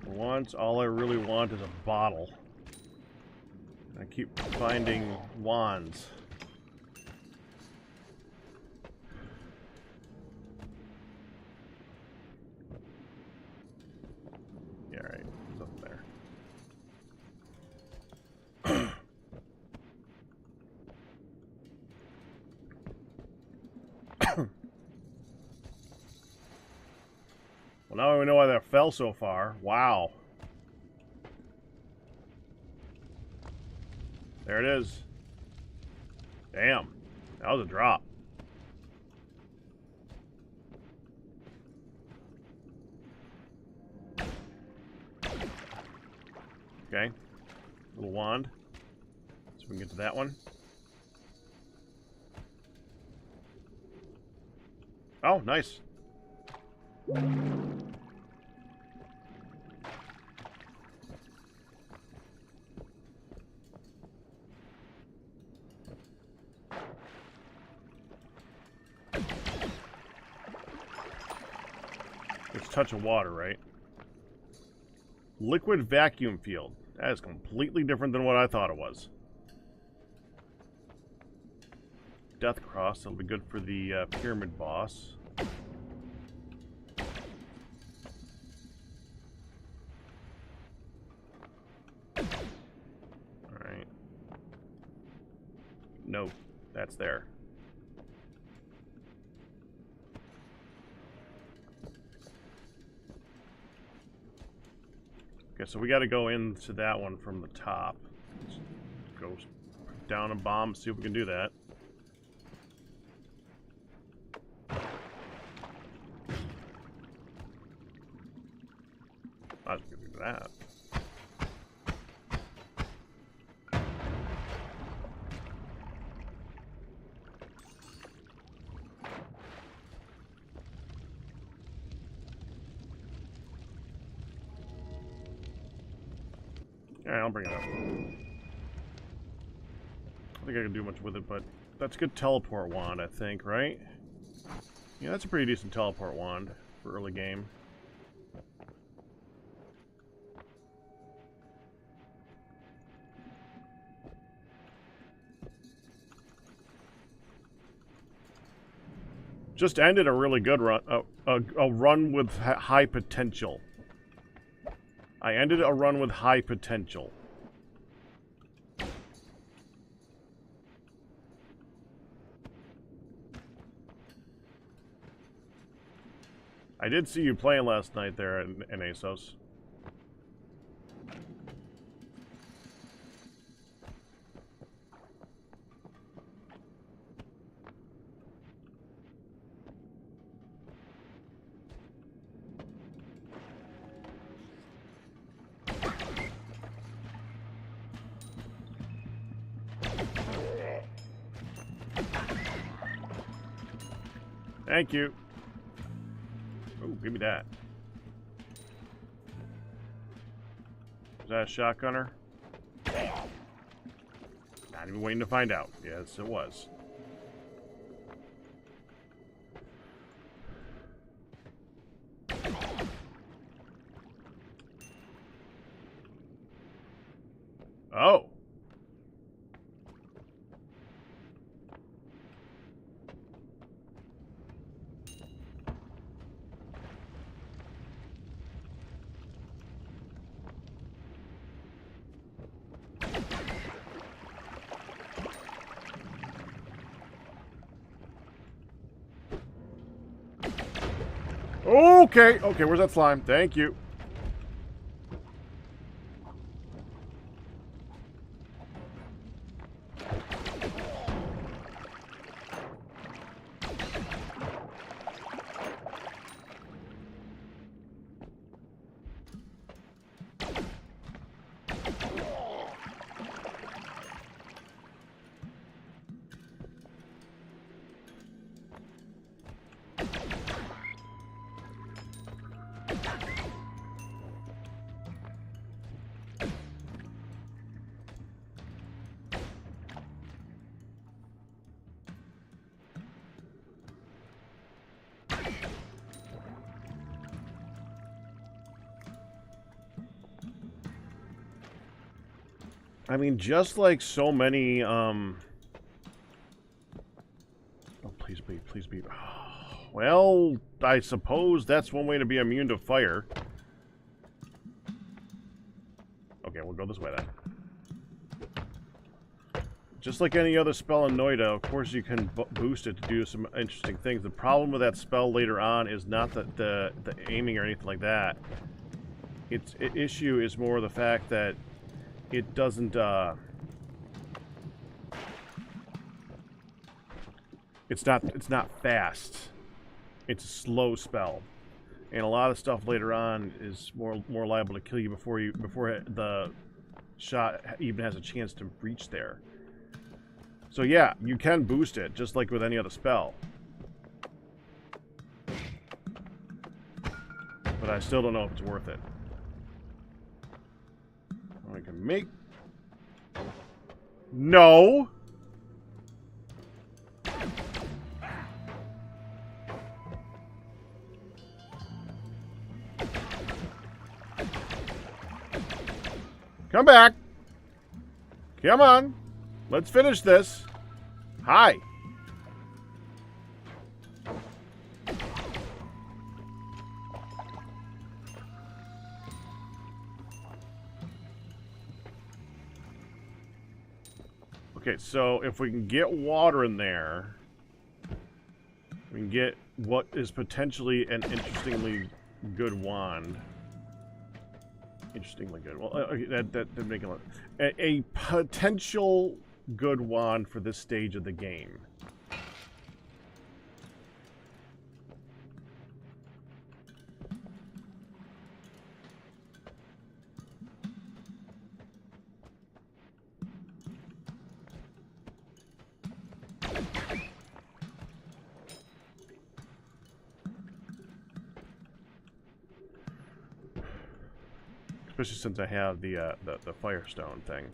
Once, all I really want is a bottle. I keep finding wands. Yeah, right. It's up there. Well, now we know why that fell so far. Wow. There it is. Damn. That was a drop. Okay. Little wand. So we can get to that one. Oh, nice. It's a touch of water, right? Liquid vacuum field. That is completely different than what I thought it was. Death cross. That'll be good for the pyramid boss. Alright. Nope. That's there. Okay, so we got to go into that one from the top. Let's go down a bomb, see if we can do that. I was going to do that. Alright, I'll bring it up. I don't think I can do much with it, but that's a good teleport wand, I think, right? Yeah, that's a pretty decent teleport wand for early game. Just ended a really good run, a run with high potential. I ended a run with high potential. I did see you playing last night there in ASOS. Thank you. Ooh, give me that. Is that a shotgunner? Not even waiting to find out. Yes, it was. Oh. Okay, okay, where's that slime? Thank you. I mean, just like so many, oh, please be, please be. Well, I suppose that's one way to be immune to fire. Okay, we'll go this way then. Just like any other spell in Noita, of course you can boost it to do some interesting things. The problem with that spell later on is not that the aiming or anything like that. Its issue is more the fact that it doesn't, it's not fast. It's a slow spell. And a lot of stuff later on is more liable to kill you before the shot even has a chance to reach there. So yeah, you can boost it, just like with any other spell. But I still don't know if it's worth it. I can make... No! Come back! Come on! Let's finish this! Hi! Okay, so if we can get water in there, we can get what is potentially an interestingly good wand. Interestingly good. Well, okay, that make a potential good wand for this stage of the game. especially since I have the Firestone thing.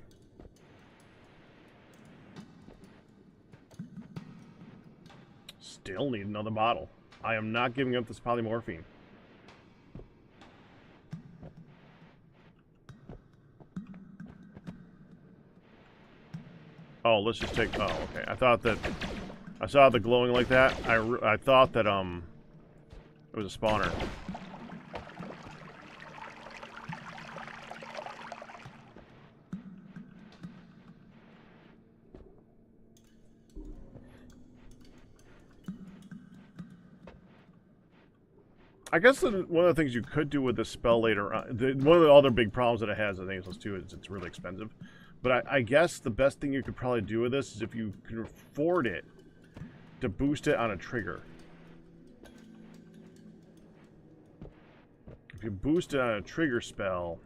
Still need another bottle. I am not giving up this polymorphine. Oh, let's just take... Oh, okay. I thought that... I saw the glowing like that. I thought that, it was a spawner. I guess one of the things you could do with this spell later on... one of the other big problems that it has, I think, is too, is it's really expensive. But I guess the best thing you could probably do with this is if you can afford it, to boost it on a trigger. If you boost it on a trigger spell,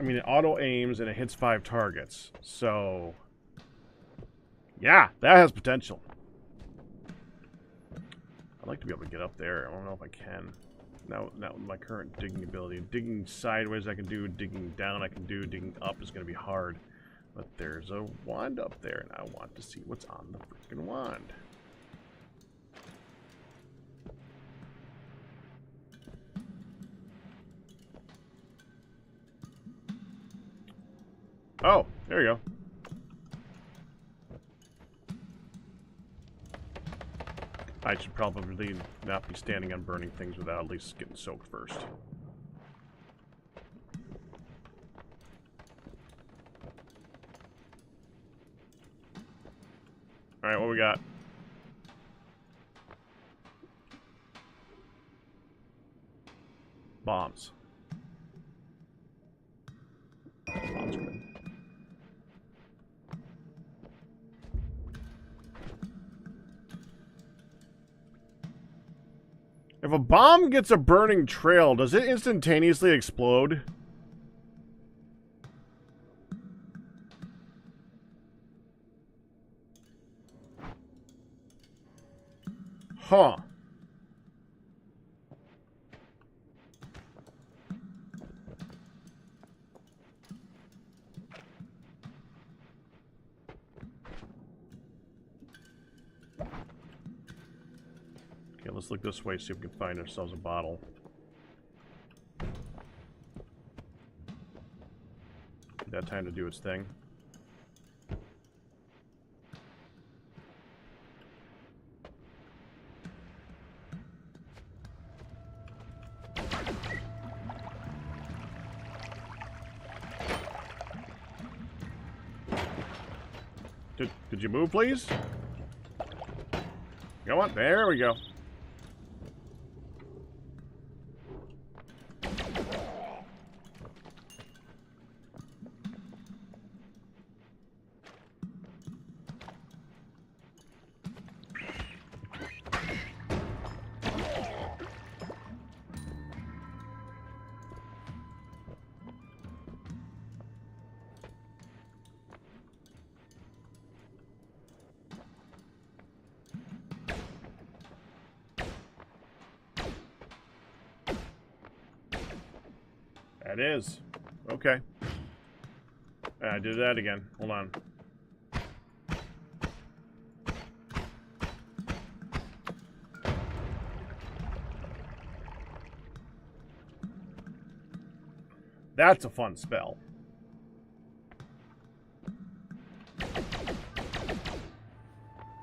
I mean, it auto-aims and it hits 5 targets. So, yeah, that has potential. I'd like to be able to get up there. I don't know if I can. Not with my current digging ability. Digging sideways I can do, digging down I can do, digging up is going to be hard. But there's a wand up there, and I want to see what's on the freaking wand. Oh, there you go. I should probably not be standing on burning things without at least getting soaked first. Alright, what we got? Bombs. Bombs are good. If a bomb gets a burning trail, does it instantaneously explode? Huh. Okay, let's look this way, see if we can find ourselves a bottle. That time to do its thing. Did you move, please? Go on, there we go. That is. Okay. I did that again. Hold on. That's a fun spell.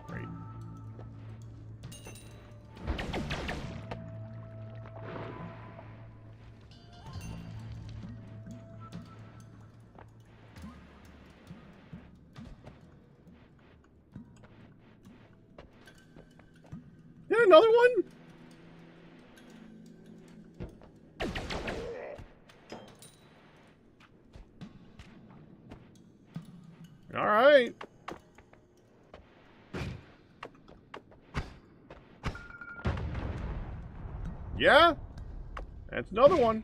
Great. Yeah, another one? All right. Yeah, that's another one.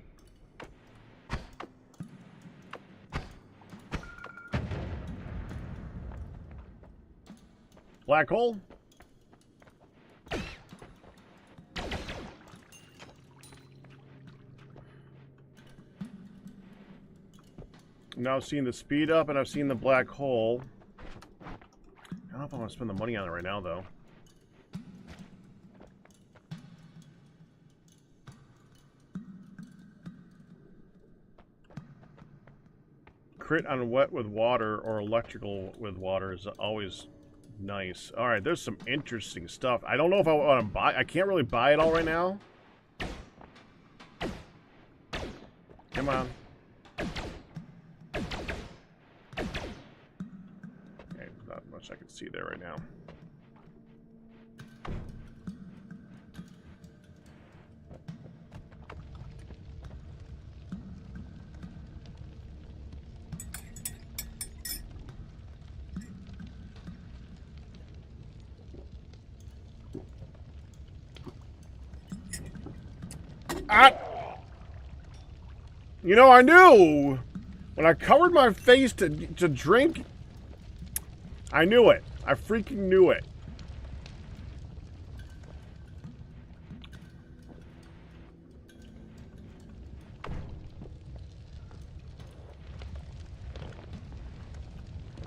Black hole. Now I've seen the speed up and I've seen the black hole. I don't know if I want to spend the money on it right now, though. Crit on wet with water or electrical with water is always nice. Alright, there's some interesting stuff. I don't know if I want to buy... I can't really buy it all right now. Come on. Okay, not much I can see there right now. You know, I knew when I covered my face to drink. I knew it. I freaking knew it.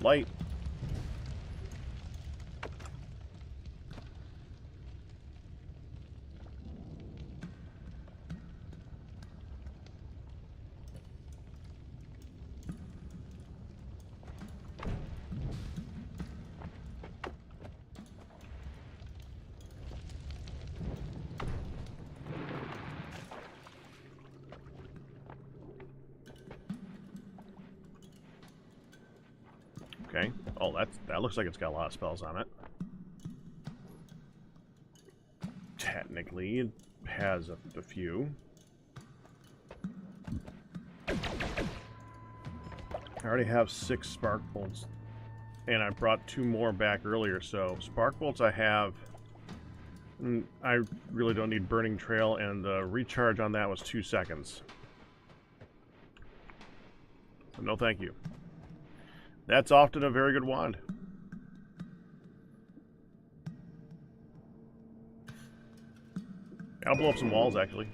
Light. Okay. Oh, that looks like it's got a lot of spells on it. Technically, it has a few. I already have 6 spark bolts, and I brought 2 more back earlier. So spark bolts I have. I really don't need burning trail, and the recharge on that was 2 seconds. So no, thank you. That's often a very good wand. I'll blow up some walls, actually.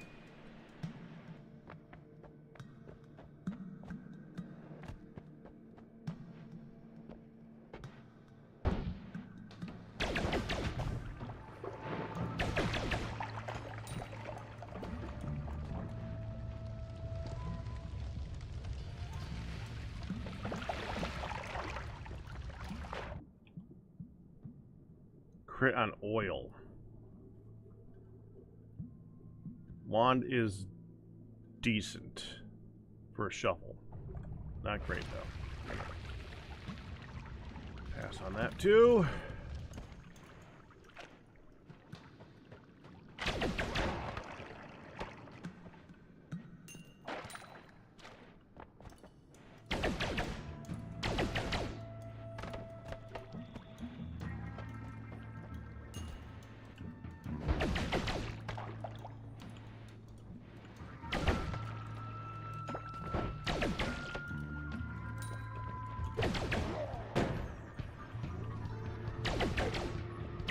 Crit on oil. Wand is decent for a shuffle. Not great, though. Pass on that, too.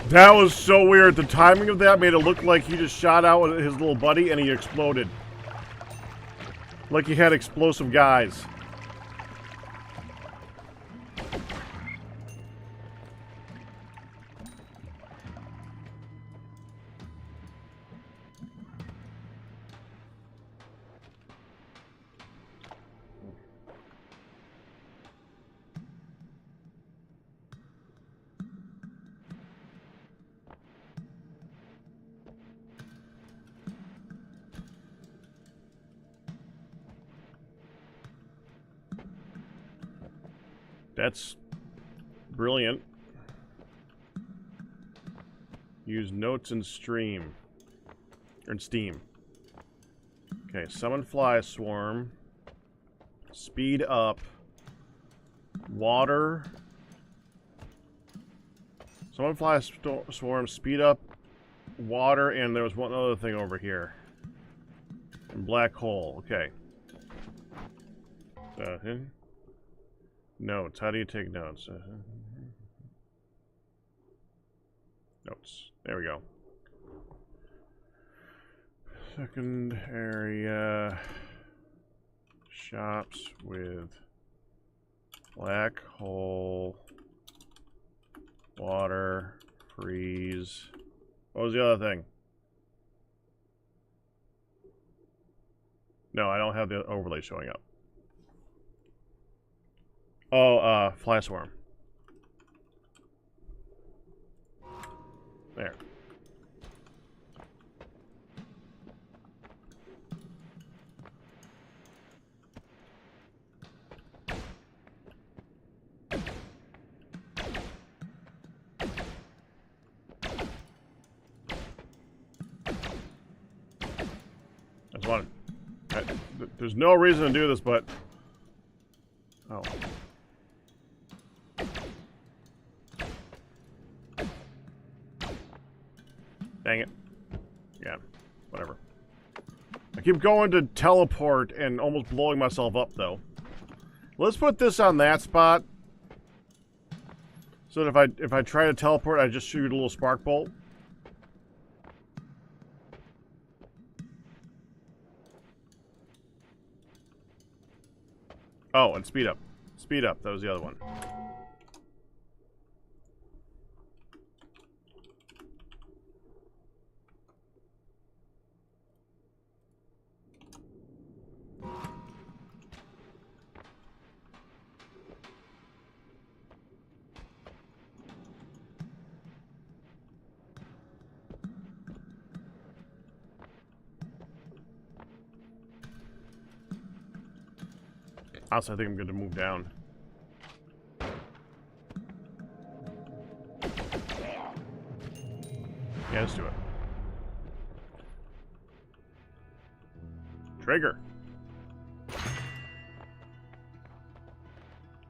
That was so weird. The timing of that made it look like he just shot out with his little buddy and he exploded. Like he had explosive guys. That's brilliant. Use notes in stream. Or in Steam. Okay, summon fly swarm. Speed up. Water. Summon fly swarm, speed up. Water, and there was one other thing over here. And black hole, okay. Notes. How do you take notes? Notes. There we go. Second area. Shops with Black hole. Water. Freeze. What was the other thing? No, I don't have the overlay showing up. Oh, fly swarm. There. That's one. There's no reason to do this, but... Oh. Dang it. Yeah, whatever. I keep going to teleport and almost blowing myself up, though. Let's put this on that spot. So that if I try to teleport, I just shoot a little spark bolt. Oh, and speed up. Speed up, that was the other one. Honestly, I think I'm going to move down. Yeah, let's do it. Trigger.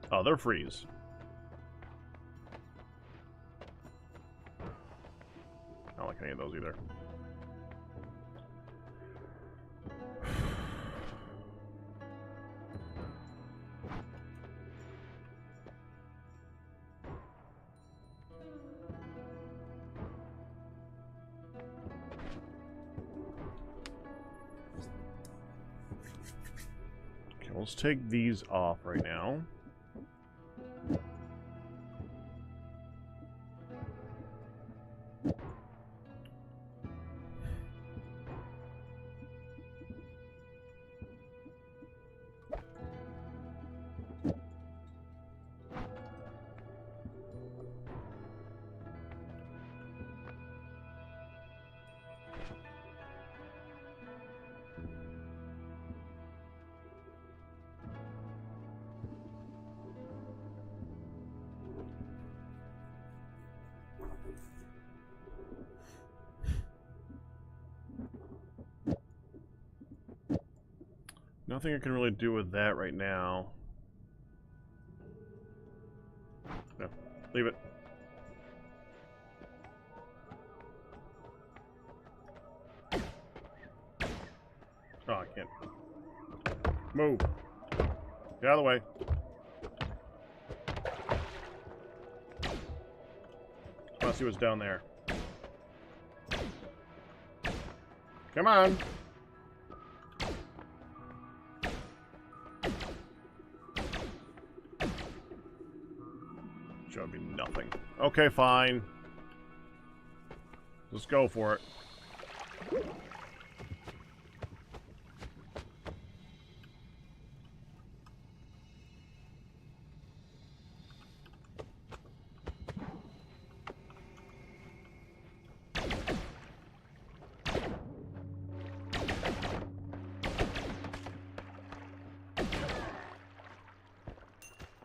Oh, they're freeze. I don't like any of those either. Let's take these off right now. Nothing I can really do with that right now. No, leave it. Oh, I can't. Move. Get out of the way. Let's see what's down there. Come on. Should be nothing. Okay, fine. Let's go for it.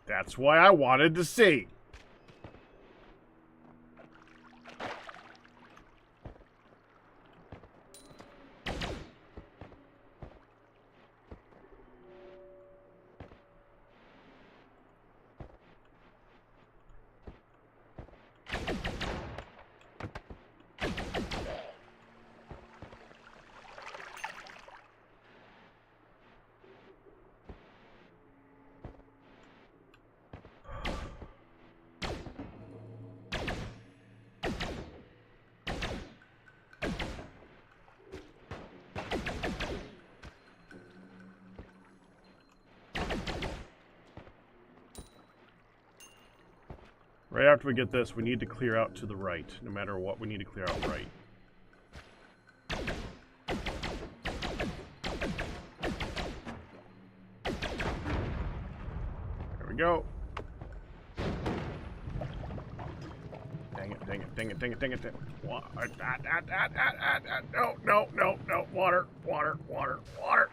That's why I wanted to see. Right after we get this, we need to clear out to the right. No matter what, we need to clear out right. There we go. Dang it, dang it, dang it, dang it, dang it. No, no, no, no. Water, water, water, water.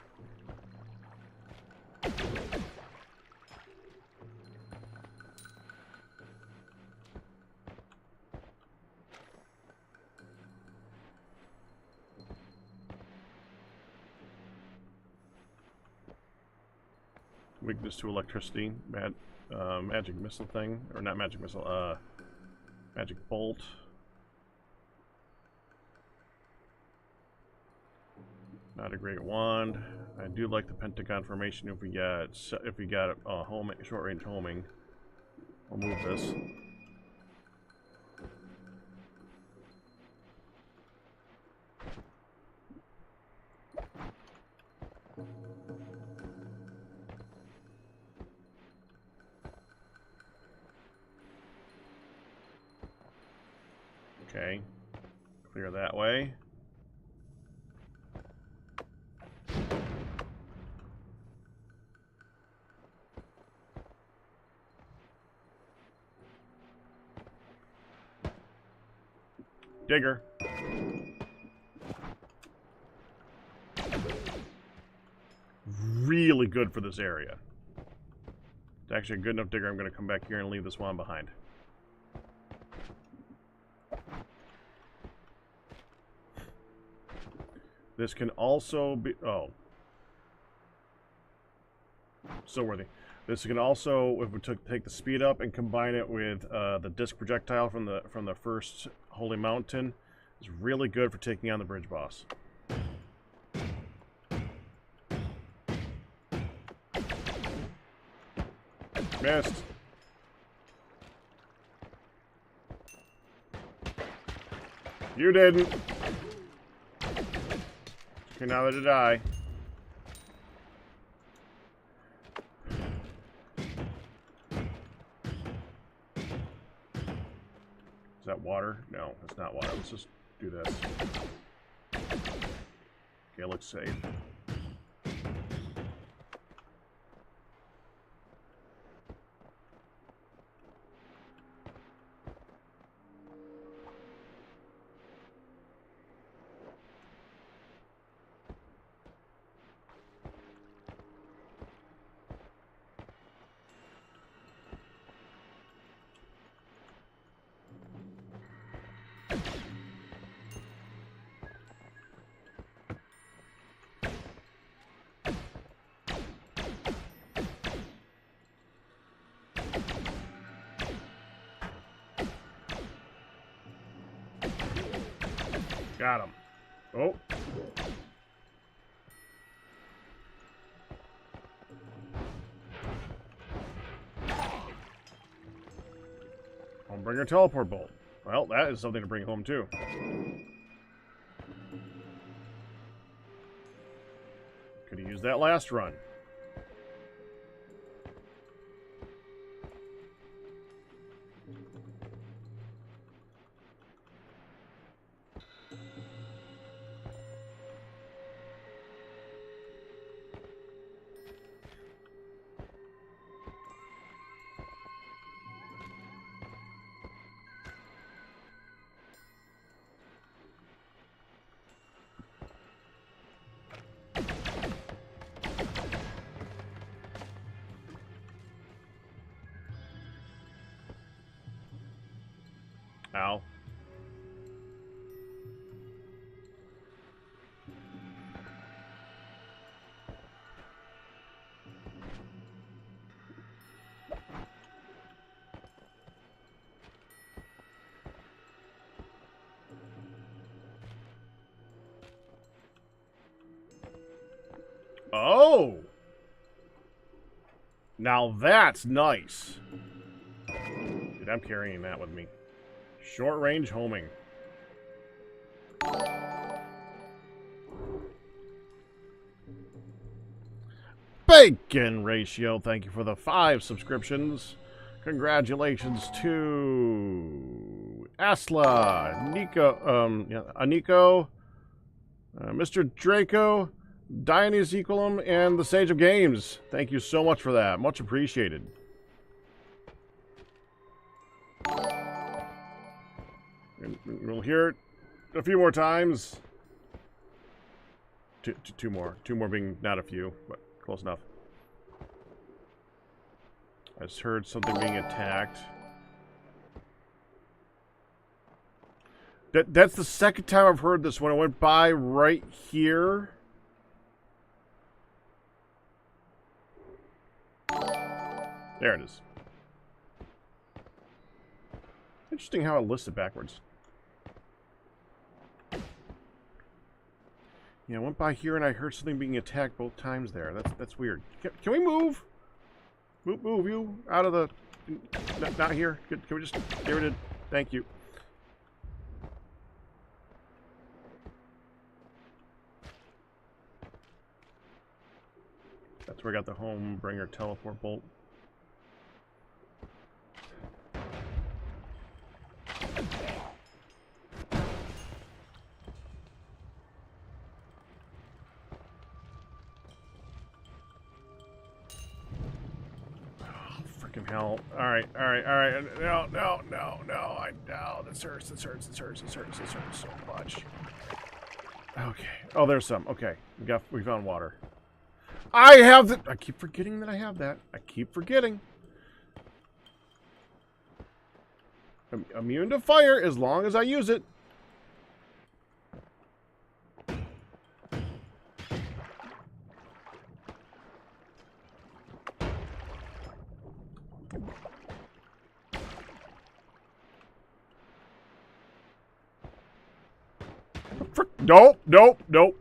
Weakness to electricity. Magic missile thing. Or not magic missile, magic bolt. Not a great wand. I do like the pentagon formation if we got short range homing. I'll move this. Okay. Clear that way. Digger. Really good for this area. It's actually a good enough digger. I'm going to come back here and leave this one behind. This can also be... Oh. So worthy. This can also, if we take the speed up and combine it with the disc projectile from the first Holy Mountain, it's really good for taking on the bridge boss. Missed. You didn't. Okay, now let it die. Is that water? No, it's not water. Let's just do this. Okay, looks safe. Got him. Oh. I'll bring a teleport bolt. Well, that is something to bring home too. Could have used that last run. Ow. Oh! Now that's nice. Dude, I'm carrying that with me. Short range homing. Bacon Ratio, thank you for the 5 subscriptions. Congratulations to Asla, Nico, Aniko, Mr. Draco, Dionys Equilum, and the Sage of Games. Thank you so much for that. Much appreciated. And we'll hear it a few more times. Two more. Two more being not a few, but close enough. I just heard something being attacked. That's the second time I've heard this. When I went by right here. There it is. Interesting how it lists it backwards. Yeah, I went by here and I heard something being attacked both times there. That's weird. Can we move? Move you out of the... Not here. Can we just get rid of... Thank you. That's where I got the Homebringer teleport bolt. Hell. Alright. No. This hurts so much. Okay. Oh, there's some. Okay. We found water. I have the... I keep forgetting that I have that. I keep forgetting. I'm immune to fire as long as I use it. Nope.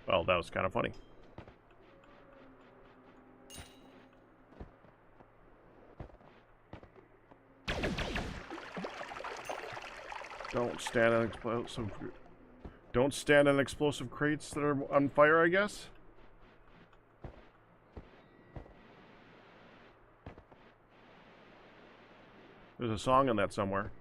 Well, that was kind of funny. Don't stand on explosive crates that are on fire, I guess. There's a song on that somewhere.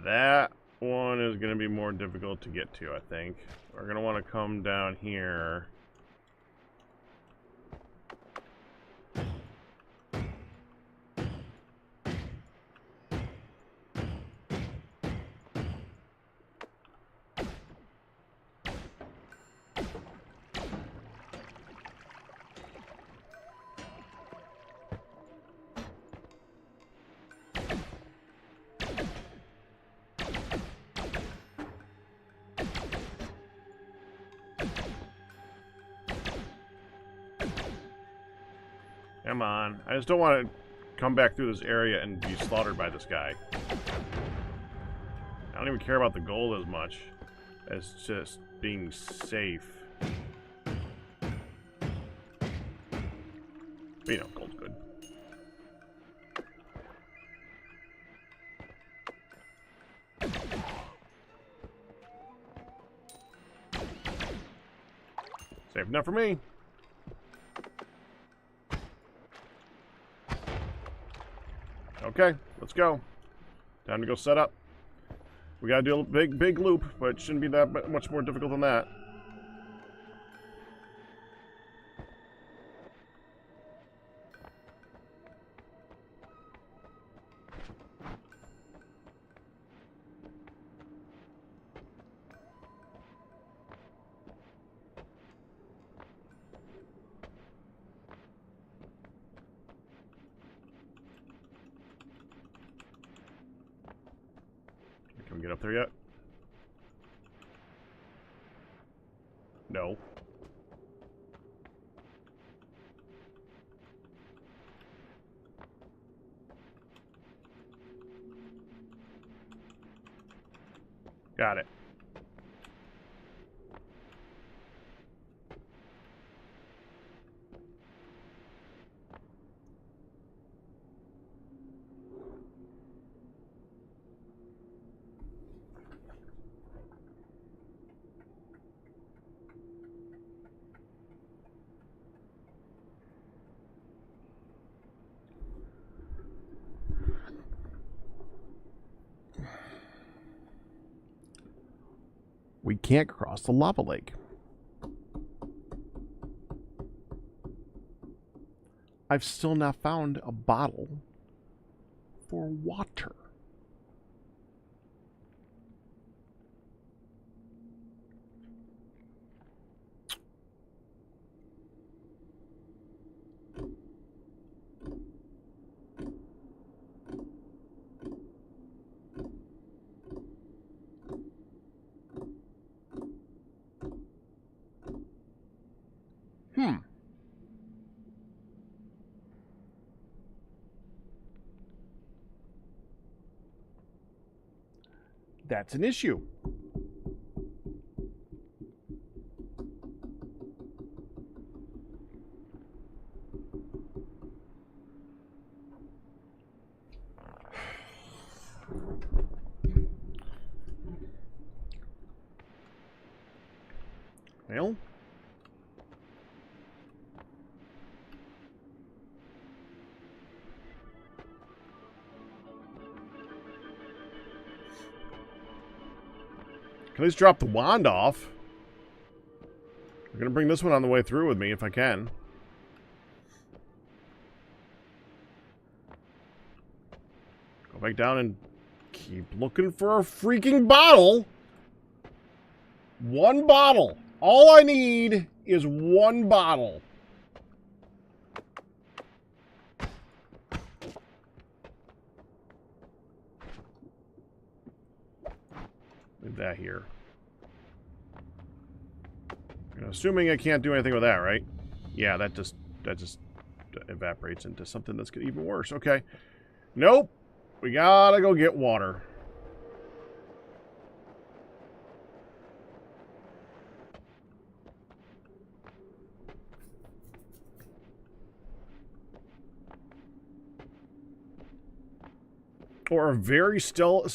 That one is going to be more difficult to get to, I think. We're going to want to come down here. Come on. I just don't want to come back through this area and be slaughtered by this guy. I don't even care about the gold as much as just being safe. But, you know, gold's good. Safe enough for me. Okay, let's go. Time to go set up. We gotta do a big loop, but it shouldn't be that much more difficult than that. Can we get up there yet? No. Got it. We can't cross the lava lake. I've still not found a bottle for water. That's an issue. Well, can I just drop the wand off? I'm going to bring this one on the way through with me if I can. Go back down and keep looking for a freaking bottle. One bottle. All I need is one bottle. Leave that here. I'm assuming I can't do anything with that, right? Yeah, that just evaporates into something that's even worse. Okay. Nope. We gotta go get water. Or a very stable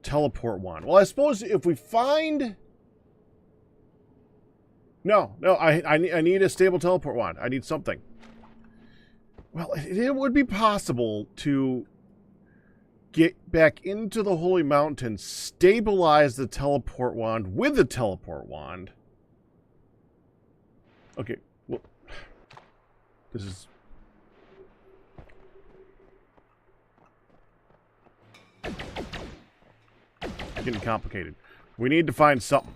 teleport wand. Well, I suppose if we find... No, I need a stable teleport wand. I need something. Well, it would be possible to get back into the Holy Mountain, stabilize the teleport wand with the teleport wand. Okay, well, this is... getting complicated. We need to find something.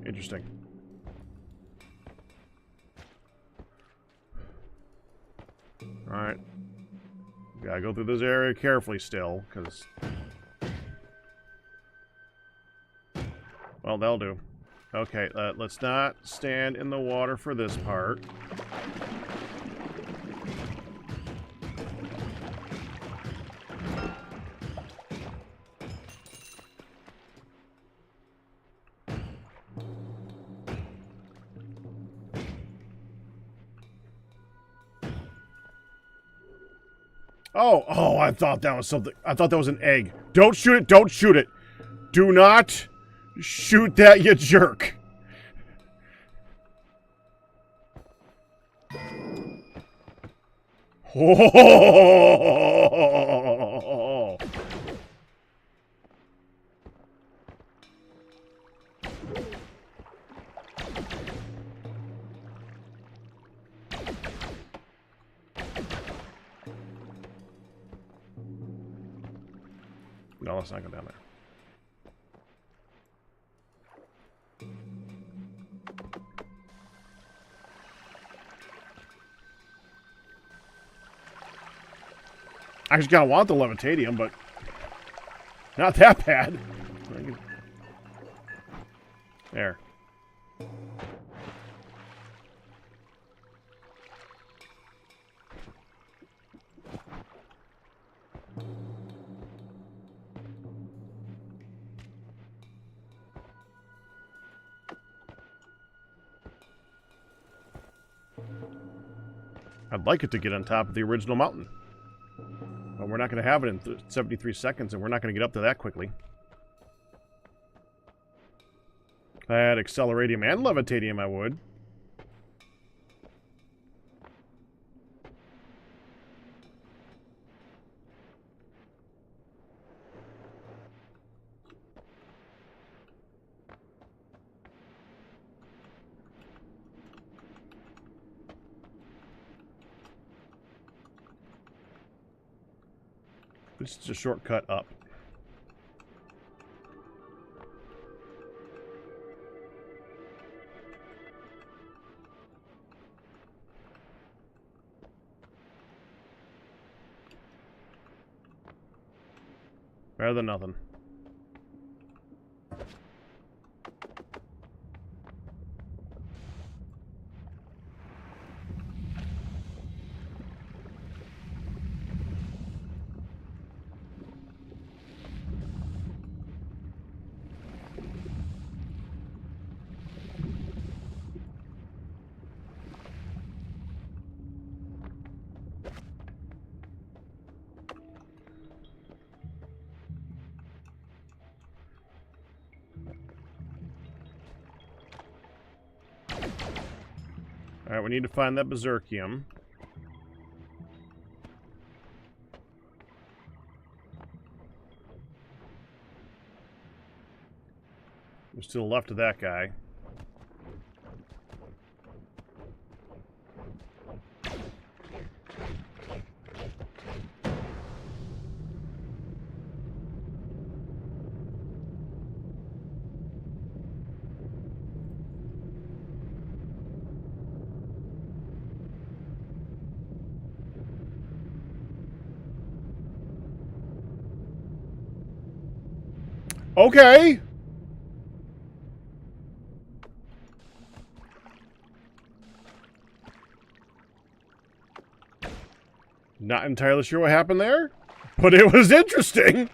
Interesting. Alright. Gotta go through this area carefully still, because... Well, that'll do. Okay, let's not stand in the water for this part. Oh, I thought that was something. I thought that was an egg. Don't shoot it, don't shoot it. Do not shoot that, you jerk. Oh. No, let's not go down there. I just gotta want the levitadium, but not that bad. There. I'd like it to get on top of the original mountain. But we're not going to have it in 73 seconds, and we're not going to get up to that quickly. If I had acceleratium and levitatium, I would. This is a shortcut up. Better than nothing. Alright, we need to find that berserkium. We're still left of that guy. Okay! Not entirely sure what happened there, but it was interesting.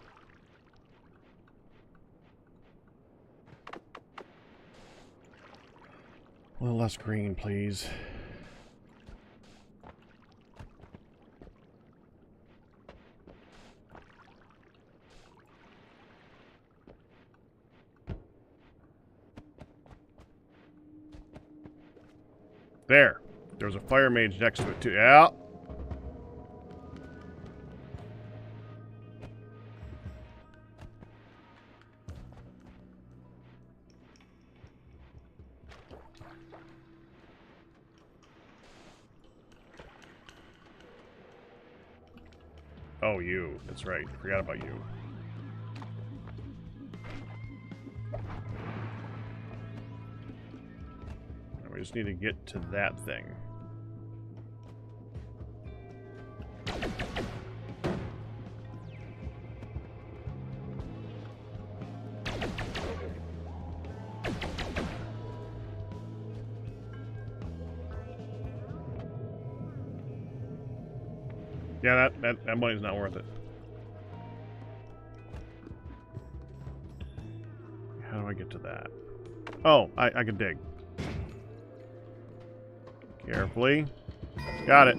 A little less green, please. There. There's a fire mage next to it, too. Yeah. Oh, you. That's right. Forgot about you. We just need to get to that thing. Yeah, that money's not worth it. How do I get to that? Oh, I can dig. Carefully. Got it.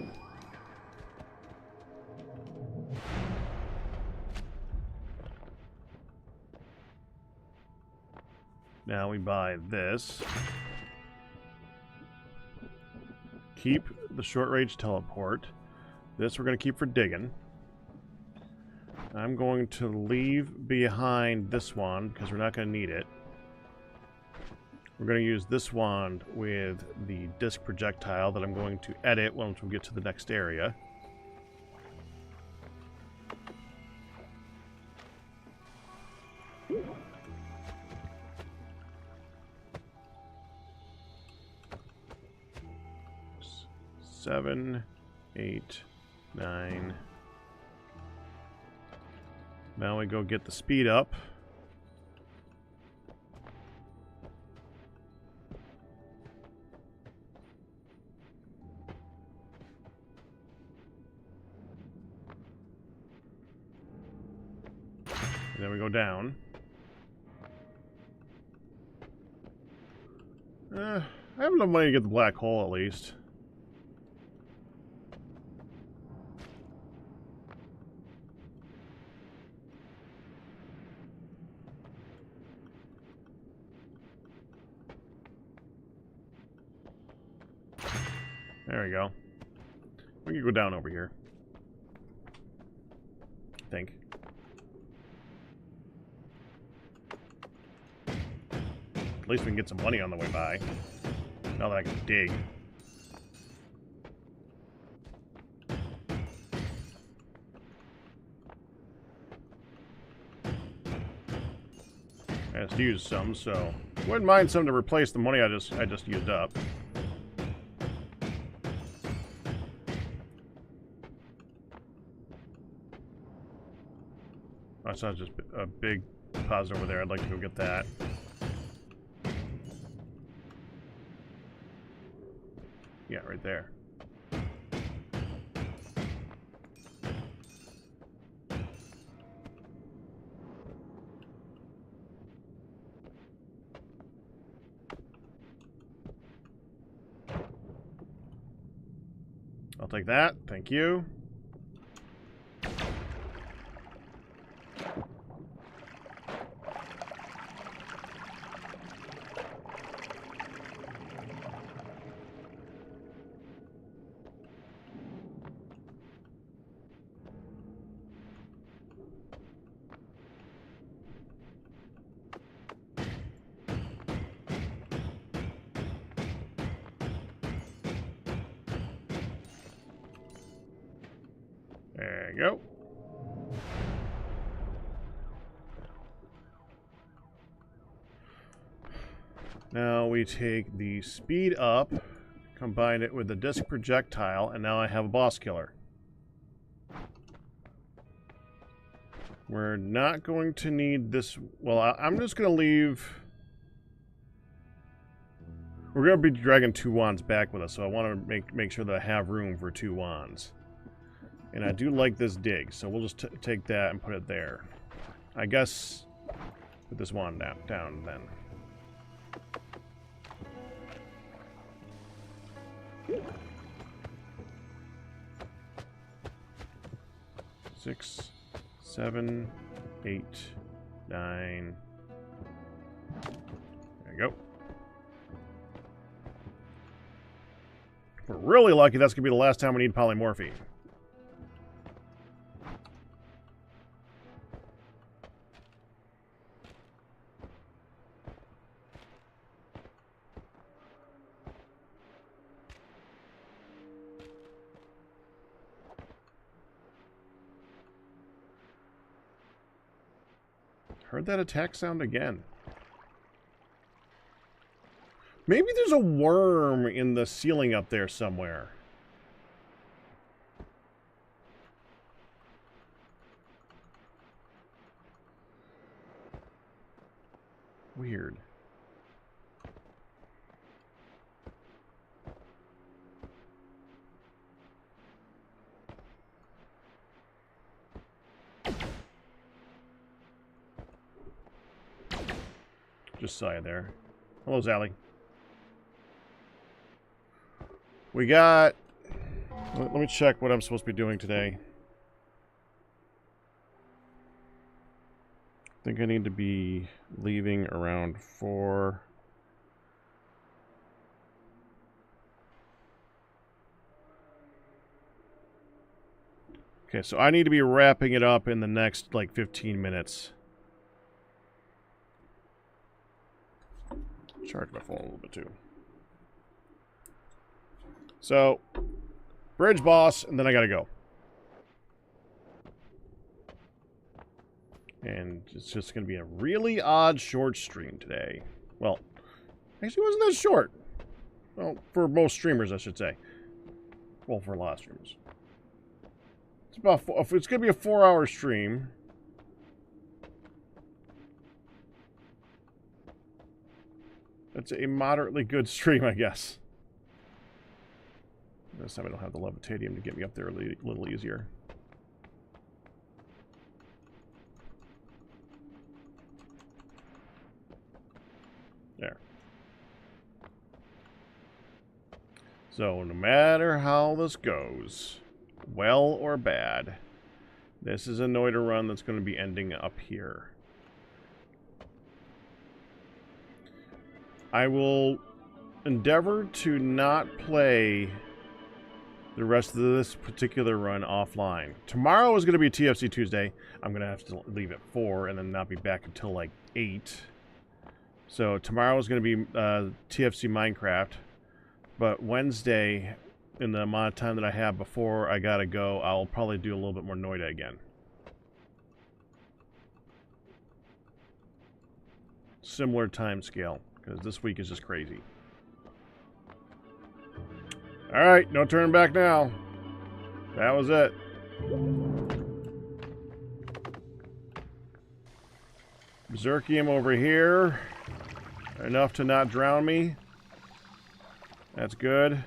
Now we buy this. Keep the short-range teleport. This we're going to keep for digging. I'm going to leave behind this one because we're not going to need it. We're going to use this wand with the disc projectile that I'm going to edit once we get to the next area. Seven, 8, 9. Now we go get the speed up. And then we go down. I have enough money to get the black hole at least. There we go. We can go down over here. I think. At least we can get some money on the way by. Now that I can dig. I just used some, so wouldn't mind some to replace the money I just used up. Oh, it's not just a big deposit over there. I'd like to go get that. Yeah, right there. I'll take that. Thank you. There you go. Now we take the speed up, combine it with the disc projectile, and now I have a boss killer. We're not going to need this. Well, I'm just going to leave. We're going to be dragging 2 wands back with us, so I want to make sure that I have room for 2 wands. And I do like this dig, so we'll just take that and put it there. I guess put this wand down then. Six, 7, 8, 9. There you go. If we're really lucky, that's going to be the last time we need polymorphy. Heard that attack sound again. Maybe there's a worm in the ceiling up there somewhere. Weird. Just saw you there. Hello, Zally. We got... Let me check what I'm supposed to be doing today. I think I need to be leaving around 4. Okay, so I need to be wrapping it up in the next, like, 15 minutes. Charge my phone a little bit, too. So, bridge boss, and then I gotta go. And it's just gonna be a really odd short stream today. Well, actually it wasn't that short. Well, for most streamers, I should say. Well, for a lot of streamers. It's gonna be a 4-hour stream. That's a moderately good stream, I guess. This time I don't have the levitadium to get me up there a little easier. There. So, no matter how this goes, well or bad, this is a Noita run that's going to be ending up here. I will endeavor to not play the rest of this particular run offline. Tomorrow is going to be TFC Tuesday. I'm going to have to leave at 4 and then not be back until like 8. So tomorrow is going to be TFC Minecraft. But Wednesday, in the amount of time that I have before I got to go, I'll probably do a little bit more Noita again. Similar time scale, because this week is just crazy. Alright, no turning back now. That was it. Berserkium over here. Enough to not drown me. That's good.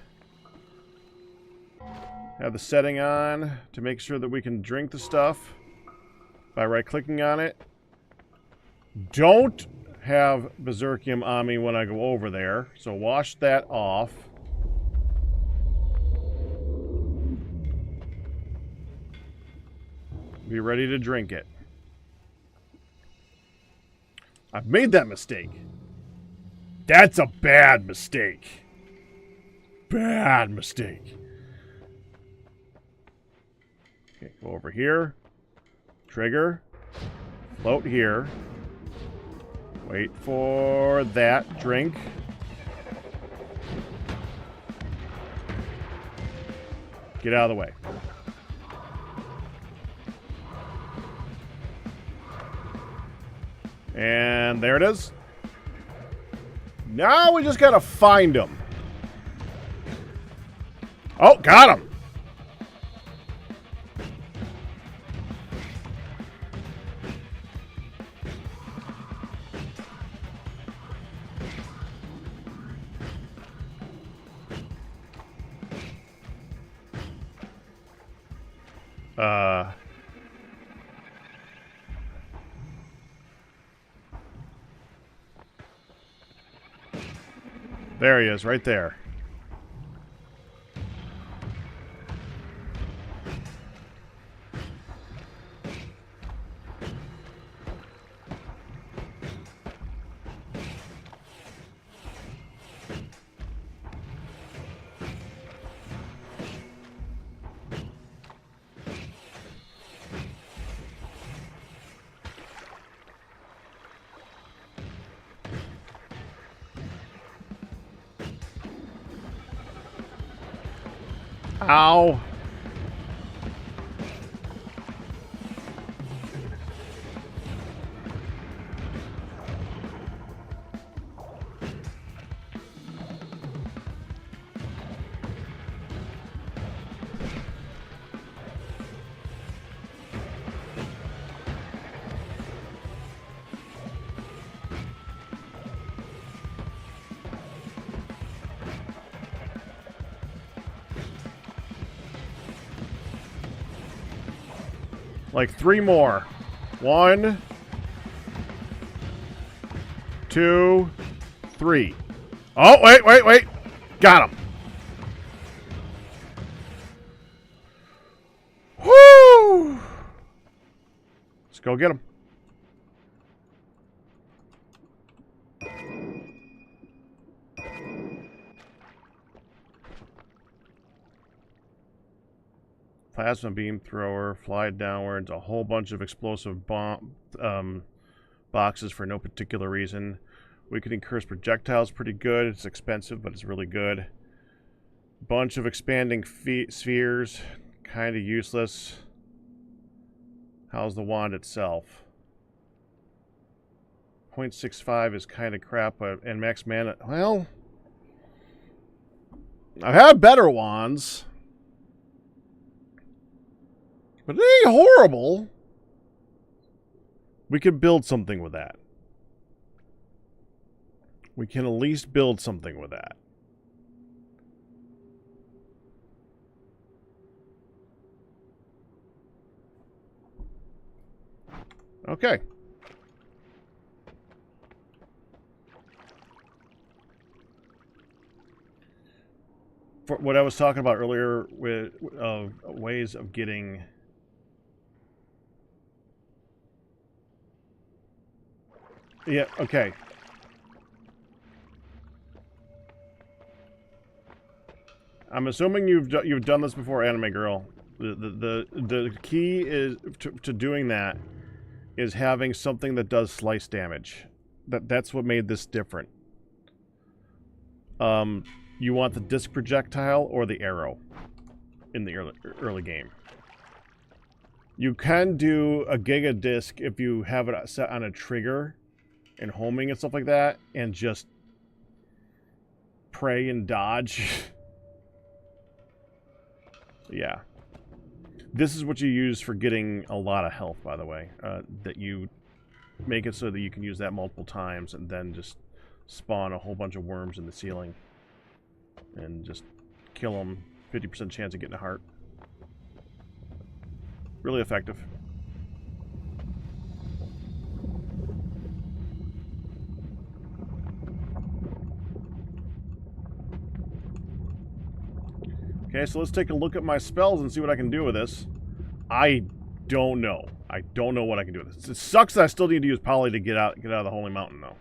Have the setting on to make sure that we can drink the stuff by right-clicking on it. Don't have Berserkium on me when I go over there, so wash that off. Be ready to drink it. I've made that mistake. That's a bad mistake. Bad mistake. Okay, go over here. Trigger. Float here. Wait for that drink. Get out of the way. And there it is. Now we just gotta find him. Oh, got him. There he is, right there. Ow. Like 3 more. 1, 2, 3. Oh, wait. Got him. Woo! Let's go get him. Plasma beam thrower, fly downwards, a whole bunch of explosive bomb boxes for no particular reason. Weakening curse projectiles, pretty good. It's expensive, but it's really good. Bunch of expanding spheres, kind of useless. How's the wand itself? 0.65 is kind of crap, but and max mana. Well, I've had better wands. But it ain't horrible. We could build something with that. We can at least build something with that. Okay. For what I was talking about earlier with ways of getting... Yeah, okay. I'm assuming you've done this before, Anime Girl. The key is to doing that is having something that does slice damage. That's what made this different. You want the disc projectile or the arrow in the early game. You can do a Giga Disc if you have it set on a trigger and homing and stuff like that, and just pray and dodge. Yeah. This is what you use for getting a lot of health, by the way. That you make it so that you can use that multiple times and then just spawn a whole bunch of worms in the ceiling. And just kill them. 50% chance of getting a heart. Really effective. Okay, so let's take a look at my spells and see what I can do with this. I don't know. I don't know what I can do with this. It sucks that I still need to use Poly to get out of the Holy Mountain, though.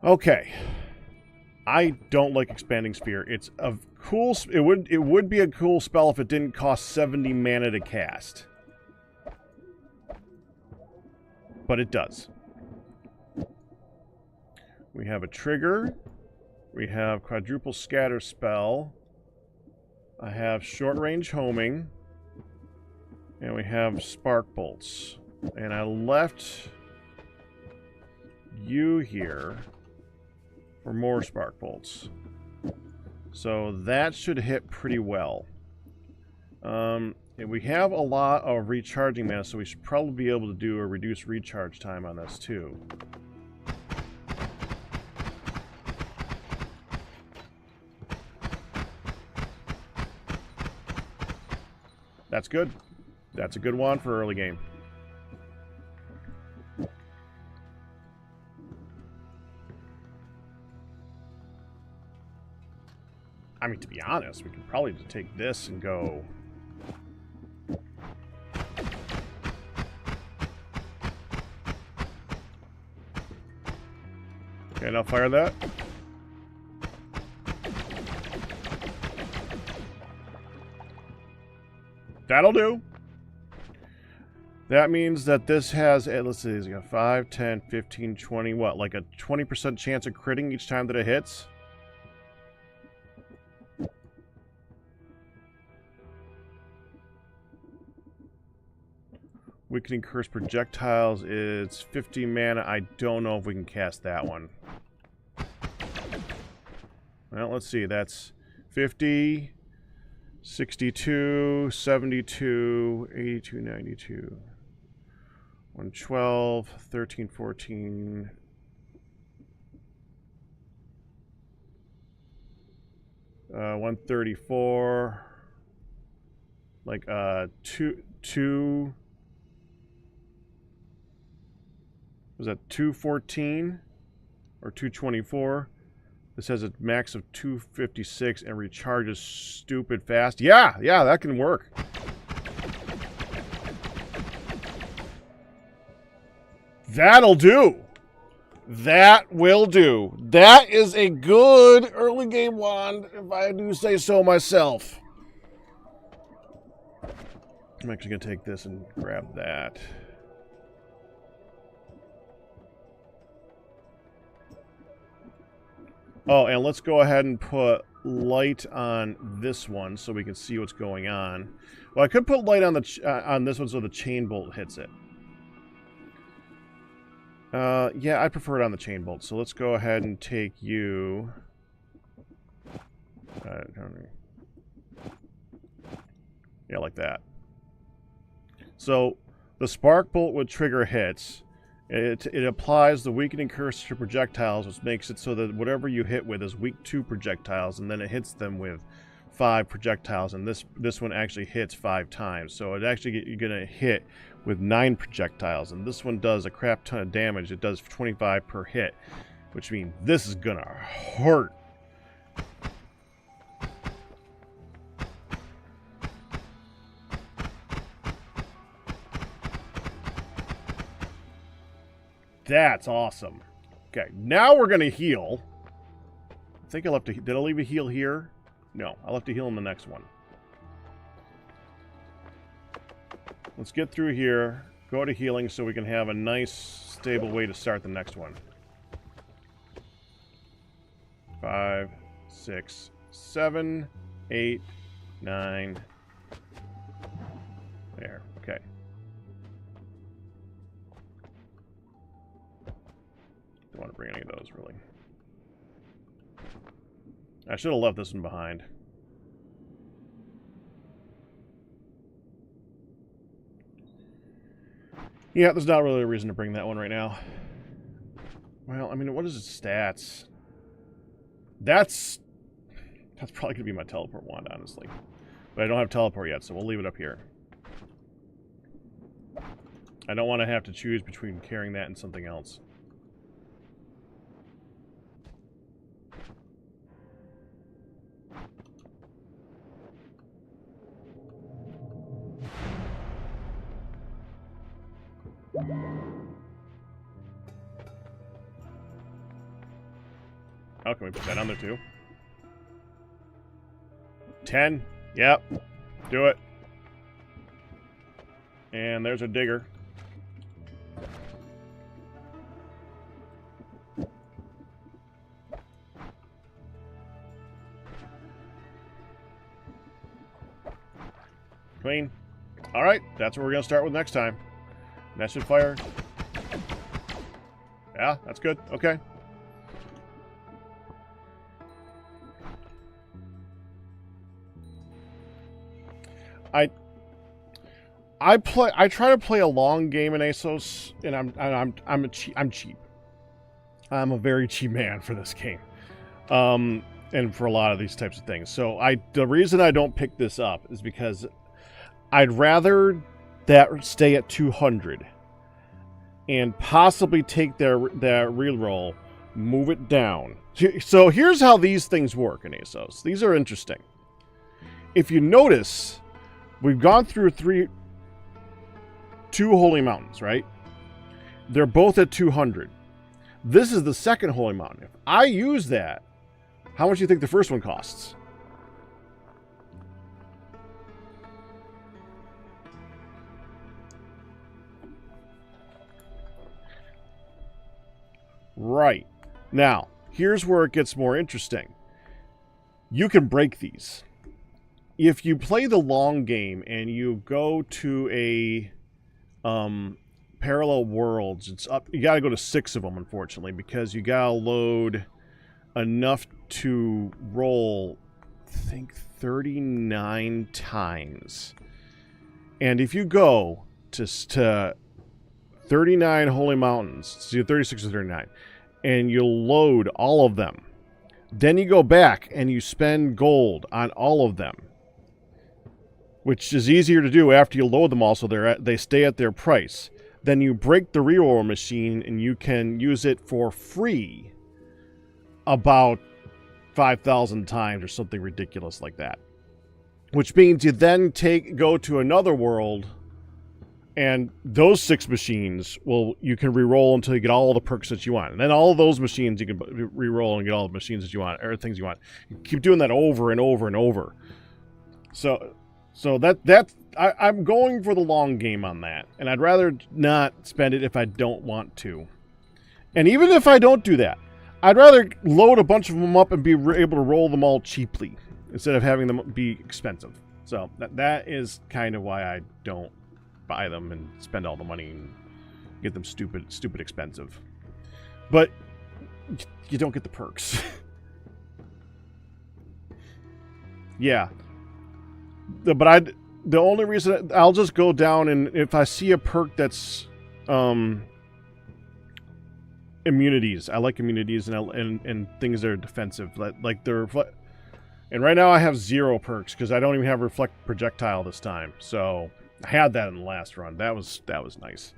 Okay. I don't like Expanding Sphere. It's a cool... It would be a cool spell if it didn't cost 70 mana to cast. But it does. We have a trigger. We have Quadruple Scatter spell. I have Short Range Homing. And we have Spark Bolts. And I left you here for more Spark Bolts. So that should hit pretty well. And we have a lot of recharging mana, so we should probably be able to do a reduced recharge time on this too. That's good. That's a good one for early game. I mean, to be honest, we could probably just take this and go... Okay, now fire that. That'll do. That means that this has, let's see, it's got 5, 10, 15, 20, what, like a 20% chance of critting each time that it hits? Weakening Curse Projectiles is 50 mana. I don't know if we can cast that one. Well, let's see. That's 50, 62, 72, 82, 92, 112, 13, 14... 134, like, 2... Was that 214 or 224? This has a max of 256 and recharges stupid fast. Yeah, that can work. That'll do. That will do. That is a good early game wand, if I do say so myself. I'm actually going to take this and grab that. Oh, and let's go ahead and put light on this one so we can see what's going on. Well, I could put light on this one so the chain bolt hits it. Yeah, I prefer it on the chain bolt. So let's go ahead and take you. Yeah, like that. So the spark bolt would trigger hits. It applies the weakening curse to projectiles, which makes it so that whatever you hit with is weak to projectiles, and then it hits them with 5 projectiles, and this one actually hits 5 times. So it actually you're gonna hit with 9 projectiles, and this one does a crap ton of damage. It does 25 per hit, which means this is gonna hurt. That's awesome. Okay, now we're going to heal. I think I left a... Did I leave a heal here? No, I left a heal in the next one. Let's get through here, go to healing so we can have a nice, stable way to start the next one. 5, 6, 7, 8, 9. There, okay. Don't want to bring any of those, really. I should have left this one behind. Yeah, there's not really a reason to bring that one right now. Well, I mean, what is its stats? That's probably going to be my teleport wand, honestly. But I don't have teleport yet, so we'll leave it up here. I don't want to have to choose between carrying that and something else. Oh, can we put that on there too? 10. Yep. Do it. And there's a digger. Clean. Alright, that's what we're going to start with next time. That should fire. Yeah, that's good. Okay. I try to play a long game in ASOS, and I'm cheap. I'm a very cheap man for this game, and for a lot of these types of things. So the reason I don't pick this up is because I'd rather that stay at 200 and possibly take their reroll, move it down. So here's how these things work in ASOS. These are interesting. If you notice, we've gone through two holy mountains, right? They're both at 200. This is the second holy mountain. If I use that, how much do you think the first one costs? Right. Now, here's where it gets more interesting. You can break these. If you play the long game and you go to a parallel worlds, it's up. You got to go to 6 of them, unfortunately, because you got to load enough to roll, I think, 39 times. And if you go to 39 holy mountains, so 36 or 39, and you load all of them, then you go back and you spend gold on all of them, which is easier to do after you load them all, so they stay at their price. Then you break the reroll machine and you can use it for free about 5,000 times or something ridiculous like that. Which means you then go to another world, and those 6 machines, you can reroll until you get all the perks that you want. And then all of those machines you can reroll and get all the machines that you want, or things you want. You keep doing that over and over and over. So I'm going for the long game on that, and I'd rather not spend it if I don't want to. And even if I don't do that, I'd rather load a bunch of them up and be able to roll them all cheaply instead of having them be expensive. So that is kind of why I don't buy them and spend all the money and get them stupid expensive. But you don't get the perks. Yeah. But the only reason I'll just go down, and if I see a perk that's immunities, I like immunities and things that are defensive, like they're. And right now I have 0 perks because I don't even have reflect projectile this time. So I had that in the last run. That was noce.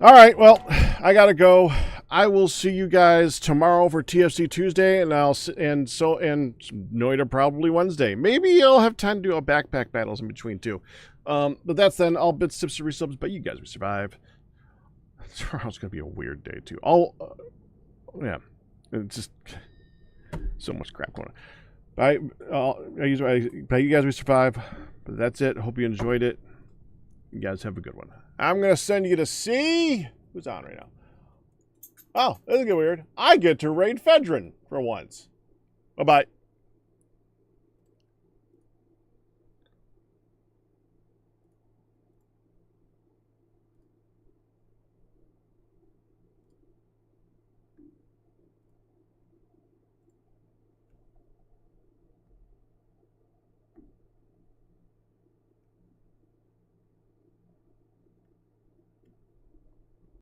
All right, well, I gotta go. I will see you guys tomorrow for TFC Tuesday, and Noita probably Wednesday. Maybe I'll have time to do a backpack battles in between too. But that's then. All bits, tips, and resubs, but you guys will survive. Tomorrow's gonna be a weird day too. Oh, yeah, it's just so much crap going on. You guys, we survive. But that's it. Hope you enjoyed it. You guys have a good one. I'm gonna send you to see who's on right now. Oh, this is gonna get weird. I get to raid Fedrin for once. Bye bye.